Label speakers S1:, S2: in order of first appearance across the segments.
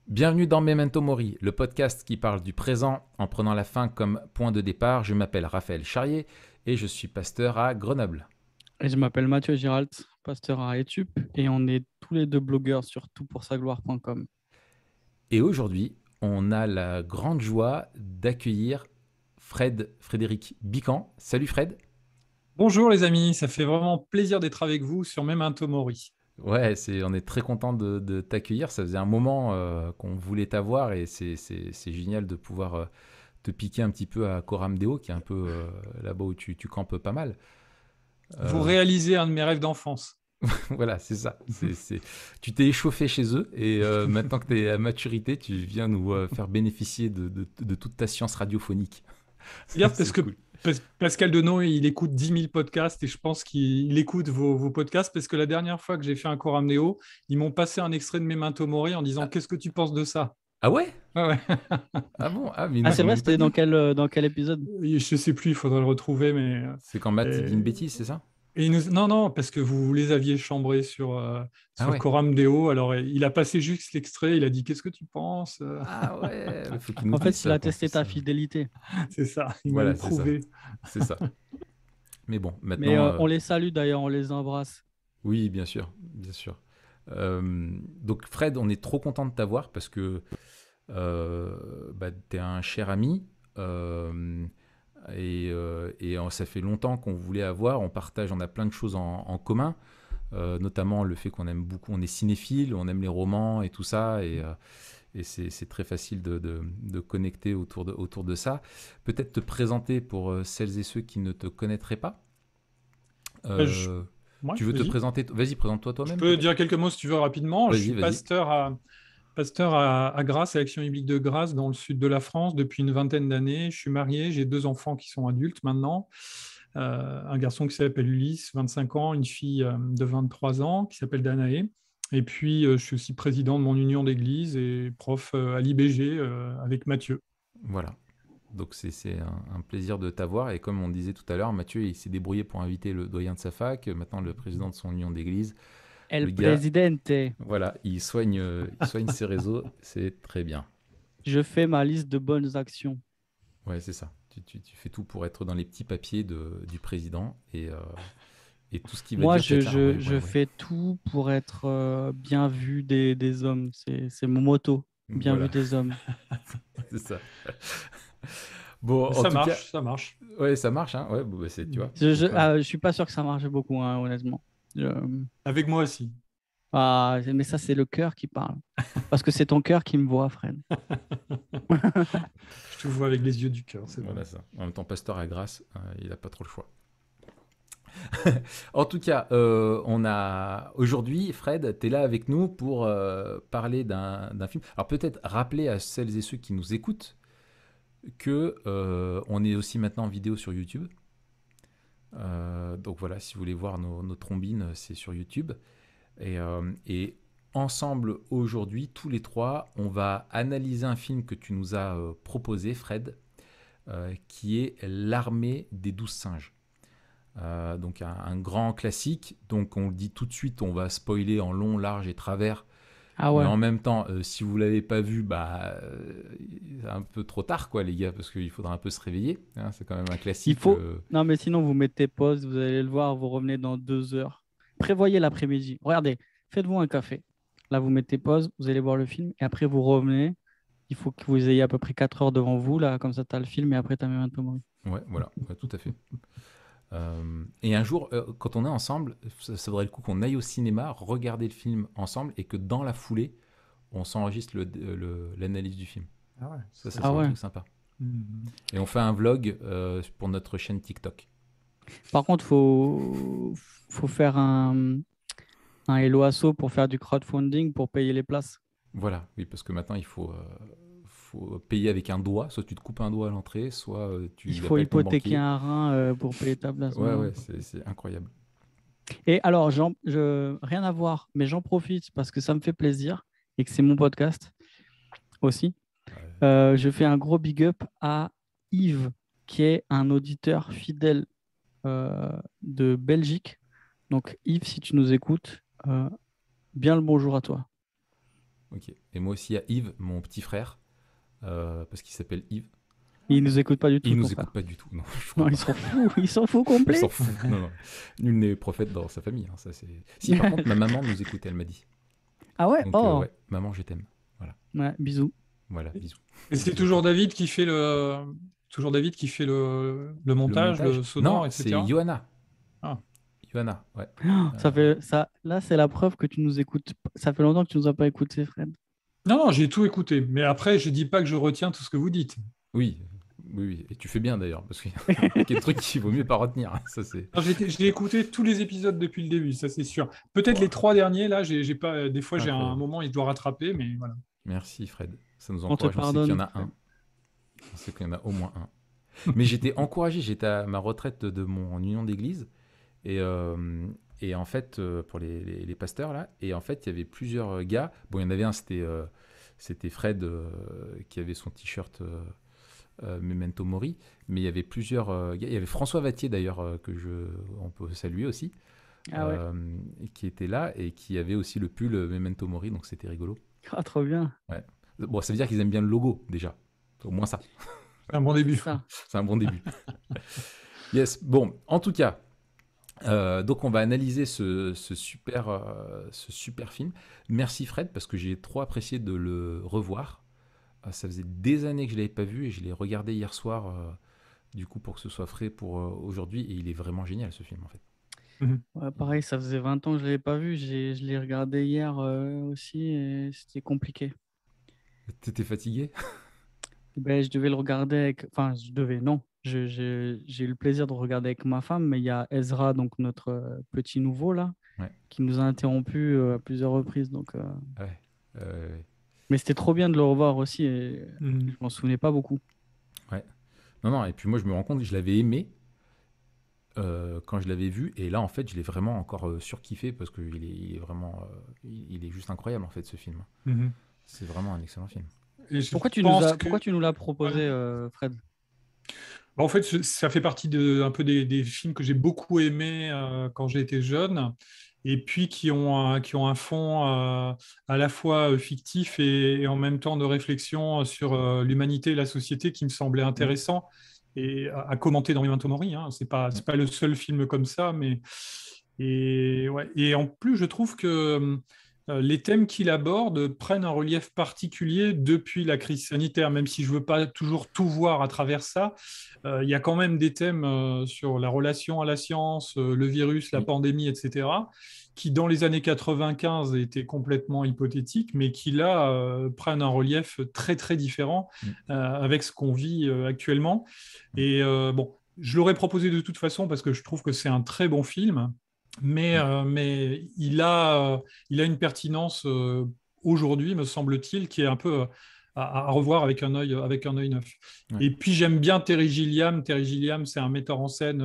S1: Bienvenue dans Memento Mori, le podcast qui parle du présent en prenant la fin comme point de départ. Je m'appelle Raphaël Charrier et je suis pasteur à Grenoble.
S2: Et je m'appelle Mathieu Giralt, pasteur à Etup, et on est tous les deux blogueurs sur toutpoursagloire.com.
S1: Et aujourd'hui, on a la grande joie d'accueillir Frédéric Bican. Salut Fred.
S3: Bonjour les amis, ça fait vraiment plaisir d'être avec vous sur Memento Mori.
S1: Ouais, on est très content de t'accueillir. Ça faisait un moment qu'on voulait t'avoir et c'est génial de pouvoir te piquer un petit peu à Coram Deo, qui est un peu là-bas où tu campes pas mal.
S3: Vous réalisez un de mes rêves d'enfance.
S1: Voilà, c'est ça. Tu t'es échauffé chez eux et maintenant que tu es à maturité, tu viens nous faire bénéficier de toute ta science radiophonique.
S3: Regarde, parce
S1: C'est
S3: que
S1: cool.
S3: Pascal Denot, il écoute 10 000 podcasts et je pense qu'il écoute vos podcasts parce que la dernière fois que j'ai fait un Coram Neo, ils m'ont passé un extrait de Memento Mori en disant qu'est-ce que tu penses de ça?
S1: Ah ouais?
S3: Ah ouais.
S1: Ah bon? Ah, mais ils
S2: Ah,
S1: nous
S2: c'est
S1: ont
S2: vrai,
S1: même pas
S2: c'était
S1: dit.
S2: dans quel épisode?
S3: Je sais plus, il faudrait le retrouver, mais
S1: C'est quand Matt dit une
S3: et-
S1: bêtise, c'est ça?
S3: non, non, parce que vous les aviez chambrés
S1: Ah
S3: sur le
S1: ouais.
S3: Coram Deo. Alors, il a passé juste l'extrait, il a dit qu'est-ce que tu penses?
S1: Ah ouais, il faut qu'ils nous
S2: En
S1: disent
S2: fait, il
S1: ça,
S2: a
S1: qu'on
S2: testé
S1: puisse.
S2: ta fidélité.
S3: C'est ça, il m'a
S1: Voilà,
S3: le
S1: c'est ça.
S3: prouvé.
S1: C'est ça. Mais bon,
S2: Mais
S1: maintenant,
S2: on les salue d'ailleurs, on les embrasse.
S1: oui, bien sûr, bien sûr. Donc Fred, on est trop content de t'avoir parce que tu es un cher ami. Ça fait longtemps qu'on voulait avoir, on a plein de choses en commun, notamment le fait qu'on aime beaucoup, on est cinéphile, on aime les romans et tout ça, et c'est très facile de connecter autour de ça. Peut-être te présenter pour celles et ceux qui ne te connaîtraient pas.
S3: Euh, je-
S1: Euh,
S3: Ouais,
S1: Tu veux te
S3: vas-y.
S1: présenter? Vas-y, présente-toi
S3: Je
S1: toi-même
S3: peux dire
S1: peut-être.
S3: quelques mots si tu veux rapidement. Je
S1: Vas-y,
S3: suis
S1: vas-y.
S3: pasteur à Grasse, à l'Action biblique de Grasse, dans le sud de la France, depuis une vingtaine d'années. Je suis marié, j'ai 2 enfants qui sont adultes maintenant. Un garçon qui s'appelle Ulysse, 25 ans, une fille de 23 ans qui s'appelle Danae. Et puis, je suis aussi président de mon union d'église et prof à l'IBG avec Mathieu.
S1: Voilà. Donc c'est un plaisir de t'avoir. Et comme on disait tout à l'heure, Mathieu, il s'est débrouillé pour inviter le doyen de sa fac, maintenant le président de son union d'église. Le
S2: El
S1: gars,
S2: Presidente.
S1: voilà, il soigne ses réseaux, c'est très bien.
S2: Je fais ma liste de bonnes actions.
S1: Ouais, c'est ça. Tu fais tout pour être dans les petits papiers du président et tout ce qu'il va
S2: Moi,
S1: dire, tu vas être là. Ouais, ouais,
S2: je
S1: ouais.
S2: fais tout pour être bien vu des hommes. C'est mon motto. Bien vu
S1: Voilà,
S2: des hommes.
S1: c'est ça. Bon, en
S3: Ça
S1: tout cas,
S3: marche, ça marche.
S1: ouais, ça marche, hein. Ouais, bon, bah, tu vois. Donc,
S2: Je suis pas sûr que ça marche beaucoup, hein, honnêtement. Je-
S3: Avec moi aussi.
S2: mais ça, c'est le cœur qui parle. Parce que c'est ton cœur qui me voit, Fred.
S3: Je te vois avec les yeux du cœur, c'est vrai.
S1: voilà ça. En même temps, Pasteur à Grasse, il n'a pas trop le choix. En tout cas, on a aujourd'hui, Fred, tu es là avec nous pour parler d'un film. Alors peut-être rappeler à celles et ceux qui nous écoutent que on est aussi maintenant en vidéo sur YouTube. Donc voilà, si vous voulez voir nos trombines, c'est sur YouTube. Et ensemble, aujourd'hui, tous les trois, on va analyser un film que tu nous as proposé, Fred, qui est L'Armée des 12 singes. Donc un grand classique. Donc on le dit tout de suite, on va spoiler en long, large et travers.
S2: Ah
S1: Mais
S2: ouais.
S1: en même temps, si vous l'avez pas vu, c'est un peu trop tard, quoi, les gars, parce qu'il faudra un peu se réveiller, hein. C'est quand même un
S2: Il
S1: classique.
S2: faut. Non, mais sinon, vous mettez pause, vous allez le voir, vous revenez dans 2 heures. Prévoyez l'après-midi. Regardez, faites-vous un café. Là, vous mettez pause, vous allez voir le film, et après, vous revenez. Il faut que vous ayez à peu près 4 heures devant vous, là, comme ça, tu as le film, et après, tu as même un peu moins.
S1: Ouais, voilà, ouais, tout à fait. Et un jour, quand on est ensemble, ça vaudrait le coup qu'on aille au cinéma, regarder le film ensemble, et que dans la foulée, on s'enregistre l'analyse du film.
S3: Ah ouais,
S1: Ça
S2: Ah
S1: serait un
S2: ouais.
S1: truc sympa.
S3: Mhm.
S1: Et on fait un vlog pour notre chaîne TikTok.
S2: Par contre, faut faire un Hello Asso pour faire du crowdfunding pour payer les places.
S1: Voilà, oui, parce que maintenant, faut payer avec un doigt. Soit tu te coupes un doigt à l'entrée, soit
S2: Il
S1: tu
S2: faut
S1: appelles ton
S2: hypothéquer
S1: banquier.
S2: un rein pour payer ta place.
S1: Ouais,
S2: Ouais, ouais.
S1: ouais, c'est incroyable.
S2: Et alors, rien à voir, mais j'en profite parce que ça me fait plaisir et que c'est mon podcast aussi.
S1: Ouais.
S2: Je fais un gros big up à Yves, qui est un auditeur fidèle de Belgique. Donc, Yves, si tu nous écoutes, bien le bonjour à toi.
S1: Ok. Et moi aussi, il y a Yves, mon petit frère, parce qu'il s'appelle Yves.
S2: Ils nous écoutent pas du
S1: Et
S2: tout,
S1: il
S2: ton
S1: nous écoute
S2: frère.
S1: pas du tout. Non, je
S2: Non,
S1: crois
S2: ils
S1: pas.
S2: s'en foutent. Ils s'en foutent
S1: Il
S2: complet.
S1: s'en fout. Non, non. Nul n'est prophète dans sa famille. Hein, ça, c'est... Si, par contre, ma maman nous écoutait, elle m'a dit.
S2: Ah ouais?
S1: Donc,
S2: Oh.
S1: ouais, maman, je t'aime. Voilà.
S2: Ouais, bisous.
S1: Voilà, bisous.
S3: Et c'est
S1: Bisous à
S3: toujours
S1: toi.
S3: David qui fait le
S1: Le
S3: montage,
S1: montage?
S3: le
S1: Non,
S3: sonore,
S1: c'est
S3: etc.
S1: Johanna.
S3: Ah.
S1: Johanna, ouais.
S2: Ça fait ça. Là, c'est la preuve que tu nous écoutes. Ça fait longtemps que tu nous as pas écouté, Fred.
S3: Non, non, j'ai tout écouté. Mais après, je dis pas que je retiens tout ce que vous dites.
S1: Oui, oui, oui. Et tu fais bien d'ailleurs, parce qu'il y a des trucs qu'il vaut mieux pas retenir. Hein, ça, c'est...
S3: Non, j'ai écouté tous les épisodes depuis le début, ça c'est sûr. Peut-être les 3 derniers, là, j'ai pas, des fois j'ai un
S1: Incroyable.
S3: moment, il doit rattraper, mais voilà.
S1: Merci, Fred. Ça nous
S2: On te
S1: encourage. On sait qu'il y en
S2: pardonne,
S1: a
S2: Fred.
S1: un. On sait qu'il y en a au moins un. Mais j'étais encouragé. J'étais à ma retraite de mon union d'église. Et, euh, et en fait, pour les pasteurs, là, et en fait, il y avait plusieurs gars. Bon, il y en avait un, c'était Fred qui avait son t-shirt Memento Mori. Mais il y avait plusieurs gars. Il y avait François Vattier, d'ailleurs, on peut saluer aussi,
S2: Ah ouais.
S1: et qui était là et qui avait aussi le pull Memento Mori. Donc, c'était rigolo.
S2: Ah, trop bien.
S1: Ouais. Bon, ça veut dire qu'ils aiment bien le logo, déjà. Au moins ça.
S3: C'est un bon début.
S2: Ça.
S1: C'est un bon début. Yes. Bon, en tout cas, donc on va analyser ce super film. Merci Fred, parce que j'ai trop apprécié de le revoir. Ça faisait des années que je ne l'avais pas vu et je l'ai regardé hier soir, du coup, pour que ce soit frais pour aujourd'hui. Et il est vraiment génial, ce film, en fait.
S3: Mhm.
S2: Ouais, pareil, ça faisait 20 ans que je l'avais pas vu. Je l'ai regardé hier aussi et c'était compliqué.
S1: T'étais fatigué?
S2: Ben, je devais le regarder avec... Enfin, je devais, non. J'ai eu le plaisir de regarder avec ma femme, mais il y a Ezra, donc notre petit nouveau, là,
S1: Ouais.
S2: qui nous a interrompus à plusieurs reprises. Donc,
S1: Ouais.
S2: mais c'était trop bien de le revoir aussi et je
S3: Mhm.
S2: m'en souvenais pas beaucoup.
S1: Ouais. Non, non, et puis moi, je me rends compte que je l'avais aimé quand je l'avais vu, et là, en fait, je l'ai vraiment encore surkiffé parce qu'il est vraiment... il est juste incroyable, en fait, ce film.
S3: Mhm.
S1: C'est vraiment un excellent film.
S3: Et je pense que,
S2: Pourquoi tu nous l'as
S3: ouais.
S2: proposé, Fred?
S3: Bah, en fait, ça fait partie un peu des films que j'ai beaucoup aimés quand j'étais jeune, et puis qui ont un fond à la fois fictif et en même temps de réflexion sur l'humanité et la société qui me semblait
S1: Mm.
S3: intéressant et à commenter dans Memento Mori. Hein.
S1: Mm.
S3: C'est pas le seul film comme ça, mais et, ouais. Et en plus, je trouve que les thèmes qu'il aborde prennent un relief particulier depuis la crise sanitaire, même si je ne veux pas toujours tout voir à travers ça. Il y a quand même des thèmes sur la relation à la science, le virus, la
S1: Oui.
S3: pandémie, etc., qui dans les années 95 étaient complètement hypothétiques, mais qui là prennent un relief très très différent
S1: Mm.
S3: avec ce qu'on vit actuellement.
S1: Mm.
S3: Et bon, je l'aurais proposé de toute façon parce que je trouve que c'est un très bon film,
S1: Mm.
S3: mais il a une pertinence aujourd'hui, me semble-t-il, qui est un peu à revoir avec un œil neuf.
S1: Ouais.
S3: Et puis j'aime bien Terry Gilliam. Terry Gilliam, c'est un metteur en scène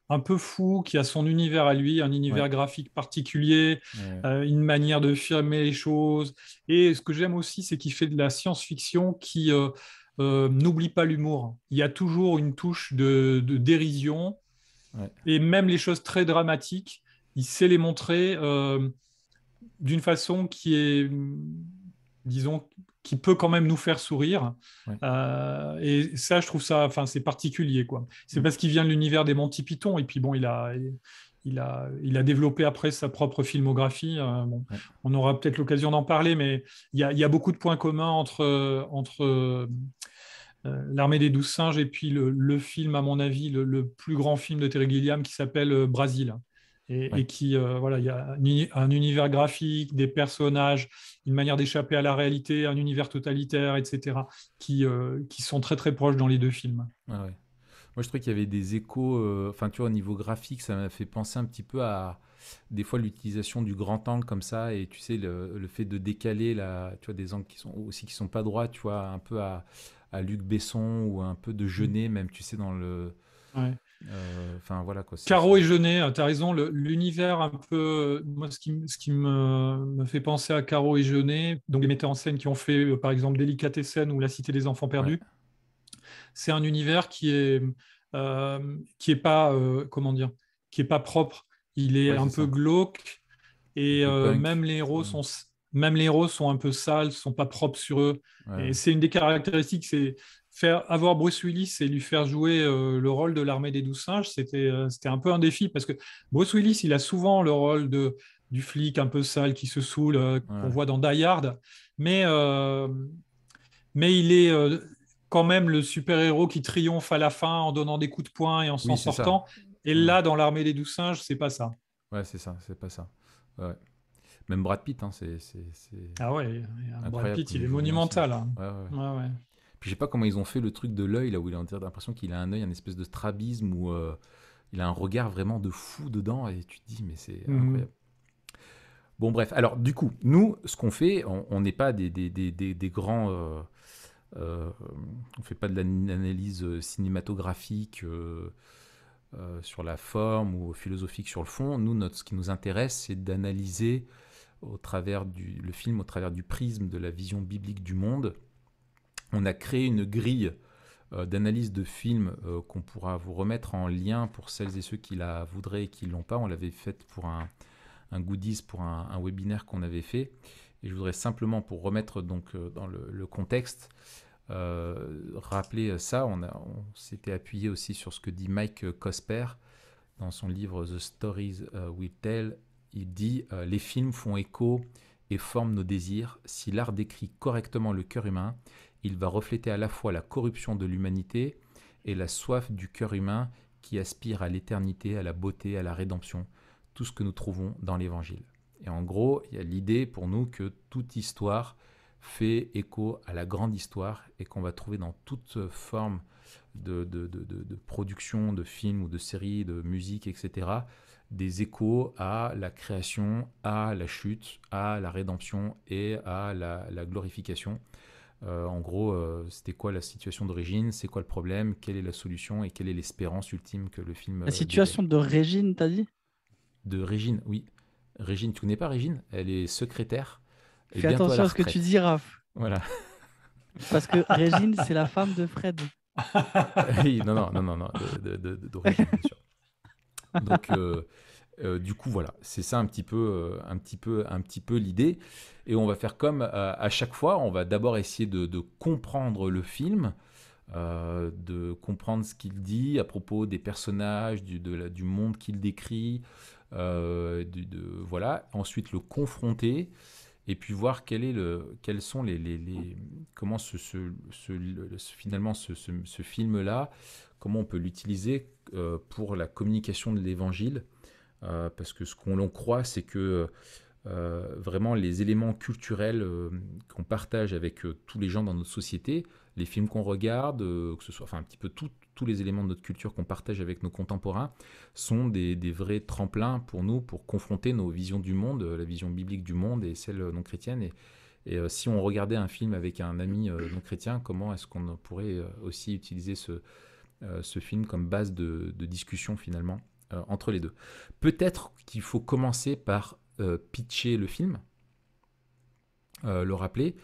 S3: un peu fou, qui a son univers à lui, un
S1: Ouais.
S3: univers graphique particulier,
S1: Ouais.
S3: une manière de filmer les choses. Et ce que j'aime aussi, c'est qu'il fait de la science-fiction qui n'oublie pas l'humour. Il y a toujours une touche de dérision.
S1: Ouais.
S3: Et même les choses très dramatiques, il sait les montrer d'une façon qui est, disons, qui peut quand même nous faire sourire.
S1: Ouais.
S3: Et ça, je trouve ça, enfin, c'est particulier, quoi. C'est
S1: Mm.
S3: parce qu'il vient de l'univers des Monty Python, et puis bon, il a développé après sa propre filmographie. Bon,
S1: Ouais.
S3: on aura peut-être l'occasion d'en parler, mais il y a beaucoup de points communs entre L'Armée des 12 singes et puis le film, à mon avis, le plus grand film de Terry Gilliam qui s'appelle Brasil.
S1: Ouais.
S3: Et qui, voilà, il y a un univers graphique, des personnages, une manière d'échapper à la réalité, un univers totalitaire, etc., qui sont très très proches dans les deux films.
S1: Ouais, ouais. Moi, je trouvais qu'il y avait des échos. Enfin, tu vois, au niveau graphique, ça m'a fait penser un petit peu à des fois l'utilisation du grand angle comme ça, et tu sais, le fait de décaler tu vois, des angles qui sont pas droits, tu vois, un peu à Luc Besson ou un peu de Jeunet, même, tu sais, dans le.
S3: Ouais.
S1: Enfin, voilà quoi.
S3: Caro et Jeunet, tu as raison, l'univers un peu. Moi, ce qui me fait penser à Caro et Jeunet, donc les metteurs en scène qui ont fait, par exemple, Délicatessen ou La Cité des Enfants
S1: Ouais.
S3: Perdus, c'est un univers qui est pas, comment dire, qui est pas propre. Il est
S1: Ouais,
S3: un
S1: c'est
S3: peu
S1: ça.
S3: glauque
S1: Un
S3: et
S1: peu punk.
S3: même les héros
S1: Ouais.
S3: même les héros sont un peu sales, sont pas propres sur eux.
S1: Ouais.
S3: Et c'est une des caractéristiques, c'est avoir Bruce Willis et lui faire jouer le rôle de l'armée des 12 singes, c'était un peu un défi parce que Bruce Willis, il a souvent le rôle du flic un peu sale qui se saoule, qu'on
S1: Ouais.
S3: voit dans Die Hard, mais, euh, mais il est quand même le super-héros qui triomphe à la fin en donnant des coups de poing et en s'en
S1: Oui, c'est ça.
S3: sortant. Et
S1: Ouais,
S3: là, dans l'armée des 12 singes, c'est pas ça.
S1: ouais, c'est ça, c'est pas ça. Ouais. Même Brad Pitt, hein, c'est
S3: Ah ouais, Brad
S1: incroyable
S3: Pitt,
S1: comme
S3: il
S1: il
S3: est
S1: joue bien aussi.
S3: monumental, hein.
S1: Ouais, ouais.
S3: Ouais, ouais.
S1: Puis je sais pas comment ils ont fait le truc de l'œil, là où il a l'impression qu'il a un œil, un espèce de strabisme, où il a un regard vraiment de fou dedans, et tu te dis, mais c'est
S3: Mhm.
S1: incroyable. Bon, bref, alors du coup, nous, ce qu'on fait, on n'est pas des grands. Euh, on fait pas de l'analyse cinématographique sur la forme ou philosophique sur le fond. Nous, ce qui nous intéresse, c'est d'analyser le film au travers du prisme de la vision biblique du monde. On a créé une grille d'analyse de films qu'on pourra vous remettre en lien pour celles et ceux qui la voudraient et qui ne l'ont pas. On l'avait faite pour un goodies, pour un webinaire qu'on avait fait. Et je voudrais simplement, pour remettre donc dans le contexte, rappeler ça. On s'était appuyé aussi sur ce que dit Mike Cosper dans son livre The Stories We Tell. Il dit les films font écho et forment nos désirs. Si l'art décrit correctement le cœur humain, il va refléter à la fois la corruption de l'humanité et la soif du cœur humain qui aspire à l'éternité, à la beauté, à la rédemption, tout ce que nous trouvons dans l'Évangile. Et en gros, il y a l'idée pour nous que toute histoire fait écho à la grande histoire et qu'on va trouver dans toute forme de production, de films ou de séries, de musique, etc., des échos à la création, à la chute, à la rédemption et à la glorification. En gros, c'était quoi la situation d'origine, c'est quoi le problème, quelle est la solution et quelle est l'espérance ultime que le film
S2: La
S1: dégage.
S2: situation de Régine, t'as dit?
S1: De Régine, oui. Régine, tu connais pas Régine? Elle est secrétaire et
S2: Fais
S1: bientôt à
S2: attention
S1: la
S2: à ce que tu
S1: retraite.
S2: dis, Raph.
S1: Voilà.
S2: Parce que Régine, c'est la femme de Fred.
S1: Oui, non, non, non, non, non, d'origine, bien sûr. Donc, du coup, voilà, c'est ça un petit peu l'idée. Et on va faire comme à chaque fois, on va d'abord essayer de comprendre le film, de comprendre ce qu'il dit à propos des personnages, du monde qu'il décrit, voilà. Ensuite, le confronter et puis voir quels sont comment finalement ce film-là, comment on peut l'utiliser pour la communication de l'évangile. Parce que ce qu'on l'on croit, c'est que vraiment les éléments culturels qu'on partage avec tous les gens dans notre société, les films qu'on regarde, que ce soit enfin un petit peu tous les éléments de notre culture qu'on partage avec nos contemporains, sont des vrais tremplins pour nous, pour confronter nos visions du monde, la vision biblique du monde et celle non chrétienne. Et si on regardait un film avec un ami non chrétien, comment est-ce qu'on pourrait aussi utiliser ce film comme base de discussion finalement entre les deux. Peut-être qu'il faut commencer par pitcher le film, le rappeler.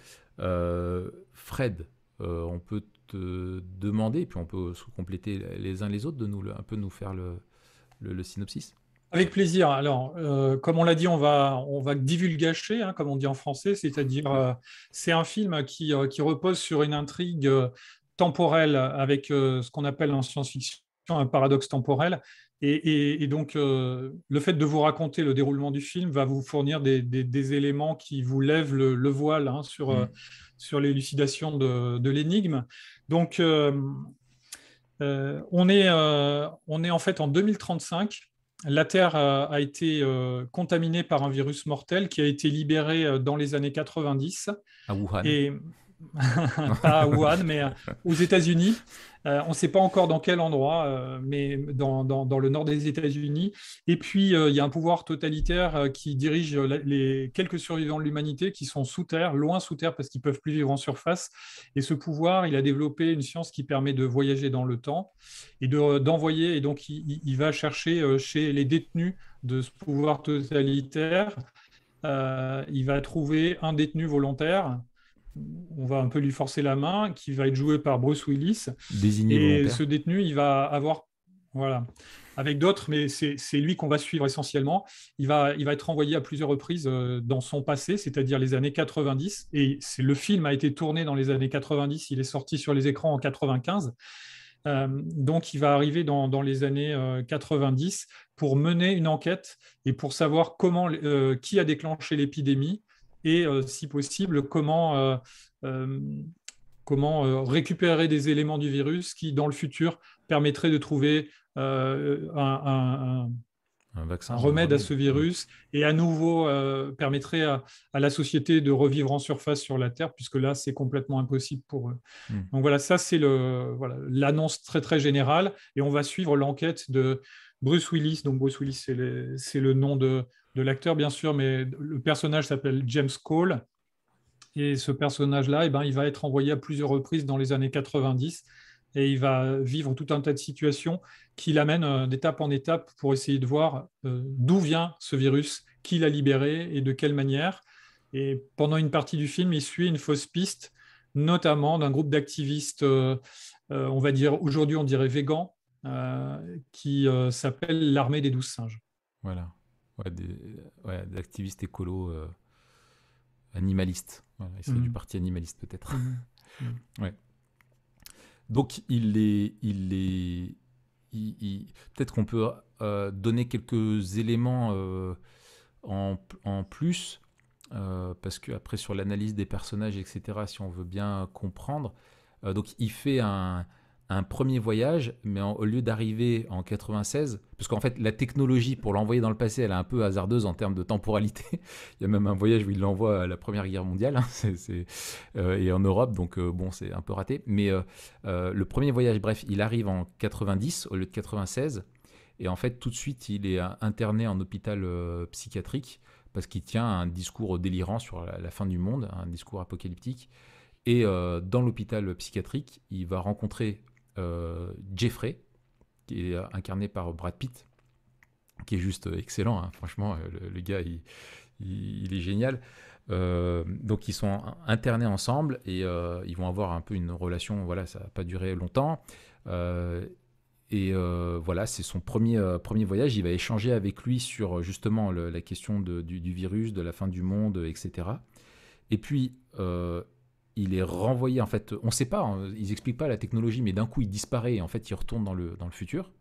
S1: Fred, on peut te demander, puis on peut se compléter les uns les autres, de un peu nous faire le synopsis.
S3: Avec plaisir. Alors, comme on l'a dit, on va divulgacher, hein, comme on dit en français, c'est-à-dire c'est un film qui repose sur une intrigue temporelle avec ce qu'on appelle en science-fiction un paradoxe temporel. Et donc, le fait de vous raconter le déroulement du film va vous fournir des éléments qui vous lèvent le voile, hein, sur l'élucidation de l'énigme. Donc, on est en fait en 2035. La Terre a été contaminée par un virus mortel qui a été libéré dans les années 90
S1: À Wuhan.
S3: et pas à Wuhan, mais aux États-Unis. On ne sait pas encore dans quel endroit, mais dans le nord des États-Unis. Et puis, il y a un pouvoir totalitaire qui dirige les quelques survivants de l'humanité qui sont sous terre, loin sous terre, parce qu'ils ne peuvent plus vivre en surface. Et ce pouvoir, il a développé une science qui permet de voyager dans le temps et d'envoyer. Et donc, il va chercher chez les détenus de ce pouvoir totalitaire. Il va trouver un détenu volontaire. On va un peu lui forcer la main, qui va être joué par Bruce Willis.
S1: Désigné
S3: Et
S1: volontaire.
S3: ce détenu, il va avoir, voilà, avec d'autres, mais c'est lui qu'on va suivre essentiellement. Il va être envoyé à plusieurs reprises dans son passé, c'est-à-dire les années 90. Et le film a été tourné dans les années 90, il est sorti sur les écrans en 95. Donc, il va arriver dans les années 90 pour mener une enquête et pour savoir qui a déclenché l'épidémie et, si possible, récupérer des éléments du virus qui, dans le futur, permettraient de trouver
S1: Un vaccin,
S3: un
S1: un
S3: remède à
S1: remède.
S3: ce virus et à nouveau permettrait à la société de revivre en surface sur la Terre, puisque là, c'est complètement impossible pour eux. Donc voilà, ça c'est l'annonce très très générale, et on va suivre l'enquête de Bruce Willis. Donc Bruce Willis, c'est le nom de l'acteur, bien sûr, mais le personnage s'appelle James Cole. Et ce personnage-là, il va être envoyé à plusieurs reprises dans les années 90 et il va vivre tout un tas de situations qui l'amènent d'étape en étape pour essayer de voir d'où vient ce virus, qui l'a libéré et de quelle manière. Et pendant une partie du film, il suit une fausse piste, notamment d'un groupe d'activistes, on va dire, aujourd'hui on dirait végans, qui s'appelle l'Armée des 12 singes.
S1: Voilà. Des activistes écolos animalistes. Voilà, il serait du parti animaliste peut-être. Ouais. Donc peut-être qu'on peut donner quelques éléments en plus, parce qu'après sur l'analyse des personnages, etc., si on veut bien comprendre, donc il fait un premier voyage, mais au lieu d'arriver en 96, parce qu'en fait la technologie pour l'envoyer dans le passé, elle est un peu hasardeuse en termes de temporalité. Il y a même un voyage où il l'envoie à la Première Guerre mondiale, hein, et en Europe, donc bon, c'est un peu raté. Mais le premier voyage, bref, il arrive en 90 au lieu de 96, et en fait tout de suite il est interné en hôpital psychiatrique, parce qu'il tient un discours délirant sur la fin du monde, un discours apocalyptique. Et dans l'hôpital psychiatrique, il va rencontrer Jeffrey, qui est incarné par Brad Pitt, qui est juste excellent, hein. Franchement, le gars, il est génial. Donc ils sont internés ensemble et ils vont avoir un peu une relation, voilà, ça va pas durer longtemps. Voilà, c'est son premier voyage. Il va échanger avec lui sur justement la question du virus, de la fin du monde, etc. Et puis il est renvoyé, en fait, on ne sait pas, hein, ils n'expliquent pas la technologie, mais d'un coup il disparaît et en fait il retourne dans le futur.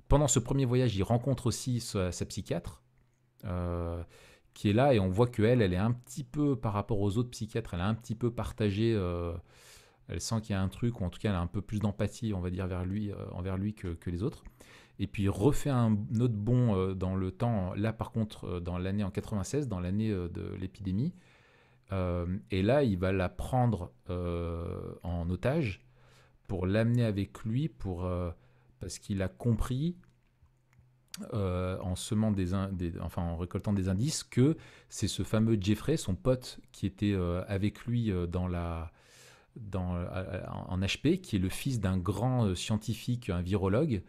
S1: Pendant ce premier voyage, il rencontre aussi sa psychiatre, qui est là, et on voit qu'elle est un petit peu, par rapport aux autres psychiatres, elle est un petit peu partagée, elle sent qu'il y a un truc, ou en tout cas elle a un peu plus d'empathie, on va dire, envers lui que les autres. Et puis il refait un autre bond dans le temps, là par contre dans l'année en 96, dans l'année de l'épidémie. Et là, il va la prendre en otage pour l'amener avec lui, parce qu'il a compris, en en récoltant des indices, que c'est ce fameux Jeffrey, son pote, qui était avec lui en HP, qui est le fils d'un grand scientifique, un virologue,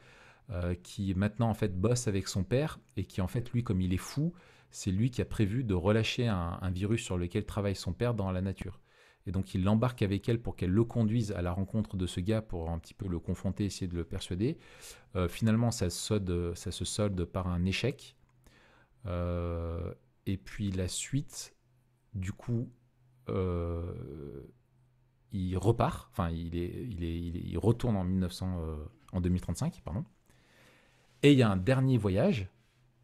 S1: qui maintenant en fait bosse avec son père, et qui en fait, lui, comme il est fou, c'est lui qui a prévu de relâcher un virus sur lequel travaille son père dans la nature. Et donc il l'embarque avec elle pour qu'elle le conduise à la rencontre de ce gars, pour un petit peu le confronter, essayer de le persuader. Finalement, ça se solde par un échec. Et puis la suite, du coup, il repart, enfin il retourne en 2035, pardon. Et il y a un dernier voyage,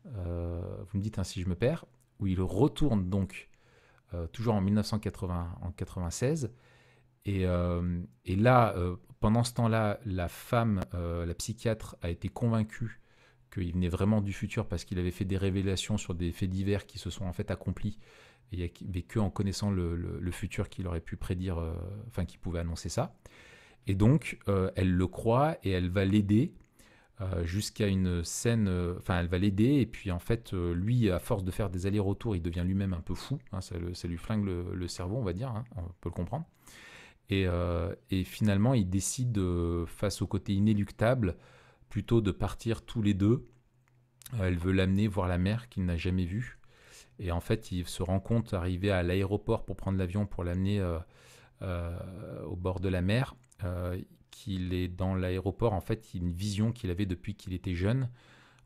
S1: vous me dites si je me perds, où il retourne donc toujours en 1996. Et là, pendant ce temps-là, la femme, la psychiatre, a été convaincue qu'il venait vraiment du futur, parce qu'il avait fait des révélations sur des faits divers qui se sont en fait accomplis. Et il n'y avait qu'en connaissant le futur qu'il aurait pu prédire, qu'il pouvait annoncer ça. Et donc, elle le croit et elle va l'aider jusqu'à une scène. Elle va l'aider, et puis en fait, lui, à force de faire des allers-retours, il devient lui-même un peu fou. Hein, ça lui flingue le cerveau, on va dire, hein, on peut le comprendre. Et finalement, il décide, face au côté inéluctable, plutôt de partir tous les deux. Elle veut l'amener voir la mer qu'il n'a jamais vue. Et en fait, il se rend compte, arrivé à l'aéroport pour prendre l'avion pour l'amener au bord de la mer, qu'il est dans l'aéroport. En fait, il y a une vision qu'il avait depuis qu'il était jeune,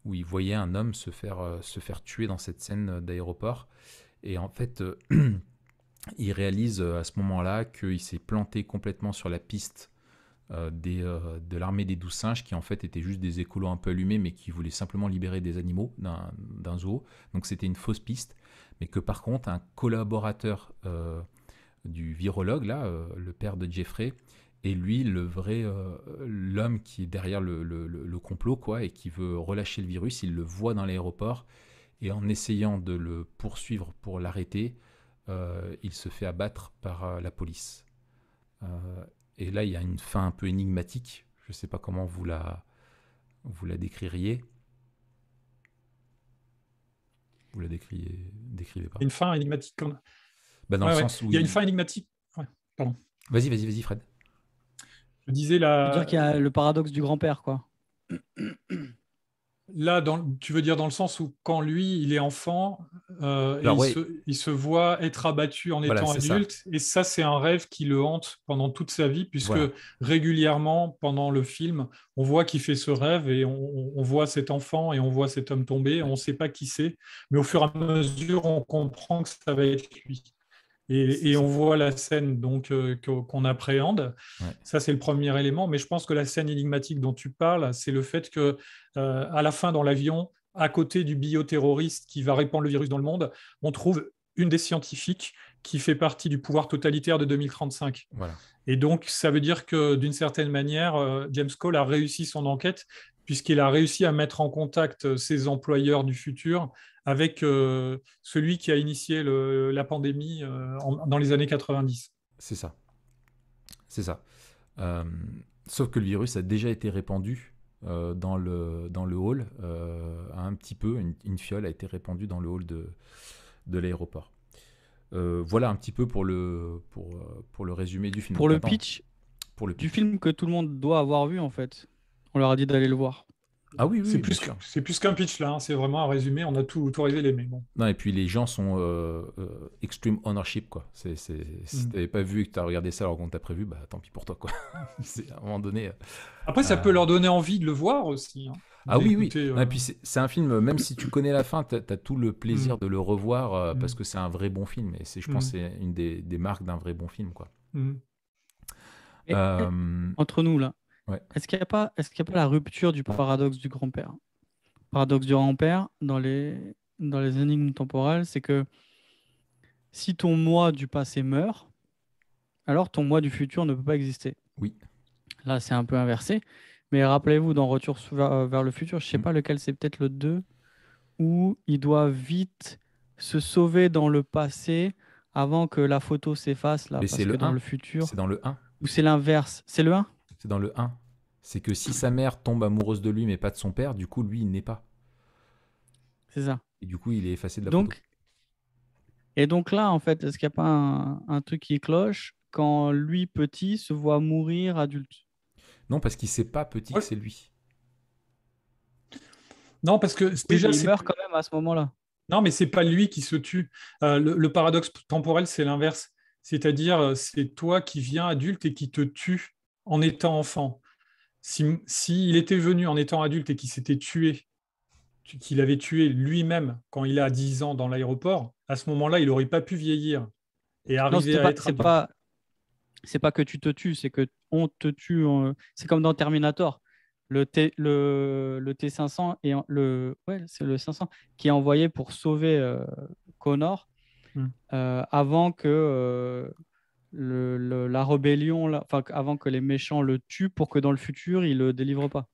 S1: où il voyait un homme se faire tuer dans cette scène d'aéroport. Et en fait, il réalise à ce moment-là qu'il s'est planté complètement sur la piste de l'armée des 12 singes, qui en fait étaient juste des écolos un peu allumés, mais qui voulaient simplement libérer des animaux d'un zoo. Donc c'était une fausse piste, mais que par contre, un collaborateur du virologue, là, le père de Jeffrey, est lui l'homme qui est derrière le complot, quoi, et qui veut relâcher le virus. Il le voit dans l'aéroport, et en essayant de le poursuivre pour l'arrêter, il se fait abattre par la police. Et là, il y a une fin un peu énigmatique. Je ne sais pas comment vous la décririez. Vous la décrivez pas.
S3: Une fin énigmatique.
S1: Dans le sens où
S3: il y a une fin énigmatique. Ouais, pardon.
S1: Vas-y, Fred.
S3: Je disais
S2: C'est-à-dire qu'il y a le paradoxe du grand-père, quoi.
S3: Là, tu veux dire dans le sens où quand lui, il est enfant, il se voit être abattu en étant adulte. Et ça, c'est un rêve qui le hante pendant toute sa vie, puisque régulièrement, pendant le film, on voit qu'il fait ce rêve et on voit cet enfant et on voit cet homme tomber. On ne sait pas qui c'est, mais au fur et à mesure, on comprend que ça va être lui. Et on voit la scène donc qu'on appréhende. Ouais. Ça, c'est le premier élément. Mais je pense que la scène énigmatique dont tu parles, c'est le fait que à la fin, dans l'avion, à côté du bioterroriste qui va répandre le virus dans le monde, on trouve une des scientifiques qui fait partie du pouvoir totalitaire de 2035.
S1: Voilà.
S3: Et donc, ça veut dire que d'une certaine manière, James Cole a réussi son enquête puisqu'il a réussi à mettre en contact ses employeurs du futur avec celui qui a initié la pandémie dans les années 90.
S1: C'est ça. Sauf que le virus a déjà été répandu dans le hall, un petit peu, une fiole a été répandue dans le hall de l'aéroport. Voilà un petit peu pour le résumé du film.
S2: Pour le pitch du film que tout le monde doit avoir vu, en fait. On leur a dit d'aller le voir.
S1: Ah oui,
S3: c'est plus qu'un pitch là, hein. C'est vraiment un résumé, on a tout révélé. Mais bon.
S1: Non, et puis les gens sont extreme ownership, quoi. Si t'avais pas vu et que t'as regardé ça alors qu'on t'a prévu, bah tant pis pour toi, quoi. C'est à un moment donné.
S3: Après, ça peut leur donner envie de le voir aussi. Hein,
S1: ah oui. Et puis c'est un film, même si tu connais la fin, t'as tout le plaisir de le revoir parce que c'est un vrai bon film. Et je pense que c'est une des marques d'un vrai bon film, quoi.
S2: Et, entre nous là. Ouais. Est-ce qu'il n'y a pas la rupture du paradoxe du grand-père ? Le paradoxe du grand-père, dans les énigmes temporelles, c'est que si ton moi du passé meurt, alors ton moi du futur ne peut pas exister.
S1: Oui.
S2: Là, c'est un peu inversé. Mais rappelez-vous, dans Retour vers le futur, je ne sais pas lequel, c'est peut-être le 2, où il doit vite se sauver dans le passé avant que la photo s'efface. Là,
S1: mais
S2: parce
S1: c'est
S2: que
S1: le
S2: dans
S1: 1.
S2: le futur...
S1: C'est dans le 1.
S2: Ou c'est l'inverse. C'est le 1 ?
S1: C'est dans le 1. C'est que si sa mère tombe amoureuse de lui mais pas de son père, du coup lui il n'est pas.
S2: C'est ça.
S1: Et du coup il est effacé de la photo.
S2: Et donc là en fait, est-ce qu'il n'y a pas un truc qui cloche quand lui petit se voit mourir adulte ?
S1: Non, parce qu'il ne sait pas petit que c'est lui.
S3: Non, parce que déjà
S2: il meurt quand même à ce moment-là.
S3: Non, mais c'est pas lui qui se tue. Le paradoxe temporel, c'est l'inverse. C'est-à-dire, c'est toi qui viens adulte et qui te tue en étant enfant. S'il était venu en étant adulte et qu'il s'était tué, qu'il avait tué lui-même quand il a 10 ans dans l'aéroport, à ce moment-là, il n'aurait pas pu vieillir et arriver à être adulte.
S2: C'est pas que tu te tues, c'est que on te tue. C'est comme dans Terminator. Le T500 c'est le 500 qui est envoyé pour sauver Connor avant que la rébellion, avant que les méchants le tuent pour que dans le futur il le délivre pas.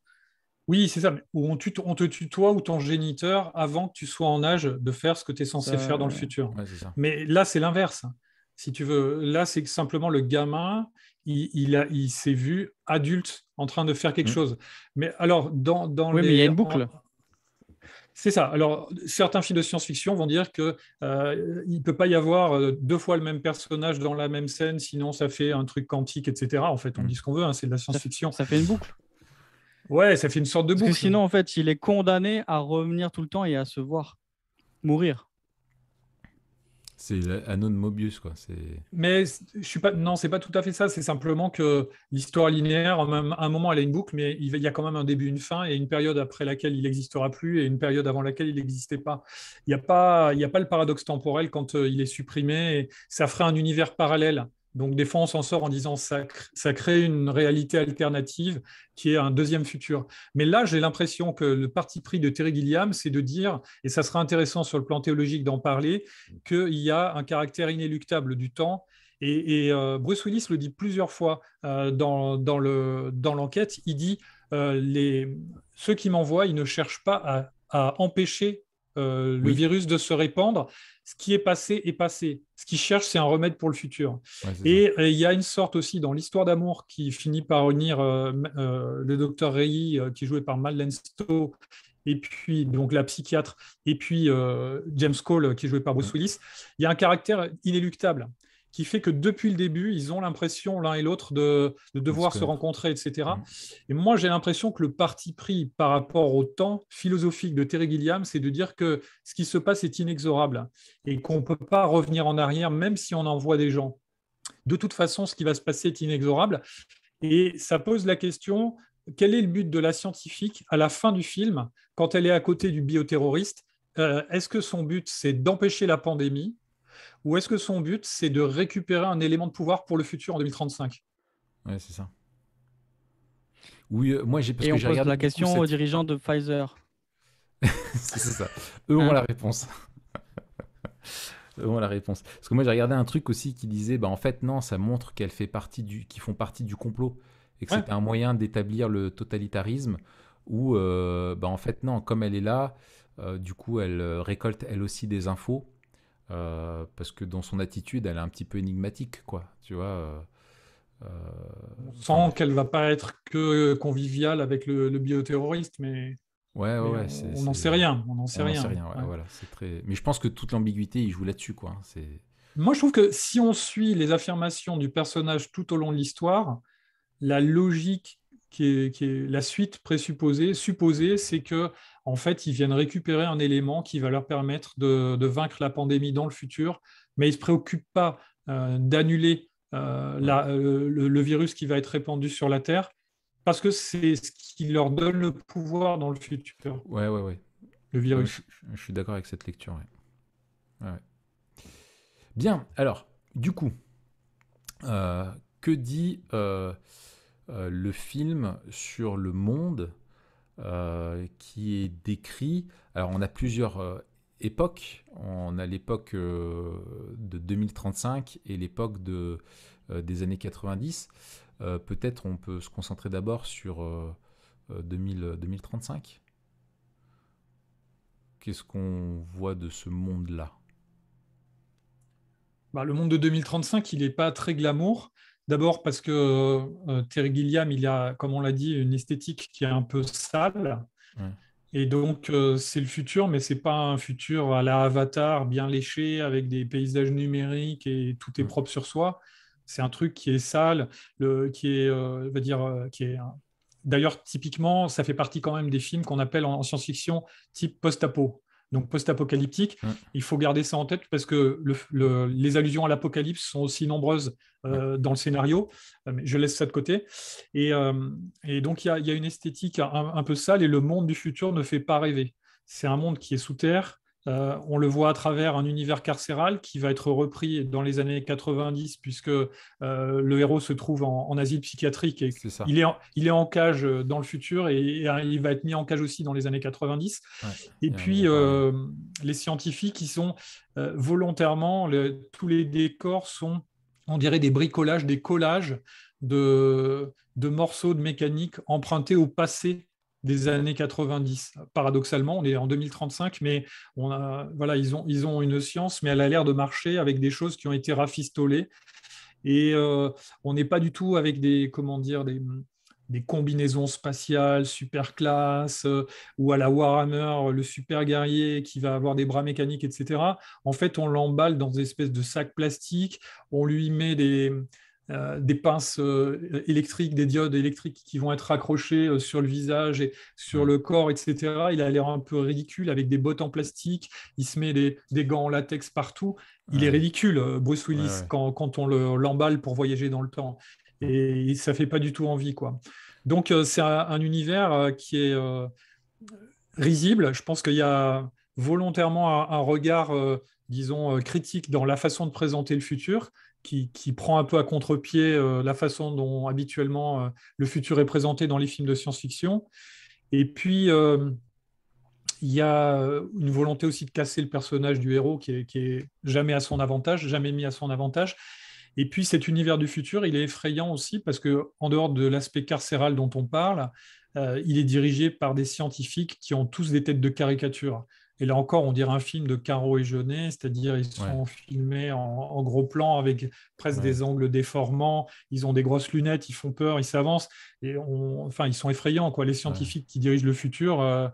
S3: Oui, c'est ça. Où on te tue toi ou ton géniteur avant que tu sois en âge de faire ce que tu es censé faire dans le futur.
S1: Ouais, c'est ça.
S3: Mais là, c'est l'inverse. Si tu veux, là, c'est que simplement le gamin, il s'est vu adulte en train de faire quelque chose. Mais alors,
S2: mais il y a une boucle.
S3: C'est ça. Alors, certains films de science-fiction vont dire qu'il ne peut pas y avoir 2 fois le même personnage dans la même scène, sinon ça fait un truc quantique, etc. En fait, on dit ce qu'on veut, hein, c'est de la science-fiction.
S2: Ça fait une boucle.
S3: Ouais, ça fait une sorte de boucle.
S2: Parce que sinon, en fait, il est condamné à revenir tout le temps et à se voir mourir.
S1: C'est l'anneau de Mobius, quoi.
S3: Mais je suis pas, non, c'est pas tout à fait ça. C'est simplement que l'histoire linéaire, à un moment, elle a une boucle, mais il y a quand même un début, une fin, et une période après laquelle il n'existera plus, et une période avant laquelle il n'existait pas. Il y a pas le paradoxe temporel quand il est supprimé. Et ça ferait un univers parallèle. Donc, des fois, on s'en sort en disant ça crée une réalité alternative qui est un deuxième futur. Mais là, j'ai l'impression que le parti pris de Terry Gilliam, c'est de dire, et ça sera intéressant sur le plan théologique d'en parler, qu'il y a un caractère inéluctable du temps. Bruce Willis le dit plusieurs fois dans l'enquête. Il dit ceux qui m'envoient, ils ne cherchent pas à empêcher le
S1: Oui,
S3: virus de se répandre. Ce qui est passé est passé. Ce qu'ils cherchent, c'est un remède pour le futur.
S1: ouais, c'est ça.
S3: Et il y a une sorte aussi dans l'histoire d'amour qui finit par unir le docteur Rey, qui est joué par Madeleine Stowe, et puis donc la psychiatre, et puis James Cole, qui est joué par Bruce Willis. Il y a un caractère inéluctable qui fait que depuis le début, ils ont l'impression l'un et l'autre de devoir se rencontrer, etc. Et moi, j'ai l'impression que le parti pris par rapport au temps philosophique de Terry Gilliam, c'est de dire que ce qui se passe est inexorable et qu'on ne peut pas revenir en arrière, même si on envoie des gens. De toute façon, ce qui va se passer est inexorable. Et ça pose la question, quel est le but de la scientifique à la fin du film, quand elle est à côté du bioterroriste? Est-ce que son but, c'est d'empêcher la pandémie, ou est-ce que son but, c'est de récupérer un élément de pouvoir pour le futur en 2035?
S1: Ouais, c'est ça. Oui, moi, parce
S2: Et
S1: que
S2: on
S1: j'ai
S2: pose
S1: regardé
S2: la
S1: beaucoup
S2: question aux
S1: cette...
S2: dirigeants de Pfizer.
S1: c'est ça. Eux ont
S2: Hein?
S1: la réponse. Eux ont la réponse. Parce que moi, j'ai regardé un truc aussi qui disait, bah, en fait, non, ça montre qu'ils font partie du complot. Et que
S3: Ouais.
S1: c'était un moyen d'établir le totalitarisme où, bah, en fait, non, comme elle est là, du coup, elle récolte elle aussi des infos. Parce que dans son attitude, elle est un petit peu énigmatique, quoi. Tu vois. Euh,
S3: On
S1: Enfin
S3: sent
S1: bref.
S3: qu'elle ne va pas être que conviviale avec le bioterroriste,
S1: Ouais, ouais,
S3: mais
S1: ouais.
S3: on n'en sait rien. On n'en sait
S1: On n'en sait
S3: rien.
S1: rien. Ouais,
S3: Ouais.
S1: voilà. C'est très. Mais je pense que toute l'ambiguïté, il joue là-dessus, quoi.
S3: Moi, je trouve que si on suit les affirmations du personnage tout au long de l'histoire, la logique qui est la suite supposée, c'est que en fait, ils viennent récupérer un élément qui va leur permettre de vaincre la pandémie dans le futur, mais ils ne se préoccupent pas d'annuler
S1: Ouais.
S3: le virus qui va être répandu sur la Terre, parce que c'est ce qui leur donne le pouvoir dans le futur,
S1: Ouais, ouais, ouais.
S3: le
S1: Ouais,
S3: virus.
S1: je suis d'accord avec cette lecture. Ouais. Ouais, ouais. Bien. Alors, du coup, euh, que dit le film sur le monde qui est décrit? Alors, on a plusieurs époques. On a l'époque de 2035 et l'époque des années 90. Peut-être on peut se concentrer d'abord sur 2035. Qu'est-ce qu'on voit de ce monde-là?
S3: Bah, le monde de 2035, il n'est pas très glamour. D'abord parce que Terry Gilliam, il a, comme on l'a dit, une esthétique qui est un peu sale.
S1: Ouais.
S3: Et donc, c'est le futur, mais c'est pas un futur à la Avatar, bien léché, avec des paysages numériques et tout est
S1: Mm.
S3: propre sur soi. C'est un truc qui est sale, qui est, on va dire, qui est. D'ailleurs, typiquement, ça fait partie quand même des films qu'on appelle en science-fiction type post-apo. Donc, post-apocalyptique,
S1: Mm.
S3: il faut garder ça en tête parce que les allusions à l'apocalypse sont aussi nombreuses
S1: Ouais.
S3: dans le scénario. Mais je laisse ça de côté. Et, euh, et donc, il y a une esthétique un peu sale et le monde du futur ne fait pas rêver. C'est un monde qui est sous terre. On le voit à travers un univers carcéral qui va être repris dans les années 90 puisque le héros se trouve en asile psychiatrique et
S1: C'est ça.
S3: il est en cage dans le futur et il va être mis en cage aussi dans les années 90.
S1: Ouais.
S3: Et
S1: Il y
S3: puis,
S1: a parallèle.
S3: les scientifiques, ils sont volontairement, tous les décors sont, on dirait, des bricolages, des collages de morceaux de mécanique empruntés au passé des années 90. Paradoxalement, on est en 2035, mais voilà, ils ont une science, mais elle a l'air de marcher avec des choses qui ont été rafistolées. Et on n'est pas du tout avec comment dire, des combinaisons spatiales super classe ou à la Warhammer, le super guerrier qui va avoir des bras mécaniques, etc. En fait, on l'emballe dans des espèces de sacs plastiques, on lui met des pinces électriques, des diodes électriques qui vont être accrochées sur le visage et sur le corps, etc. Il a l'air un peu ridicule avec des bottes en plastique. Il se met des gants en latex partout. Il est ridicule, Bruce Willis, quand on l'emballe pour voyager dans le temps. Et ça fait pas du tout envie, quoi. Donc, c'est un univers qui est risible. Je pense qu'il y a volontairement un regard, disons, critique dans la façon de présenter le futur, qui prend un peu à contre-pied la façon dont habituellement le futur est présenté dans les films de science-fiction. Et puis, il y a une volonté aussi de casser le personnage du héros qui est jamais à son avantage, jamais mis à son avantage. Et puis cet univers du futur, il est effrayant aussi parce que, en dehors de l'aspect carcéral dont on parle, il est dirigé par des scientifiques qui ont tous des têtes de caricature. Et là encore, on dirait un film de Caro et Jeunet, c'est-à-dire ils sont filmés en gros plan avec presque des angles déformants, ils ont des grosses lunettes, ils font peur, ils s'avancent, et enfin, ils sont effrayants, quoi. Les scientifiques qui dirigent le futur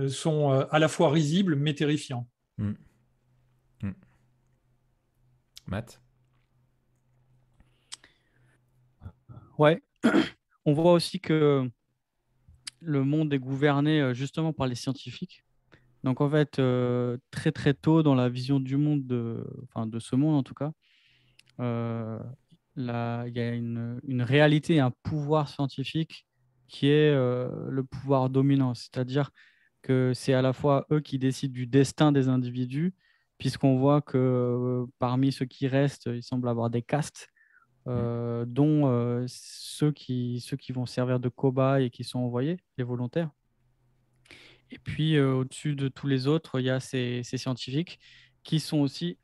S3: sont à la fois risibles mais terrifiants.
S1: Matt?
S2: Ouais, on voit aussi que le monde est gouverné justement par les scientifiques. Donc en fait, très très tôt dans la vision du monde, de ce monde en tout cas, là, il y a une réalité, un pouvoir scientifique qui est le pouvoir dominant. C'est-à-dire que c'est à la fois eux qui décident du destin des individus, puisqu'on voit que parmi ceux qui restent, il semble avoir des castes, dont ceux qui vont servir de cobayes et qui sont envoyés, les volontaires. Et puis, au-dessus de tous les autres, il y a ces scientifiques qui sont aussi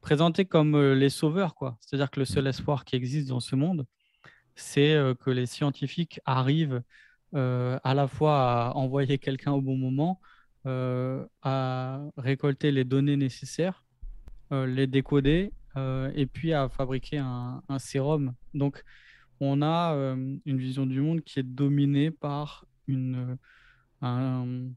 S2: présentés comme les sauveurs, quoi. C'est-à-dire que le seul espoir qui existe dans ce monde, c'est que les scientifiques arrivent à la fois à envoyer quelqu'un au bon moment, à récolter les données nécessaires, les décoder, et puis à fabriquer un sérum. Donc, on a une vision du monde qui est dominée par un,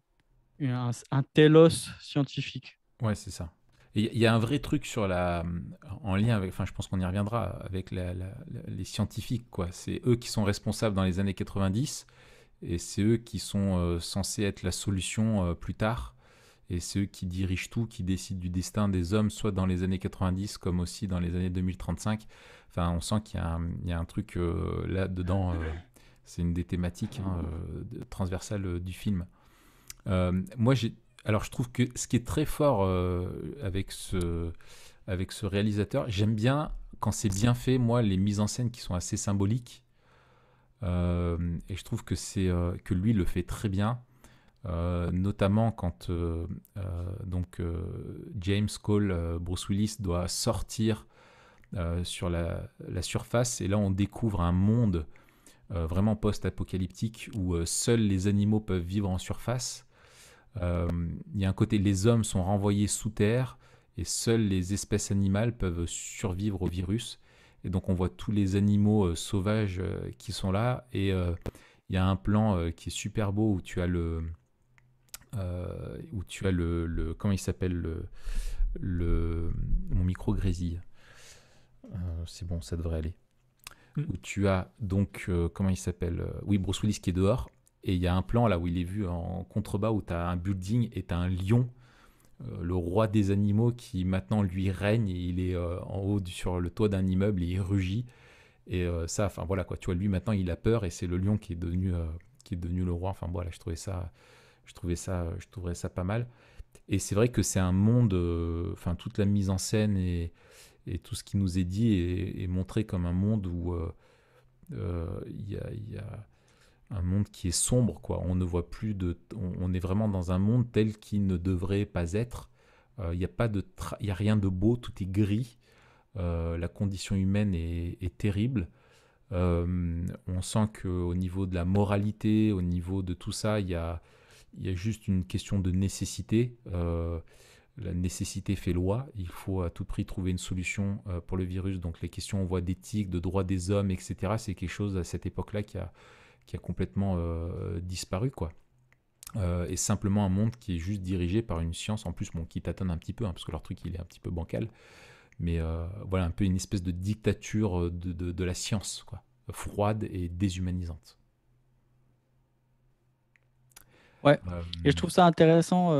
S2: un télos scientifique.
S1: Ouais, c'est ça. Il y a un vrai truc en lien avec, enfin, je pense qu'on y reviendra, avec les scientifiques, quoi. C'est eux qui sont responsables dans les années 90 et c'est eux qui sont censés être la solution plus tard. Et c'est eux qui dirigent tout, qui décident du destin des hommes, soit dans les années 90 comme aussi dans les années 2035. Enfin, on sent qu'il y a un truc là-dedans. C'est une des thématiques transversales du film. Alors, je trouve que ce qui est très fort avec ce réalisateur, j'aime bien quand c'est bien fait, moi, les mises en scène qui sont assez symboliques. Et je trouve que lui le fait très bien. Notamment quand James Cole, Bruce Willis doit sortir sur la surface, et là on découvre un monde vraiment post-apocalyptique où seuls les animaux peuvent vivre en surface. Il y a un côté, les hommes sont renvoyés sous terre et seules les espèces animales peuvent survivre au virus, et donc on voit tous les animaux sauvages qui sont là, et il y a un plan qui est super beau où tu as comment il s'appelle, mon micro grésille. C'est bon, ça devrait aller. Où tu as donc, comment il s'appelle, oui, Bruce Willis qui est dehors, et il y a un plan là où il est vu en contrebas où tu as un building et tu as un lion, le roi des animaux, qui maintenant lui règne, et il est en haut sur le toit d'un immeuble et il rugit. Et ça, enfin voilà quoi, tu vois, lui maintenant il a peur et c'est le lion qui est devenu le roi. Enfin voilà, je trouverais ça pas mal. Et c'est vrai que c'est un monde, enfin toute la mise en scène et tout ce qui nous est dit est montré comme un monde où il y a un monde qui est sombre, quoi. On ne voit plus on est vraiment dans un monde tel qu'il ne devrait pas être. Il y a rien de beau, tout est gris. La condition humaine est terrible. On sent qu'au niveau de la moralité, au niveau de tout ça, il y a juste une question de nécessité. La nécessité fait loi. Il faut à tout prix trouver une solution pour le virus. Donc les questions, on voit, d'éthique, de droits des hommes, etc., c'est quelque chose à cette époque-là qui a complètement disparu, quoi. Et simplement un monde qui est juste dirigé par une science, en plus, bon, qui tâtonne un petit peu, parce que leur truc, il est un petit peu bancal. voilà, un peu une espèce de dictature de la science, quoi, froide et déshumanisante.
S2: Ouais.
S1: Euh,
S2: Et je trouve ça intéressant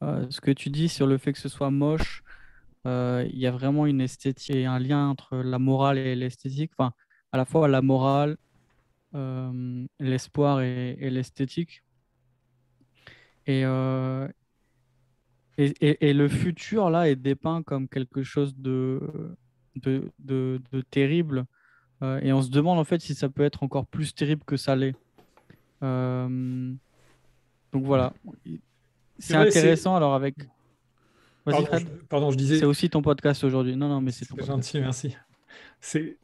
S2: ce que tu dis sur le fait que ce soit moche. Il y a vraiment une esthétique et un lien entre la morale et l'esthétique. Enfin, à la fois la morale, l'espoir et l'esthétique. Et, euh, et le futur, là, est dépeint comme quelque chose de terrible. Et on se demande, en fait, si ça peut être encore plus terrible que ça l'est. Euh, donc voilà.
S3: C'est
S2: C'est
S3: vrai,
S2: intéressant. Alors, avec. Vas-y,
S3: pardon,
S2: Fred.
S3: je
S2: C'est
S3: disais,
S2: aussi ton podcast aujourd'hui. Non, non, mais c'est ton
S3: c'est
S2: podcast.
S3: gentil, merci. C'est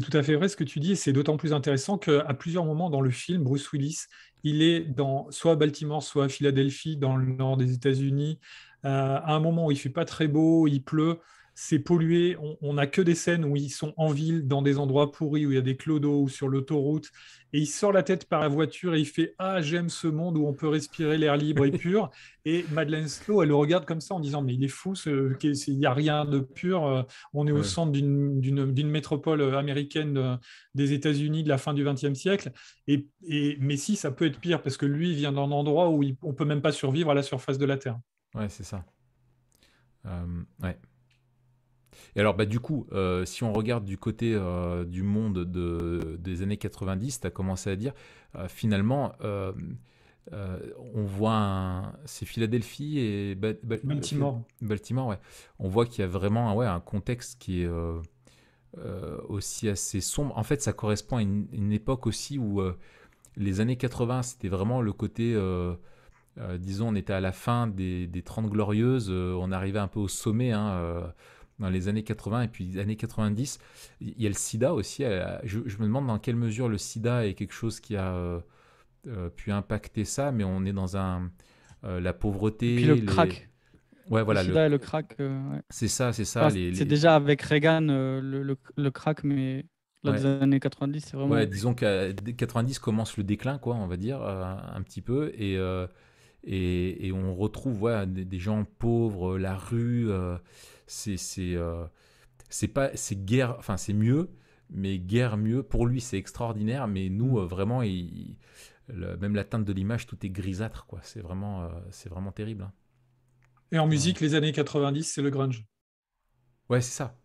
S3: tout à fait vrai ce que tu dis, et c'est d'autant plus intéressant qu'à plusieurs moments dans le film, Bruce Willis, il est soit à Baltimore, soit à Philadelphie, dans le nord des États-Unis, à un moment où il fait pas très beau, il pleut, c'est pollué, on n'a que des scènes où ils sont en ville, dans des endroits pourris, où il y a des clodos ou sur l'autoroute, et il sort la tête par la voiture et il fait «Ah, j'aime ce monde où on peut respirer l'air libre et pur». Et Madeleine Stowe, elle le regarde comme ça en disant «Mais il est fou, il n'y a rien de pur, on est au
S1: ouais.
S3: centre d'une métropole américaine des États-Unis de la fin du XXe siècle. Mais si, ça peut être pire parce que lui, il vient d'un endroit où on ne peut même pas survivre à la surface de la Terre.
S1: Ouais, c'est ça. Ouais. Et alors, bah, du coup, si on regarde du côté du monde des années 90, tu as commencé à dire, finalement, on voit c'est Philadelphie et
S3: Baltimore.
S1: Baltimore, ouais. On voit qu'il y a vraiment ouais, un contexte qui est aussi assez sombre. En fait, ça correspond à une époque aussi où les années 80, c'était vraiment le côté, disons, on était à la fin des 30 Glorieuses, on arrivait un peu au sommet, hein, dans les années 80 et puis les années 90. Il y a le sida aussi. Je me demande dans quelle mesure le sida est quelque chose qui a pu impacter ça, mais on est dans la
S2: Et puis le
S1: pauvreté,
S2: crack.
S1: ouais,
S2: Le
S1: voilà,
S2: sida et le crack. Ouais.
S1: c'est ça,
S2: Enfin, c'est déjà avec Reagan, le crack, mais là, des
S1: ouais,
S2: années 90, c'est
S1: ouais,
S2: vraiment.
S1: disons qu'à 90 commence le déclin, quoi, on va dire, un petit peu, et on retrouve ouais, des gens pauvres, la rue, c'est c'est euh, c'est pas c'est guère, enfin c'est mieux, mais guère mieux. Pour lui, c'est extraordinaire, mais nous, vraiment, même la teinte de l'image, tout est grisâtre, quoi. C'est vraiment terrible, hein.
S3: Et en
S1: Euh,
S3: musique, les années 90, c'est le grunge.
S1: ouais, c'est ça.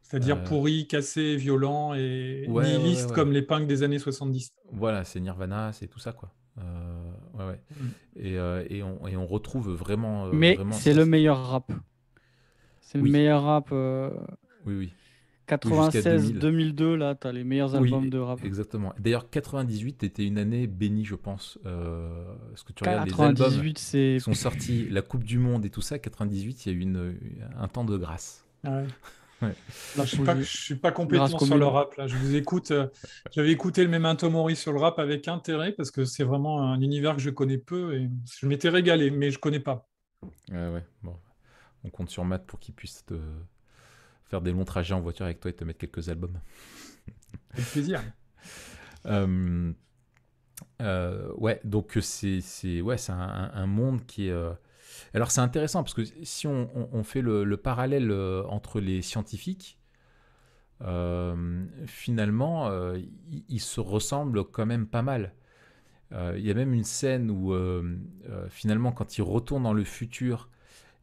S3: C'est-à-dire
S1: Euh,
S3: pourri, cassé, violent et
S1: ouais, ouais, ouais,
S3: nihiliste
S1: ouais.
S3: comme les punks des années 70.
S1: Voilà, c'est Nirvana, c'est tout ça, quoi. Ouais, ouais. Et on retrouve
S2: Mais
S1: vraiment
S2: c'est
S1: ça.
S2: le meilleur rap. C'est le
S1: Oui,
S2: meilleur rap.
S1: oui, oui. Oui, jusqu'à 2000.
S2: 96-2002, là, t'as les meilleurs albums
S1: Oui,
S2: de rap.
S1: exactement. D'ailleurs, 98 était une année bénie, je pense. Parce que tu regardes les albums
S2: 98,
S1: qui
S2: c'est.
S1: sont sortis, la Coupe du Monde et tout ça, 98, il y a eu un temps de grâce.
S3: Ah ouais.
S1: Ouais.
S3: Je suis pas
S2: Grâce
S3: compétent sur le
S2: commune.
S3: rap là. Je vous écoute. J'avais écouté le Memento Mori sur le rap avec intérêt parce que c'est vraiment un univers que je connais peu et je m'étais régalé, mais je connais pas.
S1: Ouais, ouais. Bon, on compte sur Matt pour qu'il puisse te faire des longs trajets en voiture avec toi et te mettre quelques albums.
S3: Avec plaisir.
S1: Euh, ouais, donc c'est un monde qui est. Alors c'est intéressant parce que si on fait le parallèle entre les scientifiques, finalement, ils se ressemblent quand même pas mal. Il y a même une scène où finalement, quand il retourne dans le futur,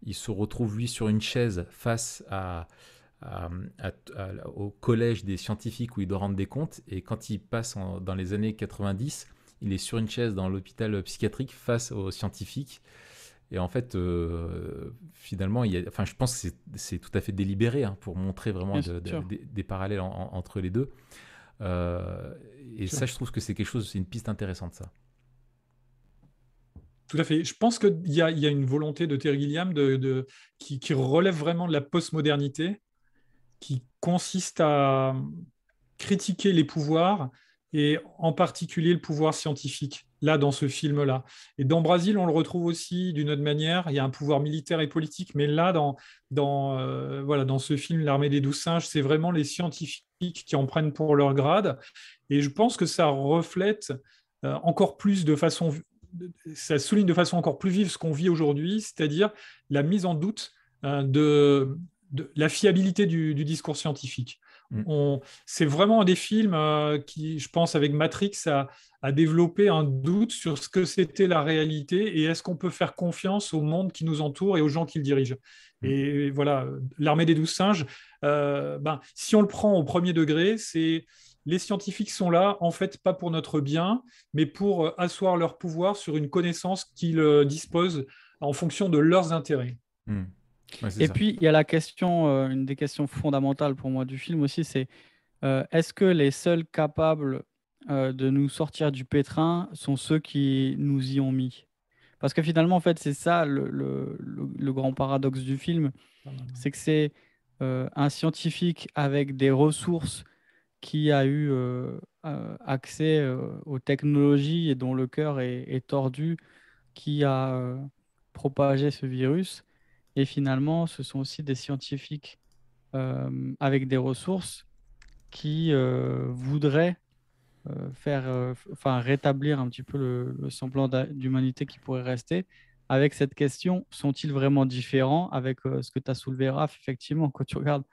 S1: il se retrouve lui sur une chaise face à- au collège des scientifiques où il doit rendre des comptes. Et quand il passe dans les années 90, il est sur une chaise dans l'hôpital psychiatrique face aux scientifiques. Et en fait, finalement, enfin, je pense que c'est tout à fait délibéré hein, pour montrer vraiment
S2: Bien sûr.
S1: des parallèles entre les deux. Euh, et
S3: Sûr.
S1: ça, je trouve que c'est quelque chose, c'est une piste intéressante, ça.
S3: Tout à fait. Je pense qu'il y a une volonté de Terry Gilliam qui relève vraiment de la postmodernité, qui consiste à critiquer les pouvoirs et en particulier le pouvoir scientifique, là, dans ce film-là. Et dans Brasil, on le retrouve aussi d'une autre manière. Il y a un pouvoir militaire et politique, mais là, voilà, dans ce film, L'Armée des 12 singes, c'est vraiment les scientifiques qui en prennent pour leur grade. Et je pense que ça reflète encore plus de façon, ça souligne de façon encore plus vive ce qu'on vit aujourd'hui, c'est-à-dire la mise en doute de la fiabilité du discours scientifique.
S1: Mm.
S3: C'est vraiment des films qui, je pense, avec Matrix, a développé un doute sur ce que c'était la réalité et est-ce qu'on peut faire confiance au monde qui nous entoure et aux gens qui le dirigent.
S1: Mm.
S3: Et voilà, L'Armée des 12 singes, si on le prend au premier degré, c'est les scientifiques sont là, en fait, pas pour notre bien, mais pour asseoir leur pouvoir sur une connaissance qu'ils disposent en fonction de leurs intérêts.
S1: Mm. Ouais, c'est
S2: Et
S1: ça.
S2: puis, il y a la question, une des questions fondamentales pour moi du film aussi, c'est est-ce que les seuls capables de nous sortir du pétrin sont ceux qui nous y ont mis? Parce que finalement, en fait, c'est ça le grand paradoxe du film, c'est que c'est un scientifique avec des ressources qui a eu accès aux technologies et dont le cœur est tordu, qui a propagé ce virus. Et finalement, ce sont aussi des scientifiques avec des ressources qui voudraient enfin, rétablir un petit peu le semblant d'humanité qui pourrait rester. Avec cette question, sont-ils vraiment différents avec ce que tu as soulevé, Raph, effectivement, quand tu regardes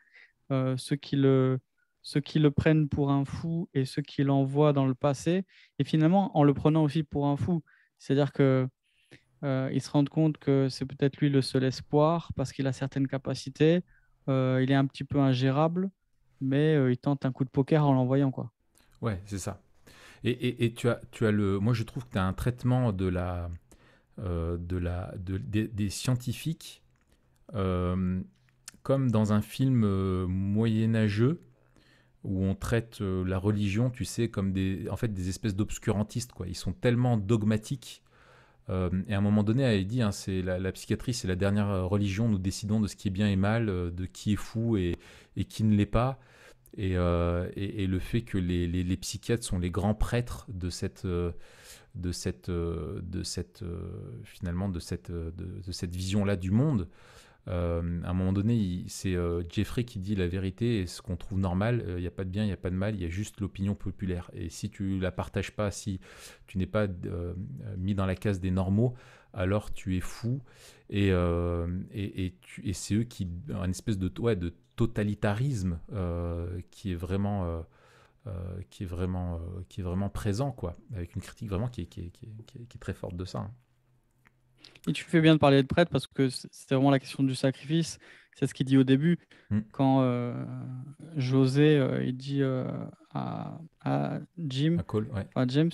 S2: euh, ceux qui le, ceux qui le prennent pour un fou et ceux qui l'envoient dans le passé, et finalement en le prenant aussi pour un fou. C'est-à-dire que ils se rendent compte que c'est peut-être lui le seul espoir parce qu'il a certaines capacités. Il est un petit peu ingérable, mais il tente un coup de poker en l'envoyant, quoi.
S1: Ouais, c'est ça. Et tu as le. Moi, je trouve que tu as un traitement des scientifiques comme dans un film moyenâgeux où on traite la religion, tu sais, comme en fait, des espèces d'obscurantistes, quoi. Ils sont tellement dogmatiques. Et à un moment donné, elle dit, hein, c'est la psychiatrie, c'est la dernière religion. Nous décidons de ce qui est bien et mal, de qui est fou et qui ne l'est pas. Et le fait que les psychiatres sont les grands prêtres finalement de cette vision-là du monde. À un moment donné, c'est Jeffrey qui dit la vérité et ce qu'on trouve normal. Il n'y a pas de bien, il n'y a pas de mal, il y a juste l'opinion populaire. Et si tu la partages pas, si tu n'es pas mis dans la case des normaux, alors tu es fou. Et c'est eux qui, un espèce de totalitarisme qui est vraiment présent, quoi, avec une critique vraiment qui est très forte de ça. Hein.
S2: Et tu fais bien de parler de prêtre parce que c'est vraiment la question du sacrifice. C'est ce qu'il dit au début
S1: Mm.
S2: quand José il dit à Jim,
S1: Un call, ouais.
S2: enfin James,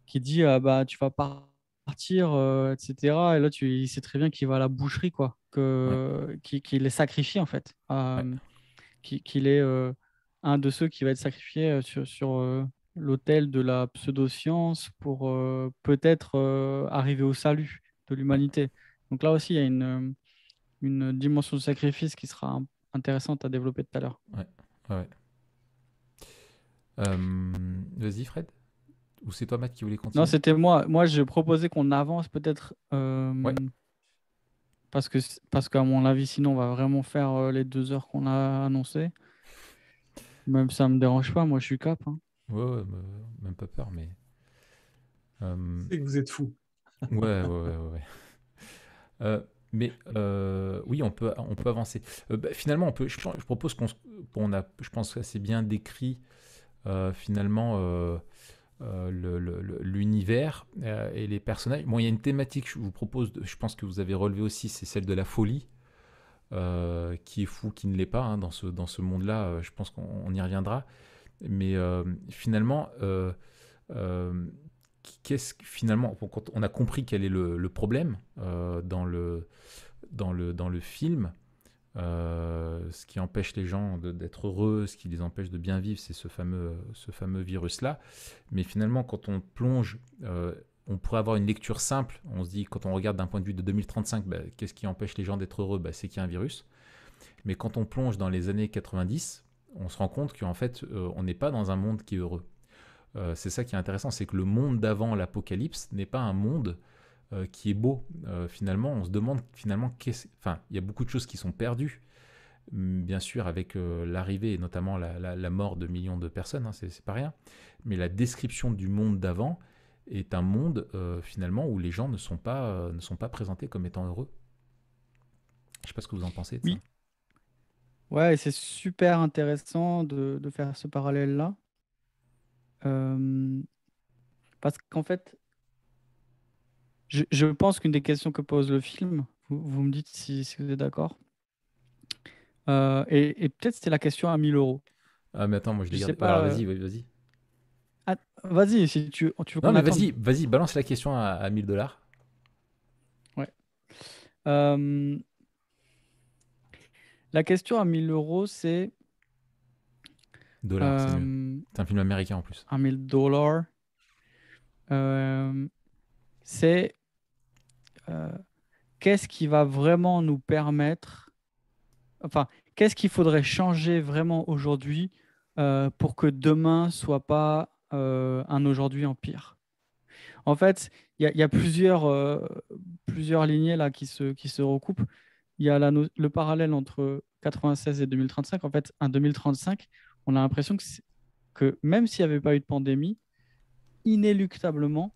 S2: qui dit bah tu vas partir, etc. Et là il sait très bien qu'il va à la boucherie quoi,
S1: Ouais,
S2: qu'il est sacrifié en fait,
S1: ouais.
S2: qu'il est un de ceux qui va être sacrifié sur l'autel de la pseudoscience pour peut-être arriver au salut de
S1: Ouais,
S2: l'humanité. Donc là aussi, il y a une dimension de sacrifice qui sera intéressante à développer tout à l'heure.
S1: ouais, ouais. Vas-y, Fred. Ou c'est toi, Matt, qui voulait
S2: Non,
S1: continuer?
S2: c'était moi. Moi, je proposais qu'on avance peut-être
S1: Ouais,
S2: parce qu'à mon avis, sinon, on va vraiment faire les 2 heures qu'on a annoncées. Même ça me dérange pas. Moi, je suis cap, hein.
S1: ouais, ouais, même pas peur, mais.
S3: C'est que vous êtes fous.
S1: Ouais, ouais, ouais, ouais. Ouais. Oui, on peut avancer. Finalement, je propose je pense assez bien décrit finalement l'univers et les personnages. Bon, il y a une thématique que je vous propose, je pense que vous avez relevé aussi, c'est celle de la folie, qui est fou, qui ne l'est pas, hein, dans ce monde-là. Je pense qu'on y reviendra. Mais finalement, euh, finalement, quand on a compris quel est le problème dans le film, ce qui empêche les gens d'être heureux, ce qui les empêche de bien vivre, c'est ce fameux virus-là. Mais finalement, quand on plonge, on pourrait avoir une lecture simple. On se dit, quand on regarde d'un point de vue de 2035, qu'est-ce qui empêche les gens d'être heureux? C'est qu'il y a un virus. Mais quand on plonge dans les années 90, on se rend compte qu'en fait, on n'est pas dans un monde qui est heureux. C'est ça qui est intéressant, c'est que le monde d'avant l'apocalypse n'est pas un monde qui est beau. Finalement, on se demande finalement enfin, il y a beaucoup de choses qui sont perdues, bien sûr, avec l'arrivée et notamment la mort de millions de personnes, hein, c'est pas rien. Mais la description du monde d'avant est un monde finalement où les gens ne sont pas présentés comme étant heureux. Je sais pas ce que vous en pensez de
S2: Oui,
S1: ça.
S2: Ouais, et c'est super intéressant de faire ce parallèle-là. Euh, Parce qu'en fait, je pense qu'une des questions que pose le film, vous me dites si vous êtes d'accord, et peut-être c'était la question à 1 000 euros.
S1: Ah, mais attends, moi je
S2: Je
S1: l'ai
S2: sais
S1: gardé. Alors,
S2: pas.
S1: vas-y, vas-y.
S2: Ah, vas-y, si tu veux
S1: Non,
S2: qu'on
S1: mais
S2: attende.
S1: vas-y, balance la question à 1000 $.
S2: Ouais. Euh, la question à 1 000 euros, c'est
S1: Dollars, c'est mieux.
S2: euh,
S1: C'est un film américain en plus.
S2: 1 000 $. euh, c'est euh, qu'est-ce qui va vraiment nous permettre, enfin, qu'est-ce qu'il faudrait changer vraiment aujourd'hui pour que demain soit pas un aujourd'hui en pire. En fait, il y a plusieurs lignées là qui se recoupent. Il y a le parallèle entre 96 et 2035. En fait, un 2035, on a l'impression que même s'il n'y avait pas eu de pandémie, inéluctablement,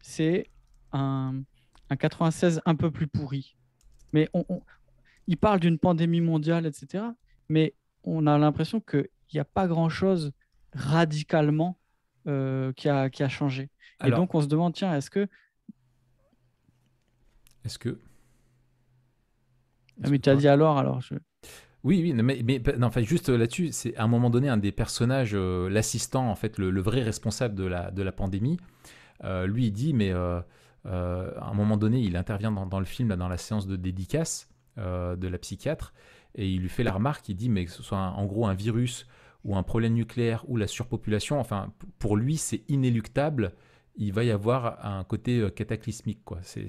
S2: c'est un, un 96 un peu plus pourri. Mais il parle d'une pandémie mondiale, etc. Mais on a l'impression qu'il n'y a pas grand-chose radicalement qui a changé. Et
S1: Alors,
S2: donc, on se demande, tiens, est-ce que...
S1: est-ce que.
S2: Ah,
S1: Est-ce
S2: mais
S1: que
S2: tu as
S1: quoi?
S2: dit alors je...
S1: Oui, oui, non, enfin, juste là-dessus, c'est à un moment donné un des personnages, l'assistant, en fait, le vrai responsable de la pandémie, lui, il dit, mais à un moment donné, il intervient dans le film, là, dans la séance de dédicace de la psychiatre, et il lui fait la remarque, il dit, mais que ce soit en gros un virus ou un problème nucléaire ou la surpopulation, enfin, pour lui, c'est inéluctable, il va y avoir un côté cataclysmique, quoi. Si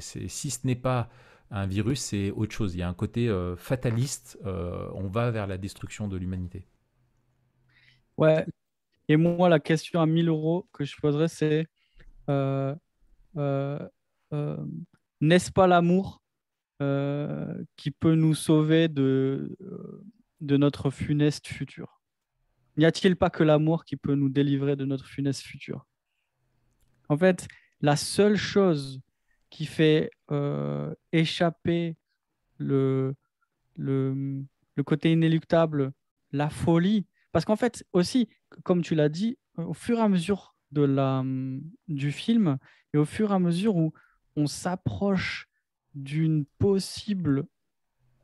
S1: ce n'est pas un virus, c'est autre chose. Il y a un côté fataliste, on va vers la destruction de l'humanité.
S2: Ouais. Et moi, la question à 1 000 € que je poserais, c'est euh, euh, euh, n'est-ce pas l'amour qui peut nous sauver de notre funeste futur? N'y a-t-il pas que l'amour qui peut nous délivrer de notre funeste futur? En fait, la seule chose qui fait échapper le, le, le côté inéluctable, la folie, parce qu'en fait, aussi, comme tu l'as dit, au fur et à mesure du film et au fur et à mesure où on s'approche d'une possible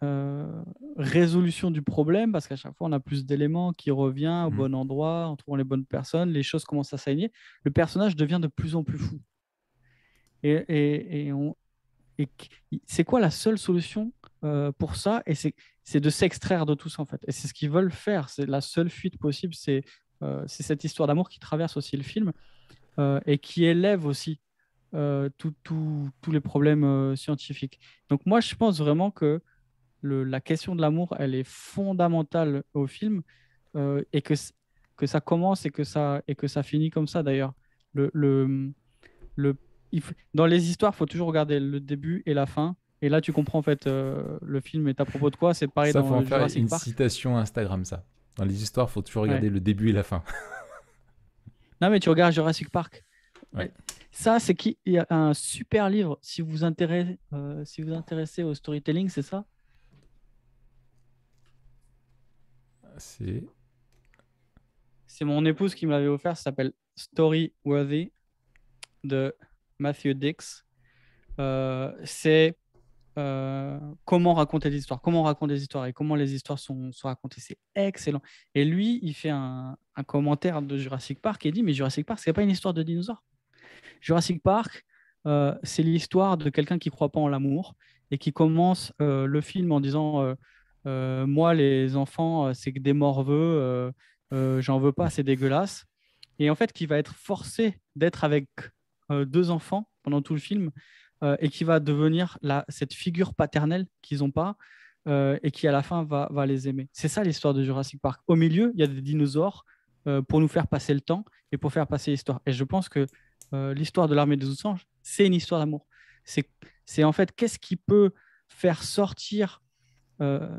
S2: euh, résolution du problème, parce qu'à chaque fois, on a plus d'éléments qui revient au
S1: Mhm.
S2: bon endroit, en trouvant les bonnes personnes, les choses commencent à s'aligner, le personnage devient de plus en plus fou. Et c'est quoi la seule solution pour ça? Et c'est de s'extraire de tout ça, en fait. Et c'est ce qu'ils veulent faire. C'est la seule fuite possible. C'est cette histoire d'amour qui traverse aussi le film et qui élève aussi tous les problèmes scientifiques. Donc moi, je pense vraiment que la question de l'amour, elle est fondamentale au film et que ça commence et que ça finit comme ça, d'ailleurs. Le, le, le, dans les histoires, il faut toujours regarder le début et la fin. Et là, tu comprends en fait le film est à propos de quoi. C'est pareil
S1: Ça, faut en
S2: dans
S1: faire
S2: Jurassic
S1: une
S2: Park.
S1: citation Instagram, ça. Dans les histoires, faut toujours
S2: Ouais.
S1: regarder le début et la fin.
S2: Non, mais tu regardes Jurassic Park.
S1: Ouais.
S2: Ça, il y a un super livre. Si vous intéressez au storytelling, c'est ça.
S1: C'est.
S2: C'est mon épouse qui me l'avait offert. Ça s'appelle Story Worthy de Matthew Dix. C'est comment raconter des histoires, comment on raconte des histoires et comment les histoires sont racontées. C'est excellent. Et lui, il fait un commentaire de Jurassic Park et il dit, mais Jurassic Park, c'est pas une histoire de dinosaures. Jurassic Park, c'est l'histoire de quelqu'un qui croit pas en l'amour et qui commence le film en disant, moi, les enfants, c'est que des morveux, j'en veux pas, c'est dégueulasse. Et en fait, qui va être forcé d'être avec deux enfants pendant tout le film et qui va devenir cette figure paternelle qu'ils n'ont pas et qui à la fin va les aimer. C'est ça l'histoire de Jurassic Park. Au milieu, il y a des dinosaures pour nous faire passer le temps et pour faire passer l'histoire. Et je pense que l'histoire de l'armée des douze anges, c'est une histoire d'amour. C'est en fait qu'est-ce qui peut faire sortir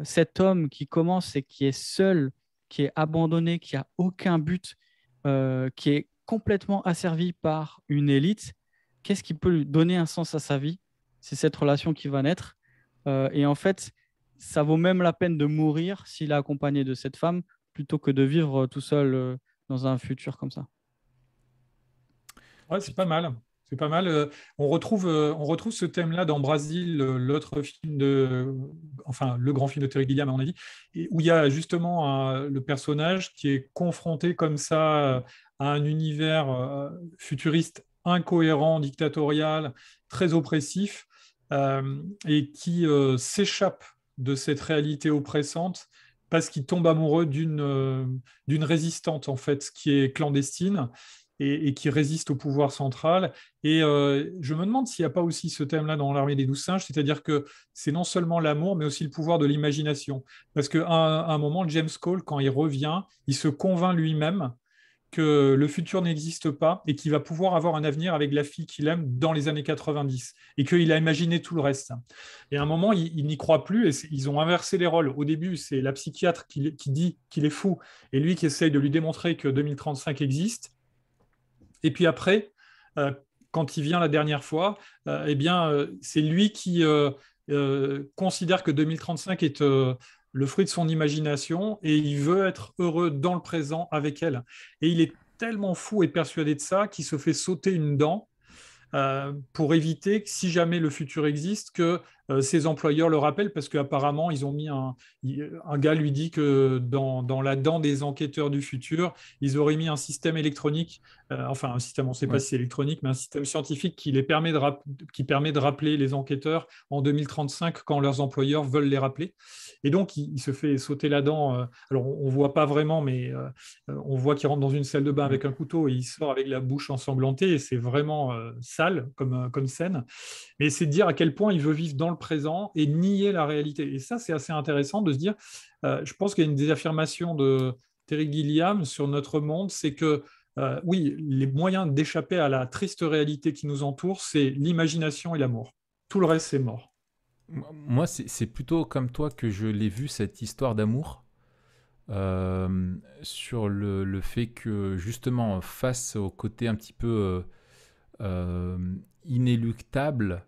S2: cet homme qui commence et qui est seul, qui est abandonné, qui a aucun but, qui est complètement asservi par une élite, qu'est-ce qui peut lui donner un sens à sa vie? C'est cette relation qui va naître. Et en fait, ça vaut même la peine de mourir s'il est accompagné de cette femme plutôt que de vivre tout seul dans un futur comme ça.
S3: Ouais, c'est pas mal. C'est pas mal. On retrouve ce thème-là dans Brasil, l'autre film enfin, le grand film de Terry Gilliam, à mon avis, où il y a justement le personnage qui est confronté comme ça à un univers futuriste incohérent, dictatorial, très oppressif, et qui s'échappe de cette réalité oppressante parce qu'il tombe amoureux d'une résistante, en fait, qui est clandestine et qui résiste au pouvoir central. Et je me demande s'il n'y a pas aussi ce thème-là dans l'Armée des 12 singes, c'est-à-dire que c'est non seulement l'amour, mais aussi le pouvoir de l'imagination. Parce qu'à un moment, James Cole, quand il revient, il se convainc lui-même que le futur n'existe pas et qu'il va pouvoir avoir un avenir avec la fille qu'il aime dans les années 90 et qu'il a imaginé tout le reste. Et à un moment, il n'y croit plus et ils ont inversé les rôles. Au début, c'est la psychiatre qui dit qu'il est fou et lui qui essaye de lui démontrer que 2035 existe. Et puis après, quand il vient la dernière fois, eh bien, c'est lui qui considère que 2035 est le fruit de son imagination et il veut être heureux dans le présent avec elle. Et il est tellement fou et persuadé de ça qu'il se fait sauter une dent pour éviter que si jamais le futur existe, que ses employeurs le rappellent parce qu'apparemment, ils ont mis un gars lui dit que dans la dent des enquêteurs du futur, ils auraient mis un système électronique, enfin un système, on ne sait pas si c'est électronique, mais un système scientifique qui permet de rappeler les enquêteurs en 2035 quand leurs employeurs veulent les rappeler. Et donc, il se fait sauter la dent. Alors, on ne voit pas vraiment, mais on voit qu'il rentre dans une salle de bain avec un couteau et il sort avec la bouche ensanglantée et c'est vraiment sale comme scène. Mais c'est de dire à quel point il veut vivre dans le présent et nier la réalité. Et ça, c'est assez intéressant de se dire, je pense qu'il y a une des affirmations de Terry Gilliam sur notre monde, c'est que oui, les moyens d'échapper à la triste réalité qui nous entoure, c'est l'imagination et l'amour. Tout le reste, c'est mort.
S1: Moi, c'est plutôt comme toi que je l'ai vu, cette histoire d'amour, sur le fait que, justement, face au côté un petit peu inéluctable,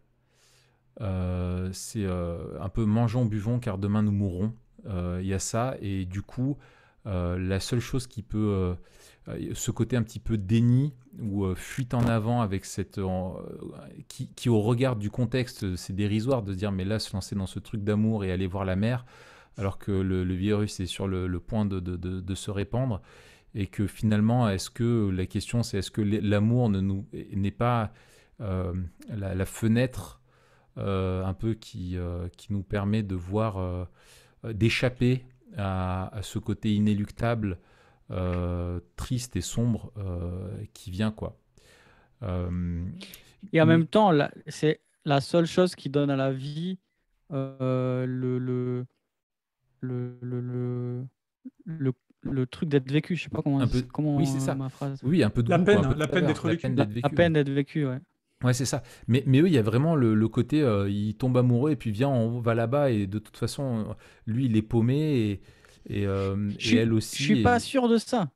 S1: c'est un peu mangeons, buvons, car demain nous mourrons. Il y a ça, et du coup, la seule chose qui peut... ce côté un petit peu déni ou fuite en avant avec qui au regard du contexte c'est dérisoire de se dire mais là se lancer dans ce truc d'amour et aller voir la mer alors que le virus est sur le point de se répandre et que finalement est-ce que la question c'est est-ce que l'amour n'est pas la fenêtre un peu qui nous permet de voir d'échapper à ce côté inéluctable triste et sombre qui vient quoi.
S2: Et en même temps, c'est la seule chose qui donne à la vie le truc d'être vécu. Je sais pas comment
S1: oui c'est ça.
S2: ma phrase.
S1: Oui un peu de
S3: la
S1: goût,
S3: peine,
S1: quoi, un peu
S3: la peine d'être vécu.
S2: La peine d'être vécu, ouais.
S1: Ouais, c'est ça. Mais eux, il y a vraiment le côté, il tombe amoureux et puis viens, on va là-bas et de toute façon, lui, il est paumé et elle aussi.
S2: Je suis pas sûr de ça.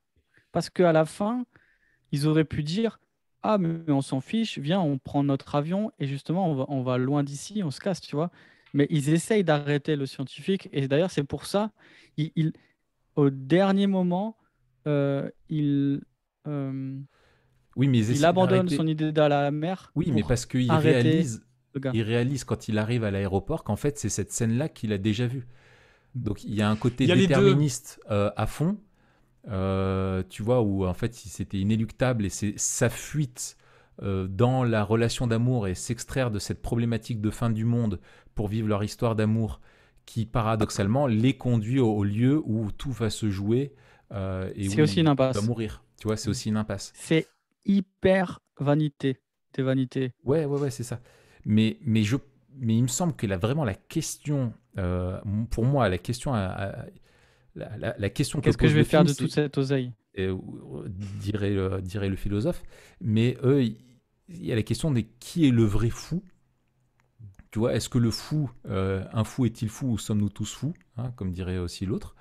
S2: Parce qu'à la fin, ils auraient pu dire ah, mais on s'en fiche, viens, on prend notre avion et justement, on va loin d'ici, on se casse, tu vois. Mais ils essayent d'arrêter le scientifique et d'ailleurs, c'est pour ça, au dernier moment, il
S1: oui, mais ils
S2: il
S1: essaient
S2: abandonne
S1: d'arrêter.
S2: son idée d'aller à la mer
S1: Oui, mais
S2: pour
S1: parce qu'il
S2: arrêter le gars.
S1: réalise quand il arrive à l'aéroport qu'en fait, c'est cette scène-là qu'il a déjà vue. Donc, il y a un côté
S3: Il y a les deux.
S1: déterministe à fond, tu vois, où en fait, c'était inéluctable et c'est sa fuite dans la relation d'amour et s'extraire de cette problématique de fin du monde pour vivre leur histoire d'amour qui, paradoxalement, les conduit au lieu où tout va se jouer et
S2: C'est
S1: où
S2: aussi une
S1: il
S2: impasse.
S1: va mourir. Tu vois, c'est aussi une impasse.
S2: C'est hyper vanité. Des vanités.
S1: Ouais, c'est ça. Mais il me semble que vraiment la question, pour moi, la question, la question que
S2: Qu'est-ce que
S1: pose
S2: je vais
S1: le
S2: faire
S1: film,
S2: de
S1: c'est,
S2: toute cette oseille?
S1: dirait le philosophe, mais eux, il y a la question de qui est le vrai fou. Tu vois, est-ce que le fou, un fou est-il fou ou sommes-nous tous fous, hein, comme dirait aussi l'autre.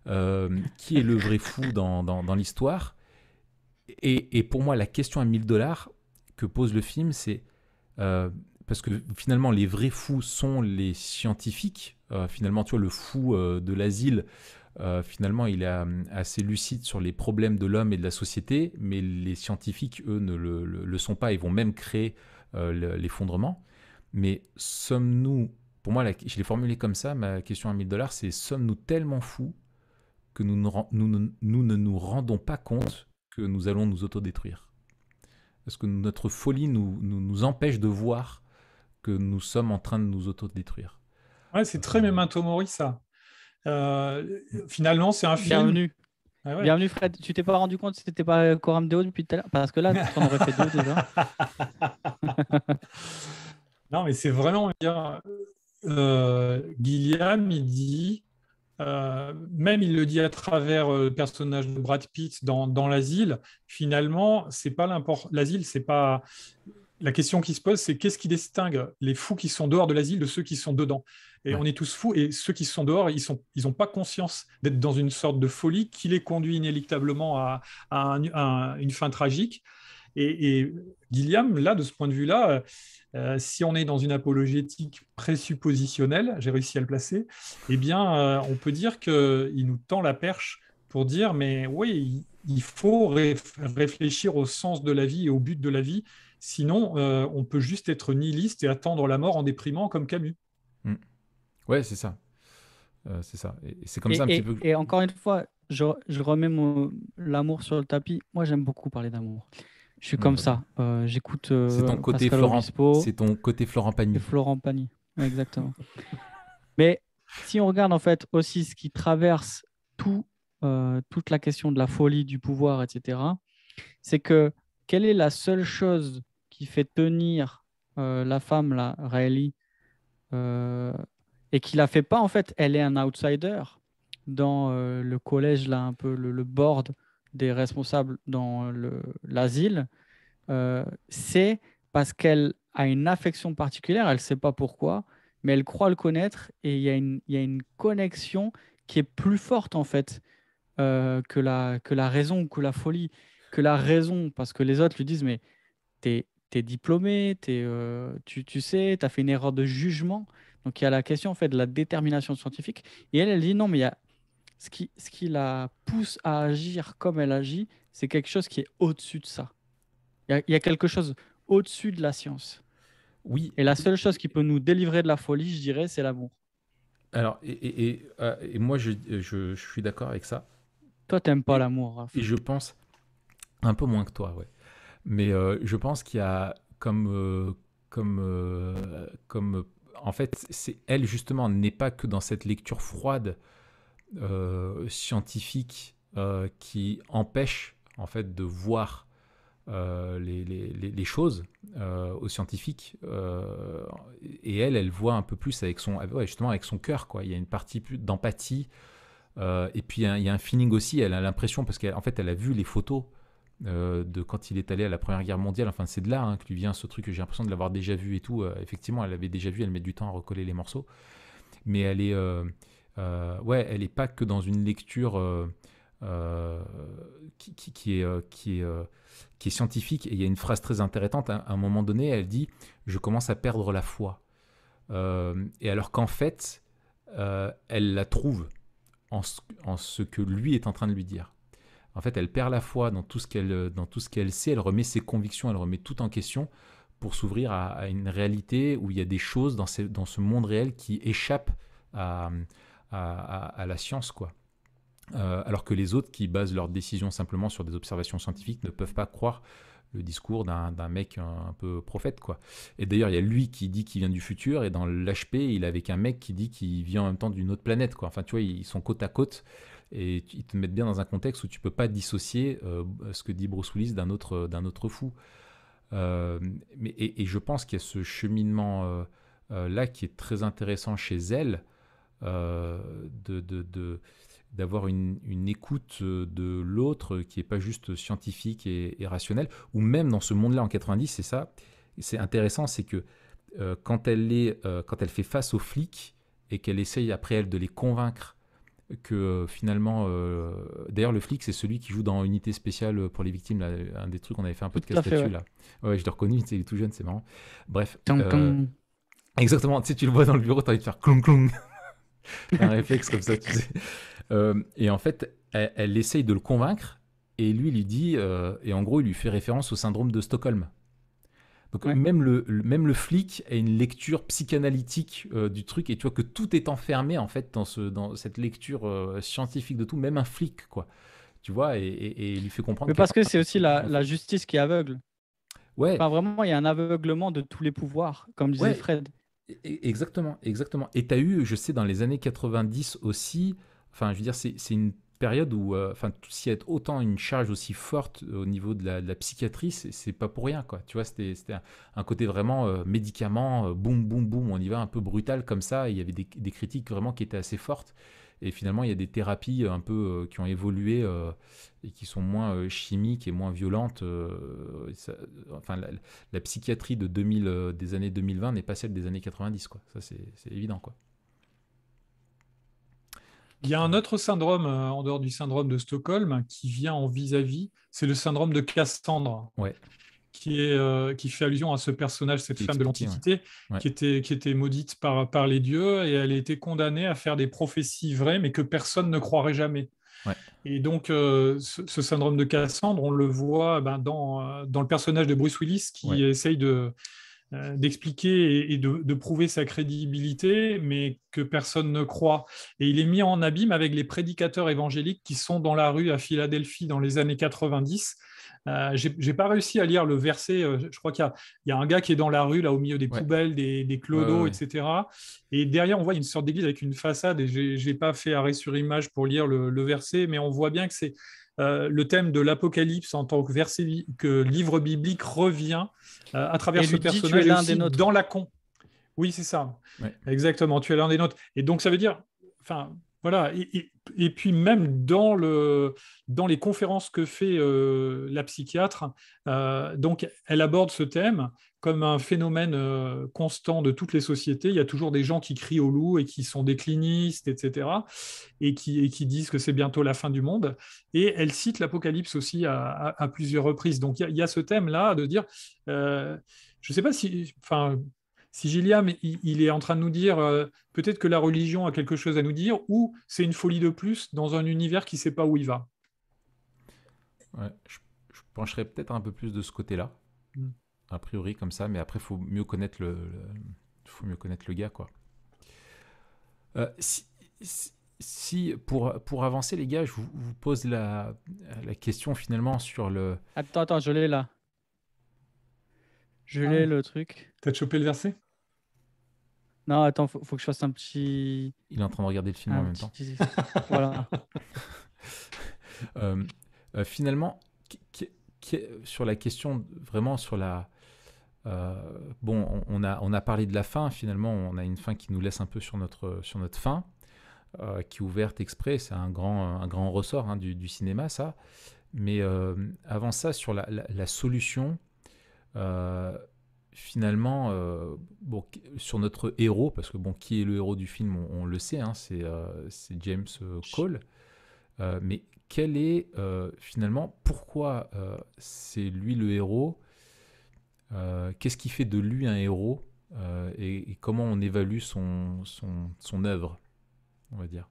S1: Qui est le vrai fou dans l'histoire et pour moi, la question à $1000 que pose le film, c'est parce que finalement, les vrais fous sont les scientifiques finalement, tu vois, le fou de l'asile, finalement, il est assez lucide sur les problèmes de l'homme et de la société, mais les scientifiques, eux, ne le sont pas. Ils vont même créer l'effondrement. Mais sommes-nous, pour moi, je l'ai formulé comme ça, ma question à 1000 $, c'est sommes-nous tellement fous que nous ne nous rendons pas compte que nous allons nous autodétruire? Est-ce que notre folie nous empêche de voir que nous sommes en train de nous autodétruire?
S3: Ouais, c'est très Memento Mori, ça. Finalement, c'est un film.
S2: Bienvenue.
S3: Ah ouais.
S2: Bienvenue Fred. Tu t'es pas rendu compte si c'était pas Coram Deo depuis tout à l'heure? Parce que là, tu en aurais fait deux déjà.
S3: Non, mais c'est vraiment bien. Gilliam, il dit, même il le dit à travers le personnage de Brad Pitt dans l'asile, finalement, c'est pas l'asile, c'est pas. La question qui se pose, c'est qu'est-ce qui distingue les fous qui sont dehors de l'asile de ceux qui sont dedans? Et on est tous fous, et ceux qui sont dehors, ils n'ont pas conscience d'être dans une sorte de folie qui les conduit inéluctablement à une fin tragique. Et Gilliam, là, de ce point de vue-là, si on est dans une apologétique présuppositionnelle, j'ai réussi à le placer, eh bien, on peut dire qu'il nous tend la perche pour dire, mais oui, il faut réfléchir au sens de la vie et au but de la vie. Sinon, on peut juste être nihiliste et attendre la mort en déprimant comme Camus.
S1: Ouais, c'est ça. C'est ça. Et c'est comme ça un petit peu.
S2: Et encore une fois, je remets l'amour sur le tapis. Moi, j'aime beaucoup parler d'amour. Je suis comme ça. J'écoute
S1: c'est ton côté
S2: Pascal
S1: Florent.
S2: Obispo
S1: C'est ton côté Florent Pagny.
S2: et Florent Pagny. Exactement. Mais si on regarde en fait aussi ce qui traverse toute la question de la folie, du pouvoir, etc., c'est que quelle est la seule chose qui fait tenir la femme, là, Riley, et qui la fait pas, en fait, elle est un outsider dans le collège, là, un peu le board des responsables dans l'asile, c'est parce qu'elle a une affection particulière, elle ne sait pas pourquoi, mais elle croit le connaître et il y a une connexion qui est plus forte, en fait, que la raison ou que la folie. Que la raison, parce que les autres lui disent, mais t'es diplômé, tu sais, tu as fait une erreur de jugement. Donc il y a la question en fait de la détermination scientifique. Et elle dit non, mais il y a ce qui la pousse à agir comme elle agit, c'est quelque chose qui est au-dessus de ça. Il y a quelque chose au-dessus de la science.
S1: Oui.
S2: Et la seule chose qui peut nous délivrer de la folie, je dirais, c'est l'amour.
S1: Alors, et moi, je suis d'accord avec ça.
S2: Toi, t'aimes pas l'amour, Raph.
S1: Et je pense, un peu moins que toi, ouais. Mais je pense qu'il y a en fait, elle justement n'est pas que dans cette lecture froide scientifique qui empêche en fait de voir les choses aux scientifiques, et elle voit un peu plus avec justement avec son cœur, quoi. Il y a une partie plus d'empathie, et puis il y a un feeling aussi. Elle a l'impression, parce qu'en fait elle a vu les photos de quand il est allé à la Première Guerre mondiale. Enfin, c'est de là que lui vient ce truc, que j'ai l'impression de l'avoir déjà vu et tout. Effectivement, elle l'avait déjà vu, elle met du temps à recoller les morceaux. Mais elle est, elle est pas que dans une lecture qui est scientifique. Et il y a une phrase très intéressante. À un moment donné, elle dit « Je commence à perdre la foi ». Et alors qu'en fait, elle la trouve en ce que lui est en train de lui dire. En fait, elle perd la foi dans tout ce qu'elle sait, elle remet ses convictions, elle remet tout en question pour s'ouvrir à une réalité où il y a des choses dans ce monde réel qui échappent à la science, quoi. Alors que les autres qui basent leurs décisions simplement sur des observations scientifiques ne peuvent pas croire le discours d'un mec un peu prophète, quoi. Et d'ailleurs, il y a lui qui dit qu'il vient du futur, et dans l'HP, il est avec un mec qui dit qu'il vient en même temps d'une autre planète, quoi. Enfin, tu vois, ils sont côte à côte. Et ils te mettent bien dans un contexte où tu peux pas dissocier ce que dit Bruce Willis d'un autre fou. Et je pense qu'il y a ce cheminement là qui est très intéressant chez elle, d'avoir une écoute de l'autre qui est pas juste scientifique et rationnelle. Ou même dans ce monde-là en 90, c'est ça. C'est intéressant, c'est que quand elle fait face aux flics et qu'elle essaye après elle de les convaincre que finalement, d'ailleurs le flic c'est celui qui joue dans Unité spéciale pour les victimes, là, un des trucs, on avait fait un podcast là-dessus, là. Ouais, je l'ai reconnu, il est tout jeune, c'est marrant. Bref, exactement, tu sais, tu le vois dans le bureau, t'as envie de faire clong clong. un réflexe comme ça, tu sais. Et en fait, elle essaye de le convaincre, et lui dit, et en gros, il lui fait référence au syndrome de Stockholm. Donc
S2: Ouais.
S1: même le flic a une lecture psychanalytique du truc, et tu vois que tout est enfermé en fait dans cette lecture scientifique de tout, même un flic, quoi. Tu vois, et il lui fait comprendre
S2: Mais
S1: qu'elle
S2: parce que
S1: parle
S2: c'est
S1: de
S2: aussi
S1: trucs qu'il en
S2: la
S1: fait.
S2: justice qui est aveugle.
S1: Ouais,
S2: Enfin, vraiment, il y a un aveuglement de tous les pouvoirs, comme disait
S1: ouais,
S2: Fred.
S1: exactement, exactement. Et tu as eu, je sais, dans les années 90 aussi, enfin, je veux dire, c'est une période où, enfin, s'il y a autant une charge aussi forte au niveau de la psychiatrie, c'est pas pour rien, quoi. Tu vois, c'était un côté vraiment médicament, boum, boum, boum, on y va un peu brutal comme ça. Et il y avait des critiques vraiment qui étaient assez fortes. Et finalement, il y a des thérapies un peu qui ont évolué et qui sont moins chimiques et moins violentes. Enfin, la psychiatrie de 2000, des années 2020 n'est pas celle des années 90, quoi. Ça, c'est évident, quoi.
S3: Il y a un autre syndrome, en dehors du syndrome de Stockholm, qui vient en vis-à-vis, c'est le syndrome de Cassandre,
S1: Ouais,
S3: qui fait allusion à ce personnage, cette
S1: qui est
S3: femme de
S1: expliqué, ouais.
S3: l'Antiquité,
S1: Ouais,
S3: qui était maudite par les dieux, et elle a été condamnée à faire des prophéties vraies, mais que personne ne croirait jamais.
S1: ouais,
S3: Et donc, ce syndrome de Cassandre, on le voit dans le personnage de Bruce Willis
S1: ouais,
S3: qui essaye d'expliquer et de prouver sa crédibilité, mais que personne ne croit. Et il est mis en abîme avec les prédicateurs évangéliques qui sont dans la rue à Philadelphie dans les années 90. J'ai pas réussi à lire le verset. Je crois qu'il y a un gars qui est dans la rue, là, au milieu des
S1: ouais,
S3: poubelles, des
S1: ouais, ouais,
S3: clodos,
S1: ouais.
S3: etc. Et derrière, on voit une sorte d'église avec une façade. Et j'ai pas fait arrêt sur image pour lire le verset, mais on voit bien que c'est le thème de l'Apocalypse en tant que verset, que livre biblique revient à travers
S2: Et
S3: ce
S2: lui dit, tu es
S3: personnage et
S2: l'un des
S3: aussi dans
S2: nôtres.
S3: la con. Oui, c'est ça.
S1: Ouais.
S3: Exactement. Tu es l'un des nôtres. Et donc, ça veut dire, enfin, voilà. Et puis, même dans les conférences que fait la psychiatre, donc, elle aborde ce thème comme un phénomène constant de toutes les sociétés. Il y a toujours des gens qui crient au loup et qui sont déclinistes, etc. Et qui disent que c'est bientôt la fin du monde. Et elle cite l'Apocalypse aussi à plusieurs reprises. Donc, il y a ce thème-là de dire, je ne sais pas si, enfin, si Gilliam, il est en train de nous dire peut-être que la religion a quelque chose à nous dire, ou c'est une folie de plus dans un univers qui ne sait pas où il va.
S1: Ouais. Je pencherais peut-être un peu plus de ce côté-là, a priori, comme ça, mais après, faut mieux connaître le gars, quoi. Pour avancer, les gars, je vous pose la question finalement sur le.
S2: Attends, je l'ai là. Je
S3: Ah
S2: l'ai
S3: oui.
S2: le truc.
S3: T'as chopé le verset?
S2: Non, attends, faut que je fasse un petit.
S1: Il est en train de regarder le film en
S2: Un
S1: même temps.
S2: petit. Voilà.
S1: Euh, Finalement, sur la question, vraiment sur la. Bon, on a parlé de la fin, finalement, on a une fin qui nous laisse un peu sur notre fin, qui est ouverte exprès, c'est un grand ressort hein, du cinéma, ça. Mais avant ça, sur la solution, euh, finalement, bon, sur notre héros, parce que bon, qui est le héros du film, on le sait, hein, c'est James Cole. Mais quel est finalement, pourquoi c'est lui le héros? Qu'est-ce qui fait de lui un héros? Et comment on évalue son œuvre, on va dire.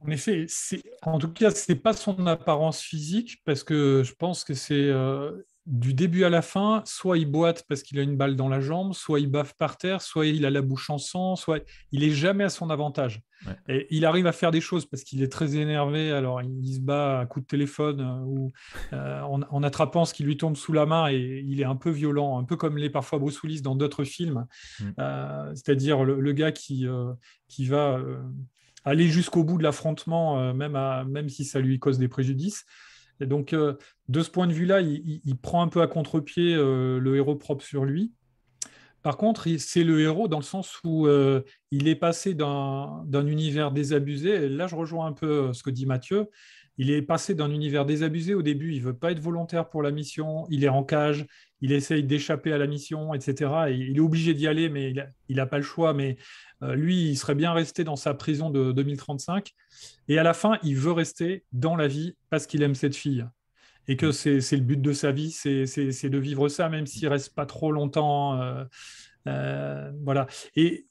S3: En effet, en tout cas, c'est pas son apparence physique, parce que je pense que c'est du début à la fin, soit il boite parce qu'il a une balle dans la jambe, soit il bave par terre, soit il a la bouche en sang, soit il est jamais à son avantage.
S1: Ouais,
S3: Et il arrive à faire des choses parce qu'il est très énervé, alors il se bat à coups de téléphone ou en attrapant ce qui lui tombe sous la main, et il est un peu violent, un peu comme l'est parfois Bruce Willis dans d'autres films.
S1: mm,
S3: C'est-à-dire le gars qui va aller jusqu'au bout de l'affrontement, même si ça lui cause des préjudices. Et donc, de ce point de vue-là, il prend un peu à contre-pied le héros propre sur lui. Par contre, c'est le héros dans le sens où il est passé d'un univers désabusé. Et là, je rejoins un peu ce que dit Mathieu. Il est passé d'un univers désabusé. Au début, il ne veut pas être volontaire pour la mission. Il est en cage. Il essaye d'échapper à la mission, etc. Et il est obligé d'y aller, mais il n'a pas le choix. Mais lui, il serait bien resté dans sa prison de 2035. Et à la fin, il veut rester dans la vie parce qu'il aime cette fille. Et que
S1: mm,
S3: c'est le but de sa vie, c'est de vivre ça, même s'il reste pas trop longtemps Voilà. Et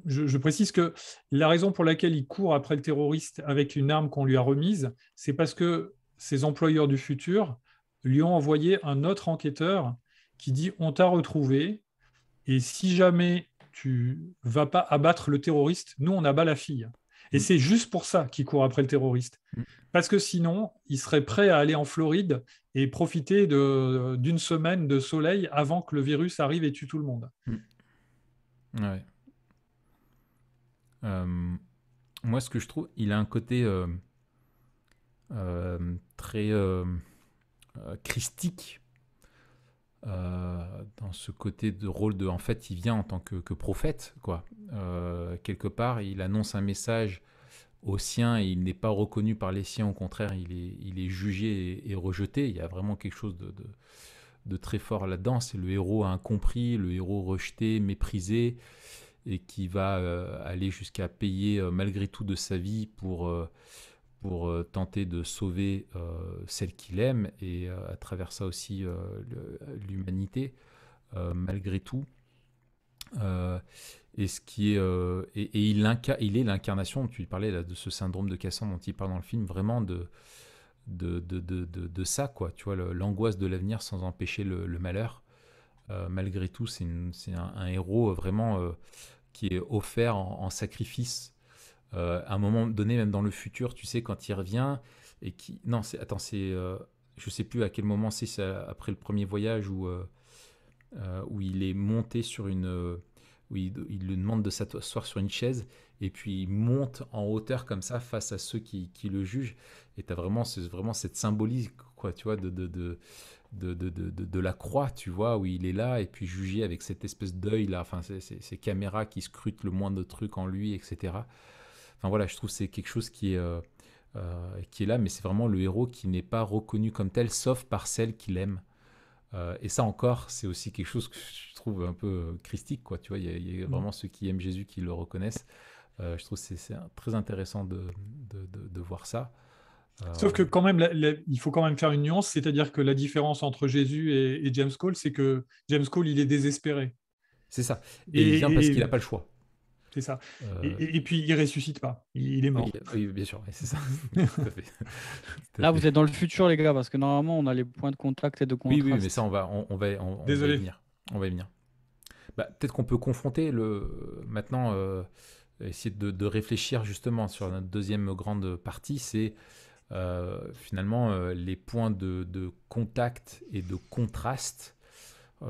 S3: je précise que la raison pour laquelle il court après le terroriste avec une arme qu'on lui a remise, c'est parce que ses employeurs du futur lui ont envoyé un autre enquêteur qui dit on t'a retrouvé et si jamais tu vas pas abattre le terroriste, nous on abat la fille. Et c'est juste pour ça qu'il court après le terroriste. Parce que sinon, il serait prêt à aller en Floride et profiter d'une semaine de soleil avant que le virus arrive et tue tout le monde.
S1: Ouais. Moi, ce que je trouve, il a un côté très christique dans ce côté de rôle de. En fait, il vient en tant que prophète, quoi. Quelque part, il annonce un message aux siens et il n'est pas reconnu par les siens. Au contraire, il est jugé et rejeté. Il y a vraiment quelque chose de très fort là-dedans. C'est le héros incompris, le héros rejeté, méprisé, et qui va aller jusqu'à payer malgré tout de sa vie pour tenter de sauver celle qu'il aime, et à travers ça aussi l'humanité, malgré tout. Et ce qui est et il est l'incarnation. Tu parlais là de ce syndrome de Cassandre dont il parle dans le film, vraiment de ça, quoi. Tu vois, l'angoisse de l'avenir sans empêcher le malheur. Malgré tout, c'est un héros vraiment qui est offert en sacrifice. À un moment donné, même dans le futur, tu sais, quand il revient et qui non, je sais plus à quel moment c'est après le premier voyage où il est monté sur où il lui demande de s'asseoir sur une chaise, et puis il monte en hauteur comme ça face à ceux qui le jugent, et tu as vraiment cette symbolique, quoi, tu vois, de la croix, tu vois, où il est là et puis jugé avec cette espèce d'œil là, enfin ces caméras qui scrutent le moindre truc en lui, etc. Enfin voilà, je trouve que c'est quelque chose qui est là, mais c'est vraiment le héros qui n'est pas reconnu comme tel, sauf par celle qu'il aime. Et ça encore, c'est aussi quelque chose que je trouve un peu christique, quoi. Tu vois, il y a vraiment ceux qui aiment Jésus qui le reconnaissent. Je trouve que c'est très intéressant de voir ça.
S3: Sauf que quand même, il faut quand même faire une nuance, c'est-à-dire que la différence entre Jésus et James Cole, c'est que James Cole, il est désespéré.
S1: C'est ça. Et il vient parce qu'il n'a pas le choix.
S3: C'est ça.
S1: Euh,
S3: Et puis, il ressuscite pas. Il est mort.
S1: Oui, bien sûr, c'est ça. Tout à fait. Tout à
S2: Là,
S1: fait.
S2: vous êtes dans le futur, les gars, parce que normalement, on a les points de contact et de
S1: Oui,
S2: contraste.
S1: mais ça, on va y
S3: Désolé.
S1: venir. On va y venir. Bah, peut-être qu'on peut confronter maintenant, essayer de réfléchir justement sur notre deuxième grande partie, c'est finalement les points de contact et de contraste.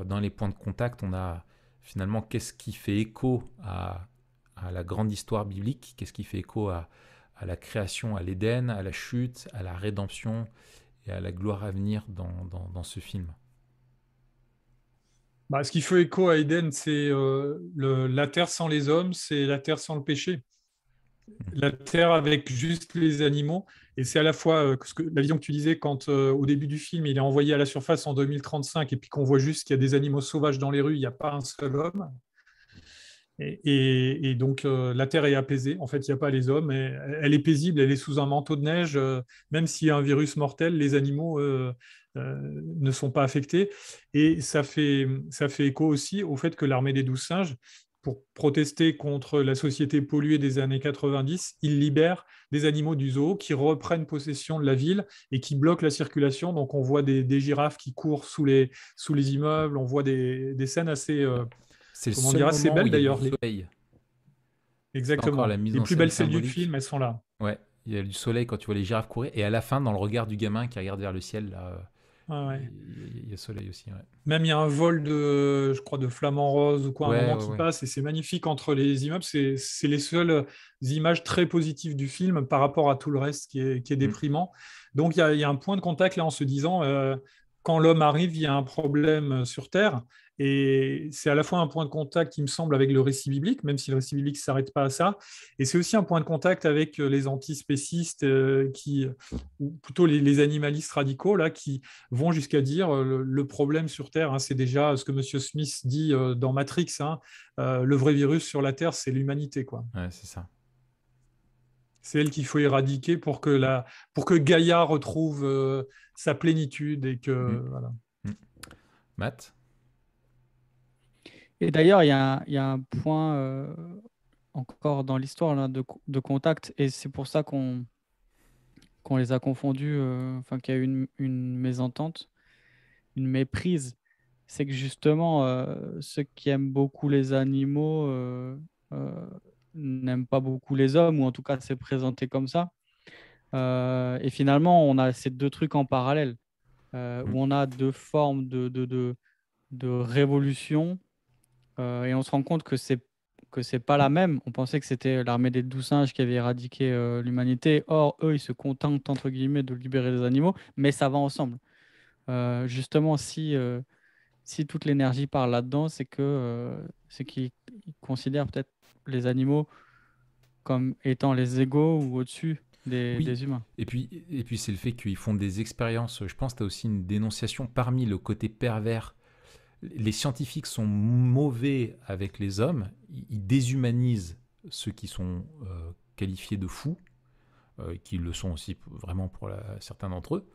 S1: Dans les points de contact, on a finalement qu'est-ce qui fait écho à la grande histoire biblique, qu'est-ce qui fait écho à la création, à l'Éden, à la chute, à la rédemption et à la gloire à venir dans ce film.
S3: Bah, ce qui fait écho à Éden, c'est la terre sans les hommes, c'est la terre sans le péché. La terre avec juste les animaux. Et c'est à la fois la vision que tu disais quand au début du film, il est envoyé à la surface en 2035 et puis qu'on voit juste qu'il y a des animaux sauvages dans les rues, il n'y a pas un seul homme. Et donc la terre est apaisée. En fait, il n'y a pas les hommes. Elle est paisible, elle est sous un manteau de neige. Même s'il y a un virus mortel, les animaux ne sont pas affectés. Et ça fait écho aussi au fait que l'armée des 12 singes, pour protester contre la société polluée des années 90, ils libèrent des animaux du zoo qui reprennent possession de la ville et qui bloquent la circulation. Donc on voit des girafes qui courent sous les immeubles. On voit des scènes assez...
S1: C'est le
S3: comment
S1: seul
S3: dire, assez
S1: moment où
S3: belles
S1: il y a du
S3: d'ailleurs.
S1: soleil. C'est encore la
S3: Exactement.
S1: mise
S3: Les
S1: en
S3: plus
S1: scène
S3: belles scènes du
S1: symbolique.
S3: film, elles sont là.
S1: Ouais, il y a du soleil quand tu vois les girafes courir, et à la fin, dans le regard du gamin qui regarde vers le ciel, là,
S3: Ouais, ouais.
S1: il y a soleil aussi. Ouais,
S3: Même il y a un vol je crois, de flamants roses ou quoi, à un
S1: ouais,
S3: moment
S1: ouais.
S3: qui
S1: Ouais.
S3: passe et c'est magnifique entre les immeubles. C'est les seules images très positives du film par rapport à tout le reste qui est
S1: Mm.
S3: déprimant. Donc il y a un point de contact là en se disant quand l'homme arrive, il y a un problème sur Terre. Et c'est à la fois un point de contact qui me semble avec le récit biblique, même si le récit biblique ne s'arrête pas à ça. Et c'est aussi un point de contact avec les antispécistes ou plutôt les animalistes radicaux là, qui vont jusqu'à dire le problème sur Terre, hein, c'est déjà ce que M. Smith dit dans Matrix, hein, le vrai virus sur la Terre, c'est l'humanité, quoi.
S1: Ouais, c'est ça.
S3: C'est elle qu'il faut éradiquer pour que Gaïa retrouve sa plénitude et
S1: Mm.
S3: que voilà.
S1: Mm. Matt?
S2: Et d'ailleurs, il y a un point encore dans l'histoire là, de contact, et c'est pour ça qu'on les a confondus, enfin qu'il y a eu une mésentente, une méprise. C'est que justement, ceux qui aiment beaucoup les animaux euh, n'aiment pas beaucoup les hommes, ou en tout cas c'est présenté comme ça. Et finalement, on a ces deux trucs en parallèle,
S1: Mm.
S2: où on a deux formes de révolution, et on se rend compte que c'est pas la même. On pensait que c'était l'armée des douze singes qui avait éradiqué l'humanité. Or, eux, ils se contentent, entre guillemets, de libérer les animaux, mais ça va ensemble. Justement, si toute l'énergie part là-dedans, c'est qu'ils considèrent peut-être les animaux comme étant les égaux ou au-dessus
S1: Oui,
S2: des humains.
S1: et puis c'est le fait qu'ils font des expériences. Je pense que tu as aussi une dénonciation parmi le côté pervers. Les scientifiques sont mauvais avec les hommes, ils déshumanisent ceux qui sont qualifiés de fous, qui le sont aussi vraiment pour certains d'entre eux,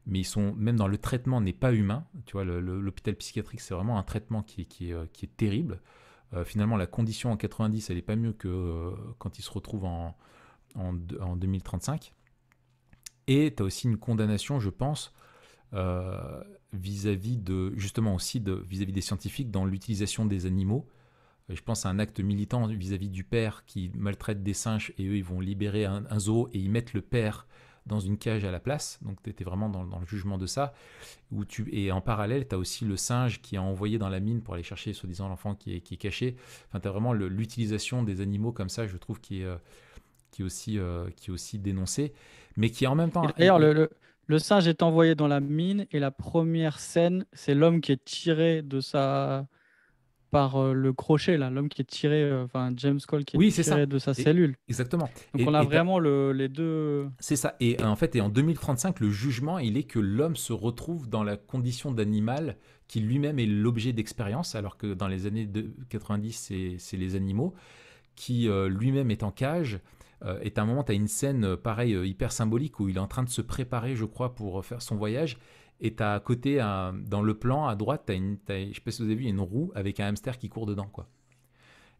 S1: mais ils sont, même dans le traitement n'est pas humain. Tu vois, l'hôpital psychiatrique, c'est vraiment un traitement qui est terrible. Finalement, la condition en 90, elle n'est pas mieux que quand ils se retrouvent en 2035. Et tu as aussi une condamnation, je pense, vis-à-vis de, justement aussi vis-à-vis des scientifiques dans l'utilisation des animaux. Je pense à un acte militant vis-à-vis du père qui maltraite des singes et eux ils vont libérer un zoo et ils mettent le père dans une cage à la place. Donc tu étais vraiment dans le jugement de ça. Et en parallèle, tu as aussi le singe qui est envoyé dans la mine pour aller chercher soi-disant l'enfant qui est caché. Enfin, tu as vraiment l'utilisation des animaux comme ça, je trouve, qui est aussi dénoncé, mais qui en même
S2: Et
S1: temps...
S2: d'ailleurs, le singe est envoyé dans la mine, et la première scène, c'est l'homme qui est tiré par le crochet, là, l'homme qui est tiré, enfin James Cole qui est
S1: Oui, c'est ça.
S2: tiré de sa
S1: Et-
S2: cellule.
S1: Exactement.
S2: Donc on a
S1: Et
S2: vraiment les deux.
S1: c'est ça. Et en fait, et en 2035, le jugement, il est que l'homme se retrouve dans la condition d'animal qui lui-même est l'objet d'expérience, alors que dans les années 90, c'est les animaux, qui lui-même est en cage. Et à un moment, tu as une scène, pareil, hyper symbolique, où il est en train de se préparer, je crois, pour faire son voyage. Et tu as à côté, dans le plan, à droite, je sais pas si vous avez vu, il y a une roue avec un hamster qui court dedans, quoi.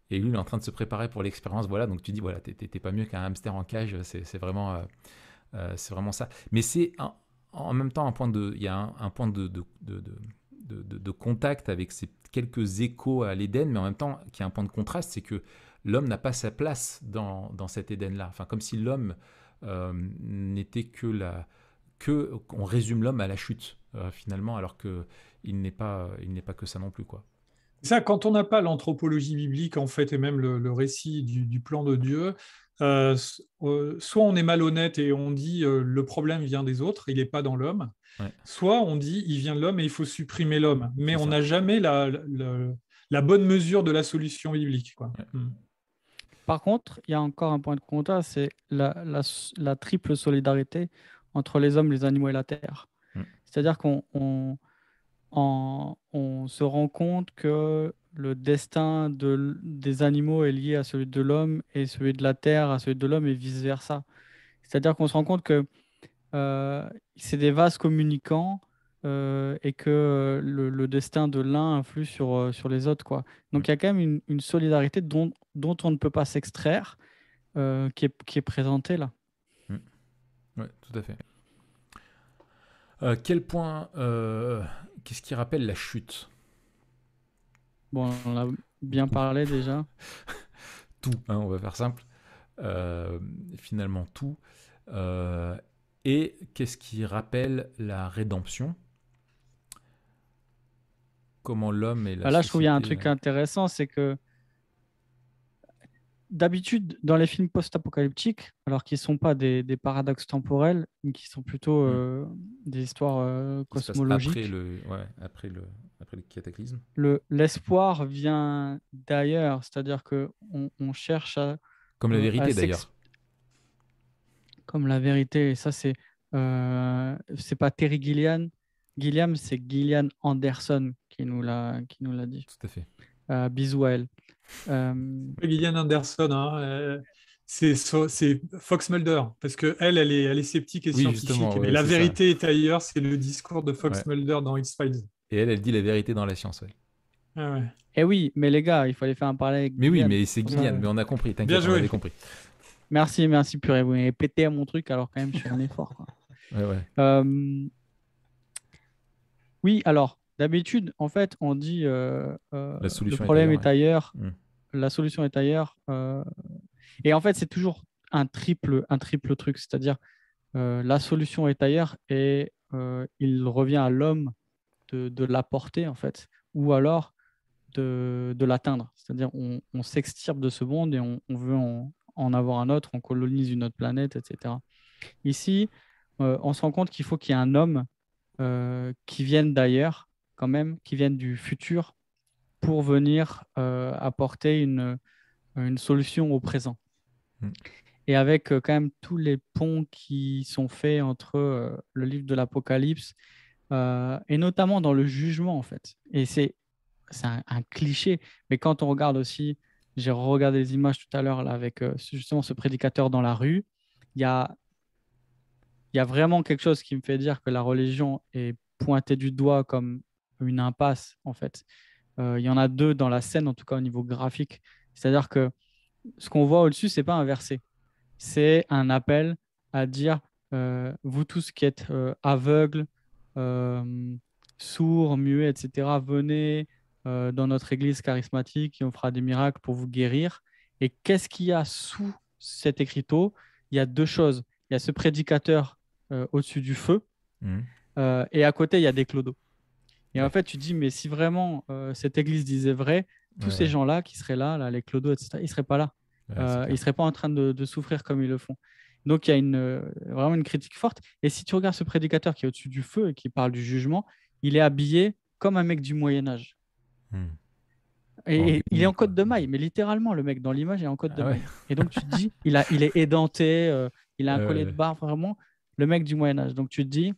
S1: Et lui, il est en train de se préparer pour l'expérience. Voilà, donc tu dis, voilà, t'es pas mieux qu'un hamster en cage. C'est vraiment ça. Mais c'est en même temps il y a un point de contact avec ces quelques échos à l'Éden, mais en même temps, qui a un point de contraste, c'est que l'homme n'a pas sa place dans cet Éden-là. Enfin, comme si l'homme n'était qu'on résume l'homme à la chute, finalement, alors il n'est pas que ça non plus, quoi.
S3: Ça, quand on n'a pas l'anthropologie biblique, en fait, et même le récit du plan de Dieu, soit on est malhonnête et on dit le problème vient des autres, il n'est pas dans l'homme,
S1: Ouais,
S3: soit on dit il vient de l'homme et il faut supprimer l'homme. Mais
S1: c'est
S3: on
S1: ça.
S3: n'a jamais la bonne mesure de la solution biblique, quoi.
S1: Ouais.
S3: Mm.
S2: Par contre, il y a encore un point de contact, c'est la triple solidarité entre les hommes, les animaux et la terre.
S1: Mm.
S2: C'est-à-dire on se rend compte que le destin des animaux est lié à celui de l'homme, et celui de la terre à celui de l'homme, et vice-versa. C'est-à-dire qu'on se rend compte que euh, c'est des vases communicants, et que le destin de l'un influe sur les autres, quoi.
S1: Mm.
S2: Donc il y a quand même une solidarité dont on ne peut pas s'extraire, qui est présentée là.
S1: Mm. Ouais, tout à fait. Qu'est-ce qui rappelle la chute?
S2: Bon, on a bien
S1: Tout.
S2: parlé déjà.
S1: Tout, hein, on va faire simple. Euh, Finalement, tout. Euh, et qu'est-ce qui rappelle la rédemption? Comment l'homme et la
S2: Là, je trouve qu'il y a un
S1: société...
S2: truc intéressant, c'est que d'habitude, dans les films post-apocalyptiques, alors qu'ils ne sont pas des paradoxes temporels, mais qui sont plutôt
S1: Hmm.
S2: des histoires
S1: Qui se passe après
S2: cosmologiques,
S1: le cataclysme.
S2: l'espoir vient d'ailleurs. C'est-à-dire qu'on cherche
S1: Comme la
S2: à
S1: vérité d'ailleurs.
S2: comme la vérité. Et ça, c'est pas Terry Gilliam. Gilliam, c'est Gillian Anderson qui nous l'a dit.
S1: Tout à fait.
S2: Bisous à elle. Euh,
S3: Gillian Anderson, hein, c'est Fox Mulder, parce que elle est sceptique et
S1: Oui,
S3: scientifique.
S1: justement,
S3: Mais
S1: ouais,
S3: la
S1: c'est ça.
S3: vérité est ailleurs, c'est le discours de
S1: Ouais.
S3: Fox Mulder dans X-Files.
S1: Et elle dit la vérité dans la science. Ouais.
S3: Ah ouais.
S2: Eh oui, mais les gars, il fallait faire un parallèle avec
S1: Mais oui,
S2: Gillian.
S1: mais c'est
S2: Pour ça,
S1: Gillian, mais on a compris,
S3: Bien
S1: t'inquiète, on
S3: joué.
S1: avait compris.
S2: merci, merci, purée. Vous m'avez pété à mon truc, alors quand même, je suis un effort, quoi.
S1: Ouais.
S2: Euh, oui, alors, d'habitude, en fait, on dit
S1: La
S2: le
S1: solution est
S2: problème
S1: ailleurs,
S2: est
S1: ouais.
S2: ailleurs,
S1: Mm.
S2: la solution est ailleurs. Et en fait, c'est toujours un triple truc, c'est-à-dire la solution est ailleurs et il revient à l'homme de l'apporter, en fait, ou alors de l'atteindre. C'est-à-dire on s'extirpe de ce monde et on veut en avoir un autre, on colonise une autre planète, etc. Ici, on se rend compte qu'il faut qu'il y ait un homme qui vienne d'ailleurs, quand même, qui vienne du futur pour venir apporter une solution au présent.
S1: Mm.
S2: Et avec quand même tous les ponts qui sont faits entre le livre de l'Apocalypse et notamment dans le jugement, en fait. Et c'est un cliché, mais quand on regarde aussi, j'ai regardé les images tout à l'heure là, avec justement ce prédicateur dans la rue, il y a, il y a vraiment quelque chose qui me fait dire que la religion est pointée du doigt comme une impasse, en fait. Il y en a deux dans la scène, en tout cas au niveau graphique. C'est-à-dire que ce qu'on voit au-dessus, c'est pas un verset, c'est un appel à dire vous tous qui êtes aveugles, euh, sourds, muets, etc., venez dans notre église charismatique et on fera des miracles pour vous guérir. Et qu'est-ce qu'il y a sous cet écriteau? Il y a deux choses. Il y a ce prédicateur au-dessus du feu
S1: Mm.
S2: et à côté, il y a des clodos. Et en
S1: Ouais.
S2: fait, tu te dis, mais si vraiment cette église disait vrai, tous ces
S1: Ouais.
S2: gens-là qui seraient là, les clodos, etc., ils ne seraient pas là.
S1: Ouais, c'est
S2: Ils ne
S1: clair.
S2: seraient pas en train de souffrir comme ils le font. Donc, il y a vraiment une critique forte. Et si tu regardes ce prédicateur qui est au-dessus du feu et qui parle du jugement, il est habillé comme un mec du Moyen Âge.
S1: Mm. En
S2: Et il est
S1: guenille,
S2: en
S1: quoi.
S2: côte de maille, mais littéralement, le mec dans l'image est en côte de
S1: Ah ouais.
S2: maille. Et donc, tu te dis, il est édenté, il a un collier de
S1: Ouais.
S2: barbe, vraiment, le mec du Moyen Âge. Donc, tu te dis,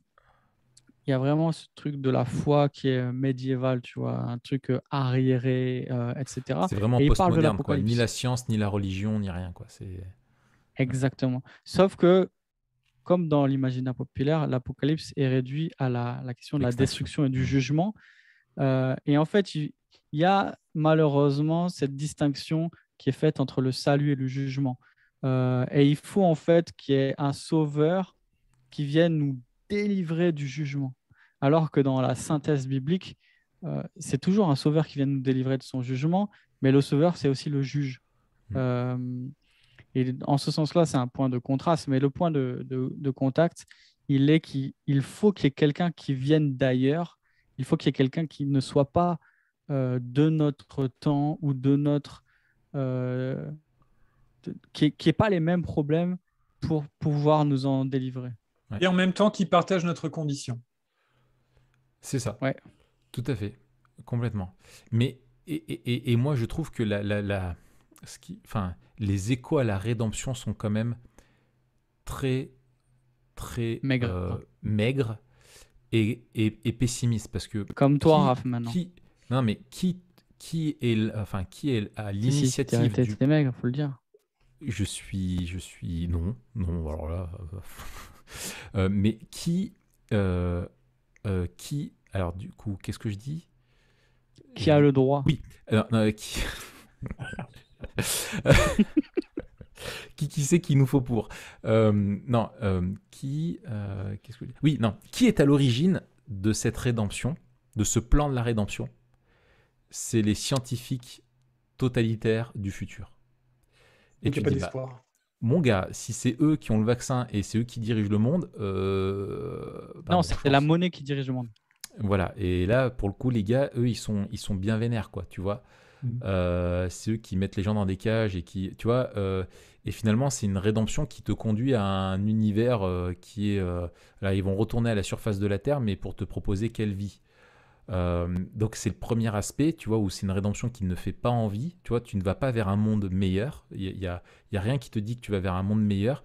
S2: il y a vraiment ce truc de la foi qui est médiéval, tu vois, un truc arriéré, etc.
S1: C'est vraiment
S2: Et il parle de
S1: postmoderne, quoi. Ni la
S2: l'Apocalypse.
S1: science, ni la religion, ni rien, quoi. C'est...
S2: Exactement. Sauf que, comme dans l'imaginaire populaire, l'Apocalypse est réduit à la question de la
S1: L'extinction.
S2: destruction et du
S1: Mm.
S2: jugement. Et en fait, il y a malheureusement cette distinction qui est faite entre le salut et le jugement. Et il faut en fait qu'il y ait un sauveur qui vienne nous délivrer du jugement. Alors que dans la synthèse biblique, c'est toujours un sauveur qui vient nous délivrer de son jugement, mais le sauveur, c'est aussi le juge.
S1: Mm.
S2: Euh, et en ce sens-là, c'est un point de contraste, mais le point de contact, il est qu'il faut qu'il y ait quelqu'un qui vienne d'ailleurs, il faut qu'il y ait quelqu'un qui ne soit pas de notre temps ou de notre... euh, qui n'ait pas les mêmes problèmes pour pouvoir nous en délivrer.
S1: Ouais.
S3: Et en même temps, qui partagent notre condition.
S1: C'est ça.
S2: Ouais.
S1: Tout à fait. Complètement. Mais, et moi, je trouve que enfin, les échos à la rédemption sont quand même très, très
S2: Maigre.
S1: maigres et pessimistes. Parce que
S2: Comme toi,
S1: qui,
S2: Raph, maintenant.
S1: non, mais qui est à
S2: Si,
S1: l'initiative du...
S2: t'es maigre, faut le dire.
S1: Non, alors là... mais alors du coup, qu'est-ce que je dis?
S2: Qui a le droit?
S1: Oui, non, qui c'est qu'il nous faut pour non, qu'est-ce que je dis? Oui, non, qui est à l'origine de cette rédemption, de ce plan de la rédemption? C'est les scientifiques totalitaires du futur. Et
S3: Donc il
S1: tu
S3: n'y a pas
S1: dis, bah,
S3: d'espoir.
S1: mon gars, si c'est eux qui ont le vaccin et c'est eux qui dirigent le monde, bah,
S2: Non,
S1: bonne
S2: c'est la
S1: chance.
S2: monnaie qui dirige le monde.
S1: Voilà, et là, pour le coup, les gars, eux, ils sont bien vénères, quoi, tu vois.
S3: Mhm.
S1: C'est eux qui mettent les gens dans des cages et qui, tu vois, et finalement, c'est une rédemption qui te conduit à un univers qui est, là, ils vont retourner à la surface de la Terre, mais pour te proposer quelle vie. Donc c'est le premier aspect, tu vois, où c'est une rédemption qui ne fait pas envie, tu vois, tu ne vas pas vers un monde meilleur, il y a rien qui te dit que tu vas vers un monde meilleur,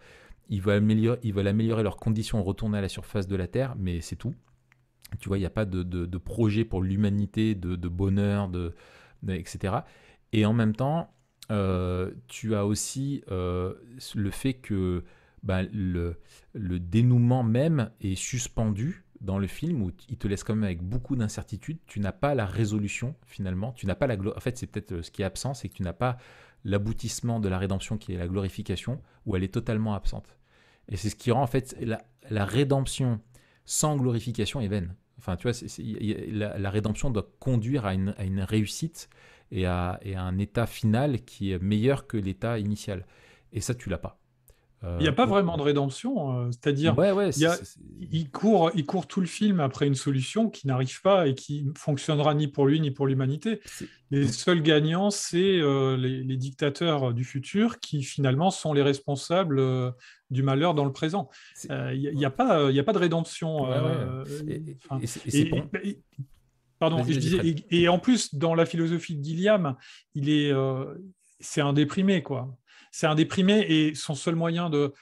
S1: ils veulent améliorer leurs conditions, retourner à la surface de la Terre, mais c'est tout. Tu vois, il n'y a pas de projet pour l'humanité, de bonheur, etc. Et en même temps, tu as aussi le fait que bah, le dénouement même est suspendu dans le film où il te laisse quand même avec beaucoup d'incertitudes. Tu n'as pas la résolution finalement. Tu n'as pas en fait, c'est peut-être ce qui est absent, c'est que tu n'as pas l'aboutissement de la rédemption qui est la glorification, où elle est totalement absente. Et c'est ce qui rend en fait la rédemption sans glorification est vaine. Enfin, tu vois, la rédemption doit conduire à une réussite et à un état final qui est meilleur que l'état initial. Et ça, tu l'as pas.
S3: Il n'y a pas vraiment de rédemption, c'est-à-dire
S1: ouais,
S3: il court tout le film après une solution qui n'arrive pas et qui ne fonctionnera ni pour lui ni pour l'humanité. Les seuls gagnants, c'est les dictateurs du futur qui finalement sont les responsables du malheur dans le présent. Il n'y a pas de rédemption. Pardon,
S1: Vas-y,
S3: je disais, et en plus, dans la philosophie de Gilliam, c'est un déprimé, quoi. C'est un déprimé et son seul moyen de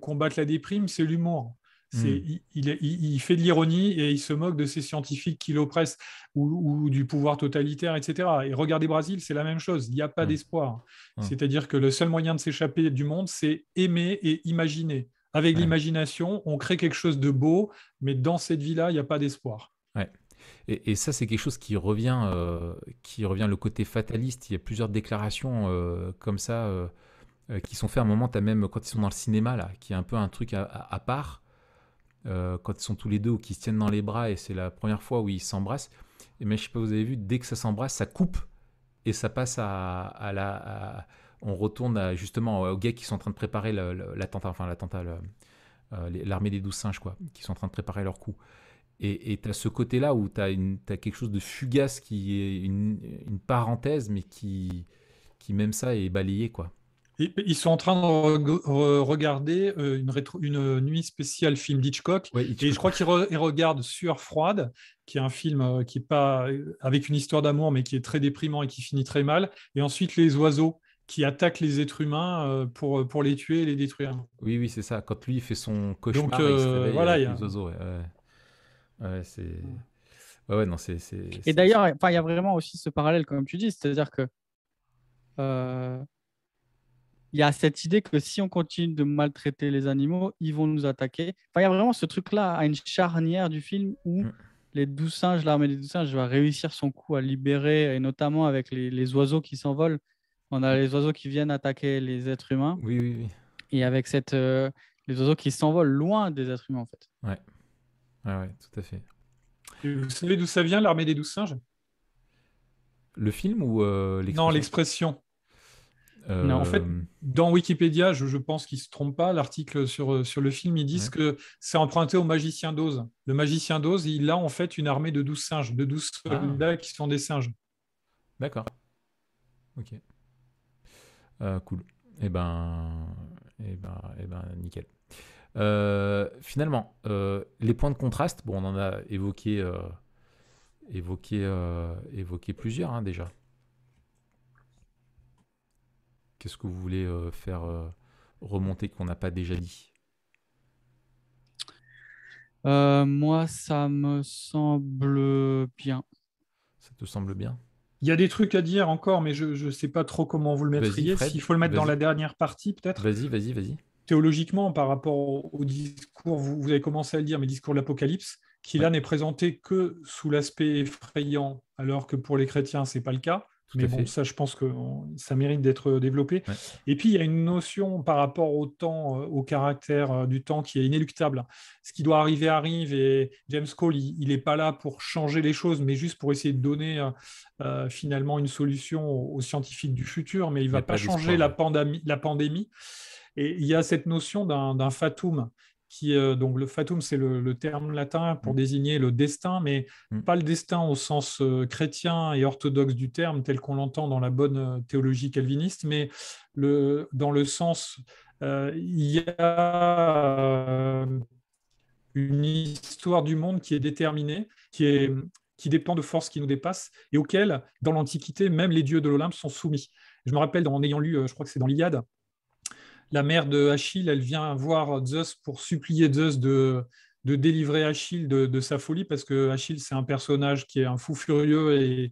S3: combattre la déprime, c'est l'humour. Il fait de l'ironie et il se moque de ces scientifiques qui l'oppressent ou du pouvoir totalitaire, etc. Et regardez Brésil, c'est la même chose. Il n'y a pas d'espoir. C'est-à-dire que le seul moyen de s'échapper du monde, c'est aimer et imaginer. Avec l'imagination, on crée quelque chose de beau, mais dans cette vie-là, il n'y a pas d'espoir.
S1: Ouais. Et ça, c'est quelque chose qui revient le côté fataliste. Il y a plusieurs déclarations comme ça qui sont faites à un moment, tu as même quand ils sont dans le cinéma, là, qui est un peu un truc à part, quand ils sont tous les deux ou qui se tiennent dans les bras et c'est la première fois où ils s'embrassent. Et mais je sais pas, vous avez vu, dès que ça s'embrasse, ça coupe et ça passe on retourne justement aux gars qui sont en train de préparer l'attentat, l'armée des 12 singes, quoi, qui sont en train de préparer leur coup. Et tu as ce côté-là où tu as quelque chose de fugace qui est une parenthèse, mais qui même ça est balayé, quoi.
S3: Et ils sont en train de regarder une nuit spéciale film d'Hitchcock.
S1: Ouais, Hitchcock.
S3: Et je crois qu'ils regardent Sueur froide, qui est un film qui est pas avec une histoire d'amour, mais qui est très déprimant et qui finit très mal. Et ensuite, Les oiseaux, qui attaquent les êtres humains pour les tuer et les détruire.
S1: Oui, c'est ça. Quand lui, il fait son cauchemar,
S3: Donc,
S1: il se réveille
S3: voilà,
S1: avec les oiseaux. Ouais, c'est... Ouais, non, c'est...
S2: Et d'ailleurs, il y a vraiment aussi ce parallèle, comme tu dis, c'est-à-dire que il y a cette idée que si on continue de maltraiter les animaux, ils vont nous attaquer. Enfin, il y a vraiment ce truc-là à une charnière du film où les 12 singes, l'armée des 12 singes va réussir son coup à libérer, et notamment avec les oiseaux qui s'envolent. On a les oiseaux qui viennent attaquer les êtres humains.
S1: Oui.
S2: Et avec les oiseaux qui s'envolent loin des êtres humains, en fait.
S1: Ouais, tout à fait.
S3: Et vous savez d'où ça vient, l'armée des 12 singes?
S1: Le film ou l'expression?
S3: Non, l'expression.
S1: Non,
S3: en fait, dans Wikipédia, je pense qu'ils ne se trompent pas. L'article sur le film, ils disent que c'est emprunté au magicien d'Oz. Le magicien d'Oz, il a en fait une armée de 12 singes, de 12 soldats qui sont des singes.
S1: D'accord. Ok. Cool. Eh ben, nickel. Finalement, les points de contraste, bon, on en a évoqué plusieurs hein, déjà. Qu'est-ce que vous voulez faire remonter qu'on n'a pas déjà dit?
S2: Moi, ça me semble bien.
S1: Ça te semble bien?
S3: Il y a des trucs à dire encore, mais je ne sais pas trop comment vous le mettriez. S'il faut le mettre dans la dernière partie, peut-être.
S1: Vas-y.
S3: Théologiquement, par rapport au discours, vous avez commencé à le dire, mais le discours de l'Apocalypse, qui là n'est présenté que sous l'aspect effrayant, alors que pour les chrétiens, ce n'est pas le cas. Mais bon, ça, je pense que ça mérite d'être développé. Ouais. Et puis, il y a une notion par rapport au temps, au caractère du temps qui est inéluctable. Ce qui doit arriver arrive, et James Cole, il n'est pas là pour changer les choses, mais juste pour essayer de donner finalement une solution aux scientifiques du futur, mais il ne va pas changer la pandémie. Et il y a cette notion d'un fatum, donc le fatum, c'est le terme latin pour désigner le destin, mais pas le destin au sens chrétien et orthodoxe du terme, tel qu'on l'entend dans la bonne théologie calviniste, mais dans le sens, il y a une histoire du monde qui est déterminée, qui dépend de forces qui nous dépassent, et auxquelles, dans l'Antiquité, même les dieux de l'Olympe sont soumis. Je me rappelle, en ayant lu, je crois que c'est dans l'Iliade, la mère de Achille, elle vient voir Zeus pour supplier Zeus de délivrer Achille de sa folie, parce que Achille, c'est un personnage qui est un fou furieux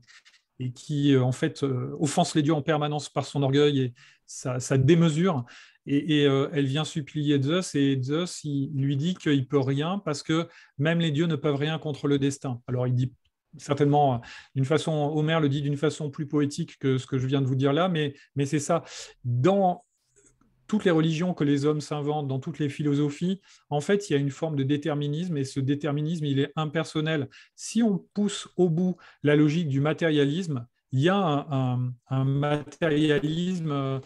S3: et qui, en fait, offense les dieux en permanence par son orgueil et sa démesure. Elle vient supplier Zeus, et Zeus, il lui dit qu'il ne peut rien parce que même les dieux ne peuvent rien contre le destin. Alors, il dit certainement d'une façon, Homère le dit d'une façon plus poétique que ce que je viens de vous dire là, mais c'est ça. Dans toutes les religions que les hommes s'inventent, dans toutes les philosophies, en fait, il y a une forme de déterminisme, et ce déterminisme, il est impersonnel. Si on pousse au bout la logique du matérialisme, il y a un matérialisme,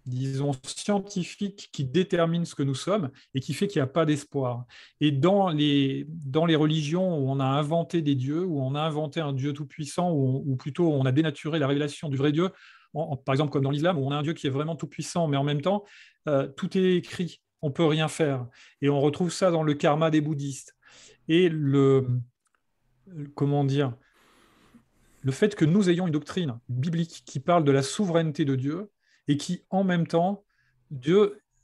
S3: disons, scientifique qui détermine ce que nous sommes et qui fait qu'il n'y a pas d'espoir. Et dans les religions où on a inventé des dieux, où on a inventé un Dieu tout-puissant, ou plutôt on a dénaturé la révélation du vrai Dieu, par exemple comme dans l'islam, où on a un Dieu qui est vraiment tout-puissant, mais en même temps, tout est écrit, on ne peut rien faire. Et on retrouve ça dans le karma des bouddhistes. Et comment dire, le fait que nous ayons une doctrine biblique qui parle de la souveraineté de Dieu, et qui, en même temps,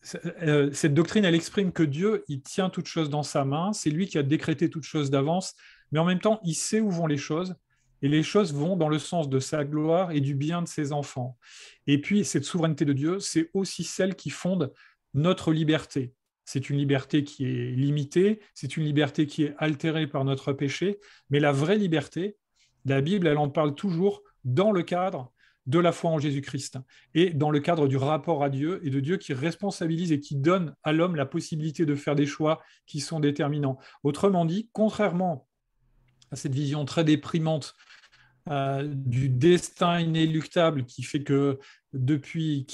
S3: cette doctrine, elle exprime que Dieu, il tient toute chose dans sa main, c'est lui qui a décrété toute chose d'avance, mais en même temps, il sait où vont les choses, et les choses vont dans le sens de sa gloire et du bien de ses enfants. Et puis, cette souveraineté de Dieu, c'est aussi celle qui fonde notre liberté. C'est une liberté qui est limitée, c'est une liberté qui est altérée par notre péché, mais la vraie liberté, la Bible, elle en parle toujours dans le cadre de la foi en Jésus-Christ et dans le cadre du rapport à Dieu, et de Dieu qui responsabilise et qui donne à l'homme la possibilité de faire des choix qui sont déterminants. Autrement dit, contrairement à cette vision très déprimante du destin inéluctable qui fait que depuis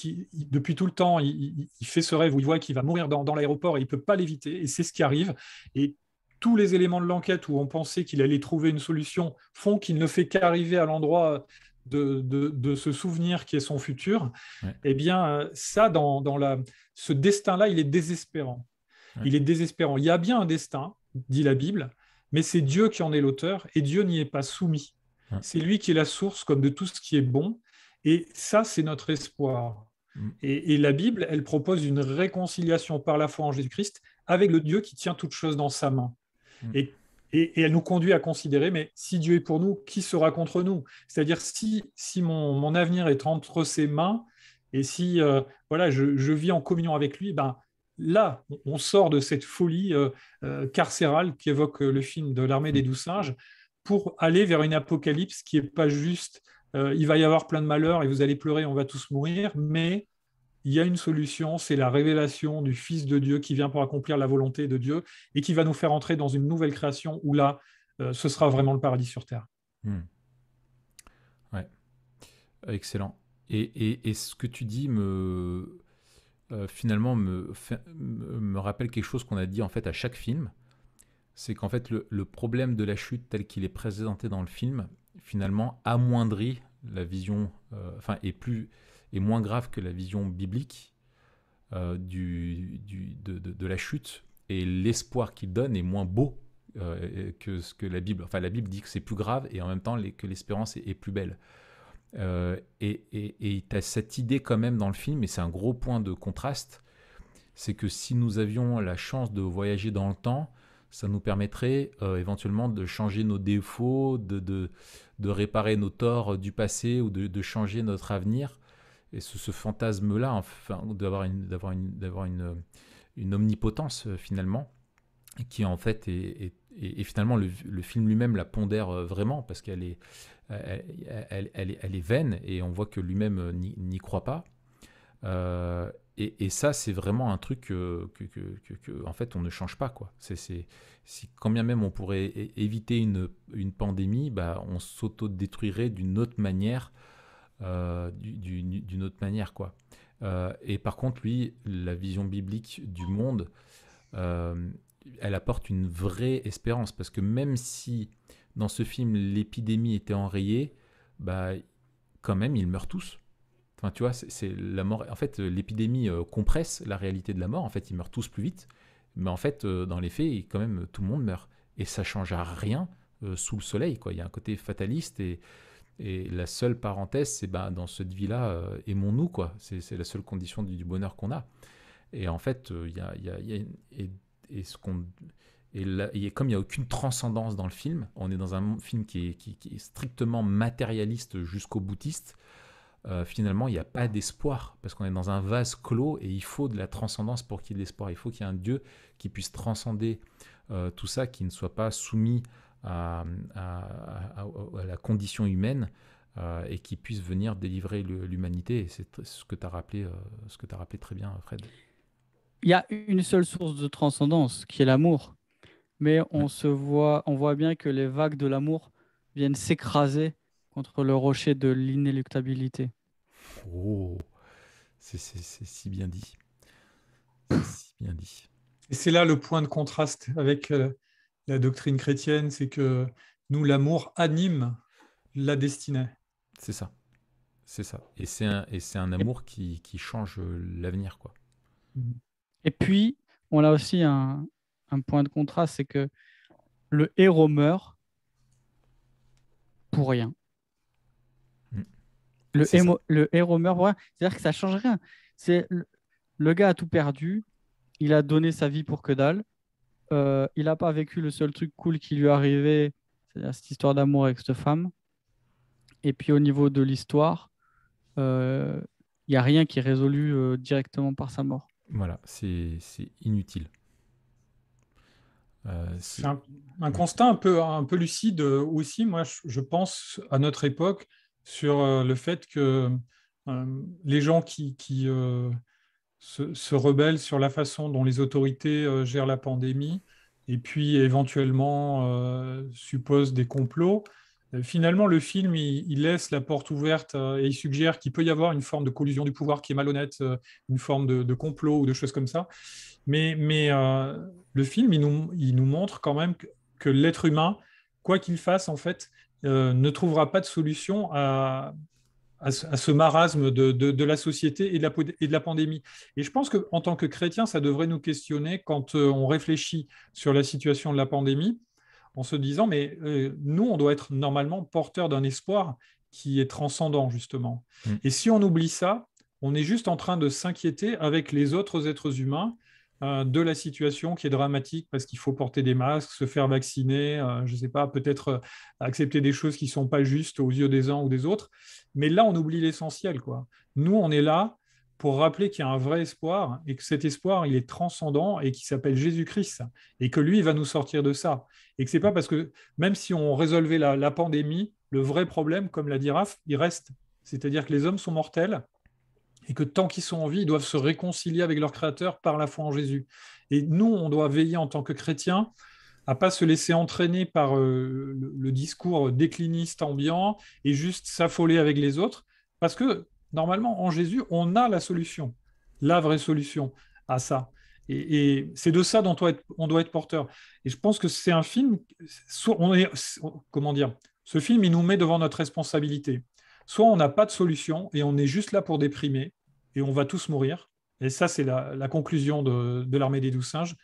S3: tout le temps, il fait ce rêve où il voit qu'il va mourir dans l'aéroport et il ne peut pas l'éviter, et c'est ce qui arrive. Et tous les éléments de l'enquête où on pensait qu'il allait trouver une solution font qu'il ne fait qu'arriver à l'endroit de ce souvenir qui est son futur.
S1: Ouais.
S3: Eh bien, ça, ce destin-là, il est désespérant.
S1: Ouais.
S3: Il est désespérant. Il y a bien un destin, dit la Bible, mais c'est Dieu qui en est l'auteur, et Dieu n'y est pas soumis.
S1: Ouais.
S3: C'est lui qui est la source comme de tout ce qui est bon, et ça, c'est notre espoir. Et la Bible, elle propose une réconciliation par la foi en Jésus-Christ avec le Dieu qui tient toutes choses dans sa main. Et elle nous conduit à considérer, mais si Dieu est pour nous, qui sera contre nous? C'est-à-dire, si mon avenir est entre ses mains, et si voilà, je vis en communion avec lui, ben, là, on sort de cette folie carcérale qu'évoque le film de l'Armée des 12 singes, pour aller vers une apocalypse qui n'est pas juste il va y avoir plein de malheurs et vous allez pleurer, on va tous mourir, mais il y a une solution, c'est la révélation du Fils de Dieu qui vient pour accomplir la volonté de Dieu et qui va nous faire entrer dans une nouvelle création où là, ce sera vraiment le paradis sur terre.
S1: Ouais, excellent. Et ce que tu dis finalement me rappelle quelque chose qu'on a dit en fait à chaque film. C'est qu'en fait le problème de la chute tel qu'il est présenté dans le film finalement amoindrit la vision, est moins grave que la vision biblique de la chute, et l'espoir qu'il donne est moins beau que ce que la Bible. Enfin, la Bible dit que c'est plus grave, et en même temps que l'espérance est plus belle. Et tu as cette idée quand même dans le film, et c'est un gros point de contraste, c'est que si nous avions la chance de voyager dans le temps, ça nous permettrait éventuellement de changer nos défauts, de réparer nos torts du passé, ou de changer notre avenir. Et ce fantasme-là, enfin, d'avoir une omnipotence finalement, qui en fait et finalement le film lui-même la pondère vraiment, parce qu'elle est vaine, et on voit que lui-même n'y croit pas. Et ça, c'est vraiment un truc que en fait on ne change pas, quoi. Si quand bien même on pourrait éviter une pandémie, bah, on s'auto-détruirait d'une autre manière, d'une autre manière, quoi. Et par contre, lui, la vision biblique du monde, elle apporte une vraie espérance, parce que même si dans ce film l'épidémie était enrayée, bah, quand même ils meurent tous. Enfin, tu vois, c'est la mort. En fait, l'épidémie compresse la réalité de la mort. En fait, ils meurent tous plus vite. Mais en fait, dans les faits, quand même, tout le monde meurt. Et ça ne change à rien sous le soleil, quoi. Il y a un côté fataliste, et la seule parenthèse, c'est dans cette vie-là, aimons-nous, quoi. C'est la seule condition du bonheur qu'on a. Et en fait, il y a Et là, comme il n'y a aucune transcendance dans le film, on est dans un film qui est strictement matérialiste jusqu'au boutiste. Finalement, il n'y a pas d'espoir, parce qu'on est dans un vase clos et il faut de la transcendance pour qu'il y ait de l'espoir. Il faut qu'il y ait un Dieu qui puisse transcender tout ça, qui ne soit pas soumis à la condition humaine et qui puisse venir délivrer l'humanité. Et c'est ce que tu as rappelé, très bien, Fred.
S2: Il y a une seule source de transcendance, qui est l'amour. Mais
S1: Ouais.
S2: on voit bien que les vagues de l'amour viennent s'écraser contre le rocher de l'inéluctabilité.
S1: Oh, c'est si bien dit. C'est si bien dit.
S3: Et c'est là le point de contraste avec la doctrine chrétienne, c'est que nous, l'amour anime la destinée.
S1: C'est ça. C'est ça. Et c'est un
S2: Et,
S1: amour qui change l'avenir, quoi.
S2: et puis, on a aussi un point de contraste, c'est que le héros meurt pour rien.
S1: C'est ça.
S2: Le héros meurt pour rien. C'est-à-dire que ça ne change rien. Le gars a tout perdu, il a donné sa vie pour que dalle. Il n'a pas vécu le seul truc cool qui lui est arrivé, c'est-à-dire cette histoire d'amour avec cette femme. Et puis au niveau de l'histoire, il n'y a rien qui est résolu directement par sa mort.
S1: Voilà, c'est inutile.
S3: C'est un constat un peu lucide aussi. Moi, je pense à notre époque sur le fait que les gens qui se rebellent sur la façon dont les autorités gèrent la pandémie et puis éventuellement supposent des complots. Finalement, le film, il laisse la porte ouverte et il suggère qu'il peut y avoir une forme de collusion du pouvoir qui est malhonnête, une forme de complot ou de choses comme ça. Mais le film, il nous montre quand même que l'être humain, quoi qu'il fasse, en fait, ne trouvera pas de solution à ce marasme de la société et de la pandémie. Et je pense qu'en tant que chrétien, ça devrait nous questionner quand on réfléchit sur la situation de la pandémie, en se disant, mais nous, on doit être normalement porteurs d'un espoir qui est transcendant, justement.
S1: Mm.
S3: Et si on oublie ça, on est juste en train de s'inquiéter avec les autres êtres humains de la situation qui est dramatique parce qu'il faut porter des masques, se faire vacciner, je ne sais pas, peut-être accepter des choses qui ne sont pas justes aux yeux des uns ou des autres. Mais là, on oublie l'essentiel, quoi. Nous, on est là pour rappeler qu'il y a un vrai espoir et que cet espoir, il est transcendant et qui s'appelle Jésus-Christ et que lui, il va nous sortir de ça. Et que c'est pas parce que même si on résolvait la pandémie, le vrai problème, comme l'a dit Raph, il reste. C'est-à-dire que les hommes sont mortels et que tant qu'ils sont en vie, ils doivent se réconcilier avec leur Créateur par la foi en Jésus. Et nous, on doit veiller en tant que chrétiens à pas se laisser entraîner par le discours décliniste ambiant et juste s'affoler avec les autres, parce que normalement, en Jésus, on a la solution, la vraie solution à ça. Et c'est de ça dont on doit être porteur. Et je pense que c'est un film, comment dire, ce film, il nous met devant notre responsabilité. Soit on n'a pas de solution et on est juste là pour déprimer et on va tous mourir. Et ça, c'est la conclusion de l'Armée des 12 singes.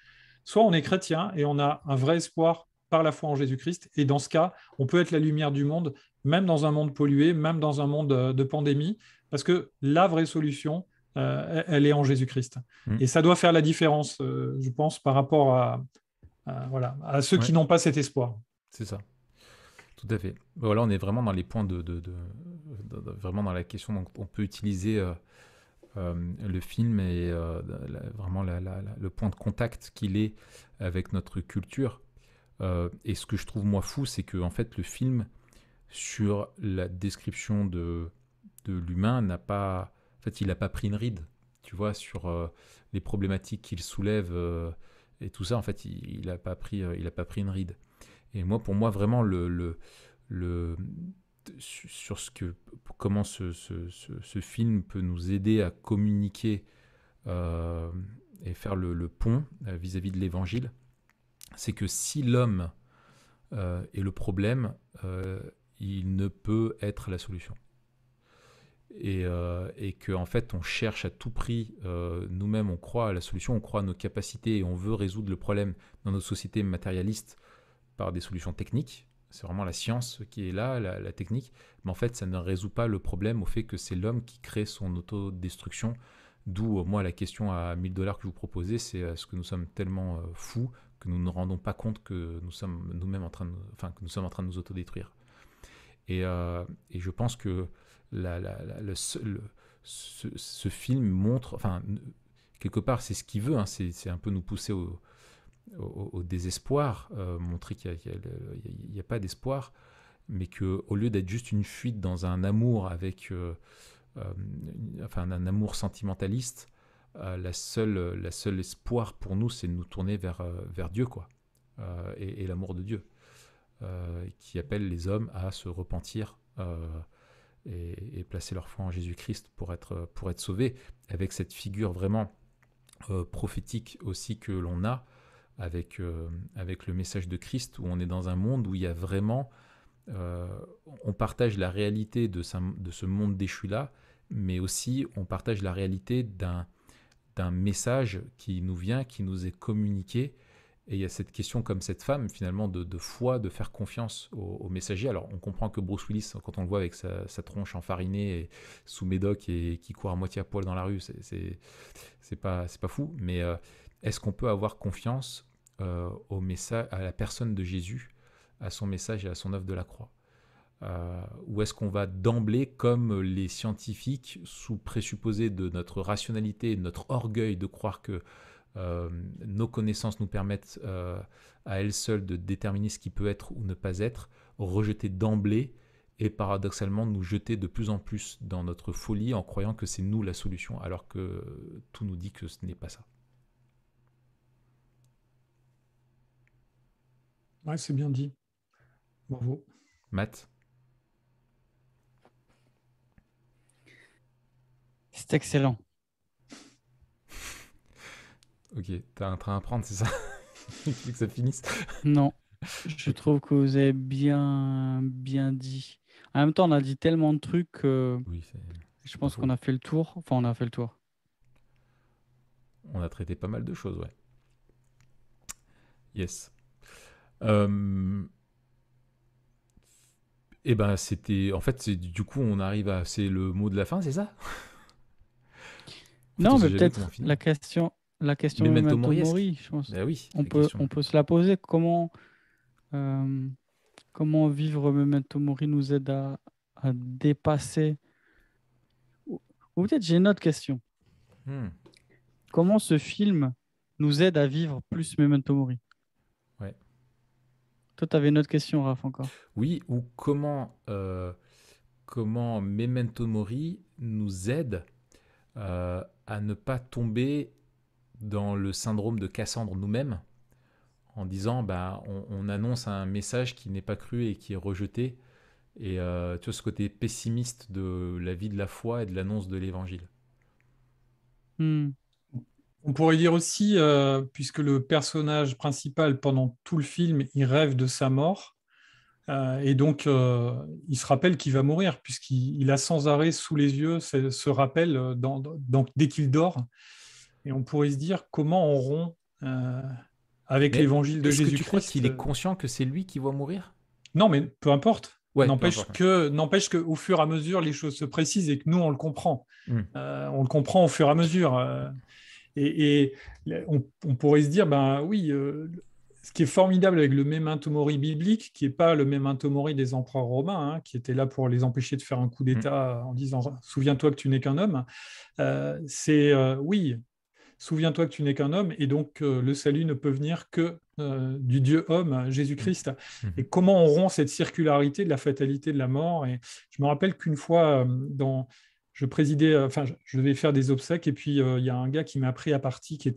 S3: Soit on est chrétien et on a un vrai espoir par la foi en Jésus-Christ. Et dans ce cas, on peut être la lumière du monde, même dans un monde pollué, même dans un monde de pandémie, parce que la vraie solution, elle est en Jésus-Christ.
S1: Mm.
S3: Et ça doit faire la différence, je pense, par rapport voilà, à ceux qui n'ont pas cet espoir.
S1: C'est ça. Tout à fait. Voilà, on est vraiment dans les points vraiment dans la question dont on peut utiliser le film et vraiment le point de contact qu'il est avec notre culture. Et ce que je trouve moi fou, c'est que en fait le film sur la description de l'humain n'a pas, en fait, il n'a pas pris une ride, tu vois, sur les problématiques qu'il soulève et tout ça. En fait, il n'a pas pris une ride. Et moi, pour moi, vraiment sur comment ce film peut nous aider à communiquer et faire le pont vis-à-vis de l'évangile, c'est que si l'homme est le problème, il ne peut être la solution. Et que en fait on cherche à tout prix, nous-mêmes on croit à la solution, on croit à nos capacités et on veut résoudre le problème dans notre société matérialiste par des solutions techniques. C'est vraiment la science qui est là, la technique, mais en fait ça ne résout pas le problème au fait que c'est l'homme qui crée son autodestruction D'où, moi, la question à 1000 $ que je vous proposais, c'est est-ce que nous sommes tellement fous que nous ne rendons pas compte que nous sommes nous-mêmes que nous sommes en train de nous autodétruire. Et je pense que ce film montre, quelque part, c'est ce qu'il veut, hein, c'est un peu nous pousser au désespoir, montrer qu'il n'y a pas d'espoir, mais qu'au lieu d'être juste une fuite dans un amour avec, un amour sentimentaliste, la seule espoir pour nous, c'est de nous tourner vers Dieu, quoi, et l'amour de Dieu, qui appelle les hommes à se repentir et placer leur foi en Jésus-Christ pour être sauvés, avec cette figure vraiment prophétique aussi que l'on a avec le message de Christ, où on est dans un monde où il y a vraiment, on partage la réalité de ce monde déchu-là, mais aussi on partage la réalité d'un message qui nous vient, qui nous est communiqué. Et il y a cette question, comme cette femme, finalement, de foi, de faire confiance au messager. Alors, on comprend que Bruce Willis, quand on le voit avec sa tronche enfarinée et sous médoc et qui court à moitié à poil dans la rue, c'est pas fou. Mais est-ce qu'on peut avoir confiance au message, à la personne de Jésus, à son message et à son œuvre de la croix? Ou est-ce qu'on va d'emblée, comme les scientifiques, sous présupposé de notre rationalité et de notre orgueil de croire que nos connaissances nous permettent à elles seules de déterminer ce qui peut être ou ne pas être, rejeter d'emblée et paradoxalement nous jeter de plus en plus dans notre folie en croyant que c'est nous la solution, alors que tout nous dit que ce n'est pas ça.
S3: Ouais, c'est bien dit. Bravo.
S1: Matt?
S2: C'est excellent.
S1: Ok, t'as un train à prendre, c'est ça? Tu veux que ça finisse?
S2: Non, je trouve que vous avez bien dit. En même temps, on a dit tellement de trucs que
S1: Oui,
S2: je
S1: pas
S2: pense
S1: faux.
S2: qu'on a fait le tour. Enfin, on a fait le tour.
S1: On a traité pas mal de choses, ouais. Yes. Euh, Et ben c'était, en fait, du coup on arrive à, c'est le mot de la fin, c'est ça? En fait, on
S2: Non,
S1: sait
S2: mais
S1: jamais comment
S2: peut-être
S1: finir.
S2: la question
S1: Memento
S2: Memento
S1: Mori, est-ce que...
S2: Mori, je pense.
S1: Ben oui,
S2: On
S1: la
S2: peut,
S1: question.
S2: on peut se la poser. Euh, comment vivre Memento Mori nous aide à dépasser. Ou peut-être j'ai une autre question.
S1: Hmm,
S2: Comment ce film nous aide à vivre plus Memento Mori?
S1: ouais.
S2: Toi, tu avais une autre question, Raph, encore.
S1: Oui, ou comment Memento Mori nous aide à ne pas tomber dans le syndrome de Cassandre nous-mêmes, en disant, bah, on annonce un message qui n'est pas cru et qui est rejeté, et tu vois ce côté pessimiste de la vie de la foi et de l'annonce de l'évangile.
S2: Hmm.
S3: On pourrait dire aussi, puisque le personnage principal, pendant tout le film, il rêve de sa mort, et donc il se rappelle qu'il va mourir, puisqu'il a sans arrêt sous les yeux ce rappel dès qu'il dort. Et on pourrait se dire comment on rompt avec
S1: Mais
S3: l'évangile de
S1: est-ce que tu crois qu'il
S3: Jésus-Christ.
S1: est conscient que c'est lui qui va mourir?
S3: Non, mais peu importe.
S1: Ouais, peu importe.
S3: N'empêche qu'au fur et à mesure, les choses se précisent et que nous, on le comprend.
S1: Hmm.
S3: On le comprend au fur et à mesure. Et on pourrait se dire, ben oui, ce qui est formidable avec le memento mori biblique, qui n'est pas le memento mori des empereurs romains, hein, qui était là pour les empêcher de faire un coup d'État en disant souviens-toi que tu n'es qu'un homme, c'est oui, souviens-toi que tu n'es qu'un homme, et donc le salut ne peut venir que du Dieu homme, Jésus-Christ. Et comment on rompt cette circularité de la fatalité de la mort? Et je me rappelle qu'une fois, je présidais, je devais faire des obsèques, et puis il y a un gars qui m'a pris à partie, qui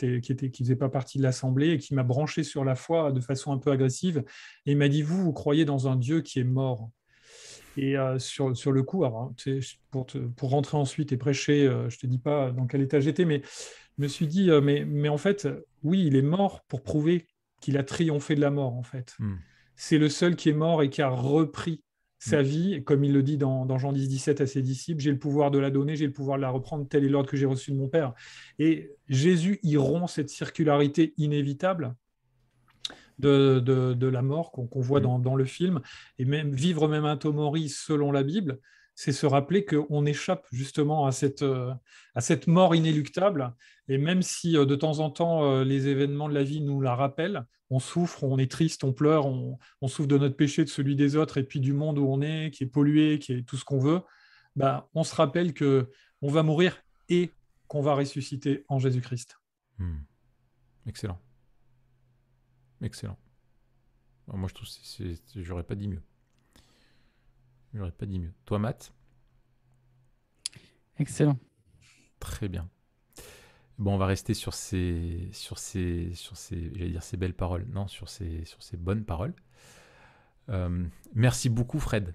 S3: faisait pas partie de l'assemblée, et qui m'a branché sur la foi de façon un peu agressive, et il m'a dit, vous croyez dans un Dieu qui est mort? Et sur le coup, alors, pour rentrer ensuite et prêcher, je ne te dis pas dans quel état j'étais, mais je me suis dit, mais en fait, oui, il est mort pour prouver qu'il a triomphé de la mort, en fait. C'est le seul qui est mort et qui a repris sa vie, comme il le dit dans Jean 10, 17 à ses disciples, j'ai le pouvoir de la donner, j'ai le pouvoir de la reprendre, tel est l'ordre que j'ai reçu de mon Père. Et Jésus, il rompt cette circularité inévitable de la mort qu'on voit dans le film, et même vivre Memento Mori selon la Bible, c'est se rappeler qu'on échappe justement à cette mort inéluctable. Et même si de temps en temps, les événements de la vie nous la rappellent, on souffre, on est triste, on pleure, on souffre de notre péché, de celui des autres, et puis du monde où on est, qui est pollué, qui est tout ce qu'on veut, ben, on se rappelle qu'on va mourir et qu'on va ressusciter en Jésus-Christ.
S1: Excellent. Excellent. Alors, moi, je trouve que j'aurais pas dit mieux. J'aurais pas dit mieux. Toi, Matt?
S2: Excellent.
S1: Très bien. Bon, on va rester sur j'allais dire ces belles paroles. Non, sur ces bonnes paroles. Merci beaucoup, Fred,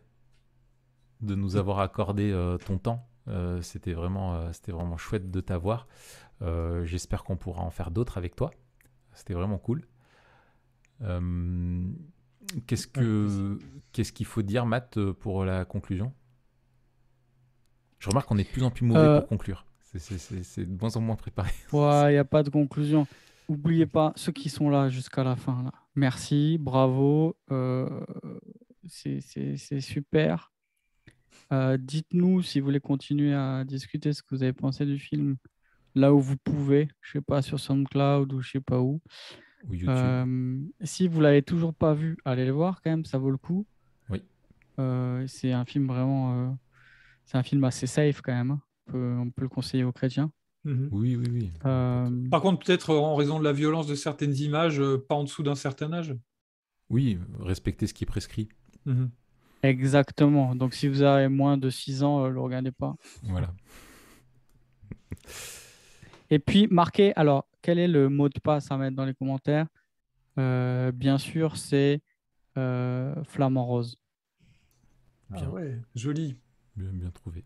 S1: de nous avoir accordé ton temps. C'était vraiment chouette de t'avoir. J'espère qu'on pourra en faire d'autres avec toi. C'était vraiment cool. Qu'est-ce qu'il faut dire, Matt, pour la conclusion? Je remarque qu'on est de plus en plus mauvais pour conclure. C'est de moins en moins préparé.
S2: Ouais, il n'y a pas de conclusion. N'oubliez pas, ceux qui sont là jusqu'à la fin, là. Merci, bravo. C'est super. Dites-nous si vous voulez continuer à discuter ce que vous avez pensé du film là où vous pouvez, je sais pas, sur SoundCloud ou je sais pas où.
S1: Ou YouTube.
S2: Si vous l'avez toujours pas vu, allez le voir quand même, ça vaut le coup.
S1: Oui.
S2: C'est un film vraiment, c'est un film assez safe quand même, hein. On peut le conseiller aux chrétiens.
S1: Oui.
S3: Par contre, peut-être en raison de la violence de certaines images, pas en dessous d'un certain âge.
S1: Oui, respecter ce qui est prescrit.
S2: Exactement. Donc, si vous avez moins de 6 ans, ne le regardez pas.
S1: Voilà.
S2: Et puis, marquez, alors, quel est le mot de passe à mettre dans les commentaires? Bien sûr, c'est Flamant Rose.
S1: Bien.
S3: Ah ouais, joli.
S1: Bien trouvé.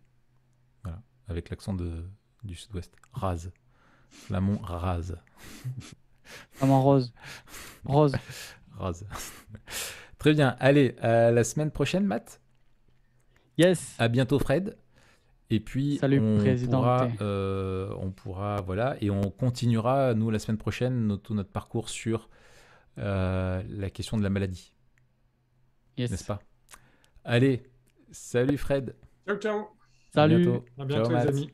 S1: Voilà. Avec l'accent du sud-ouest. Rase. Flamand rase.
S2: Flamant Rose. Rose.
S1: Rase. Très bien. Allez, à la semaine prochaine, Matt.
S2: Yes.
S1: À bientôt, Fred. Et puis,
S2: salut,
S1: on pourra, voilà, et on continuera, nous, la semaine prochaine, tout notre parcours sur la question de la maladie.
S2: Yes.
S1: N'est-ce pas? Allez, salut Fred.
S3: Ciao.
S2: Salut.
S1: À bientôt.
S3: À bientôt,
S1: Ciao,
S3: les
S1: Matt.
S3: amis.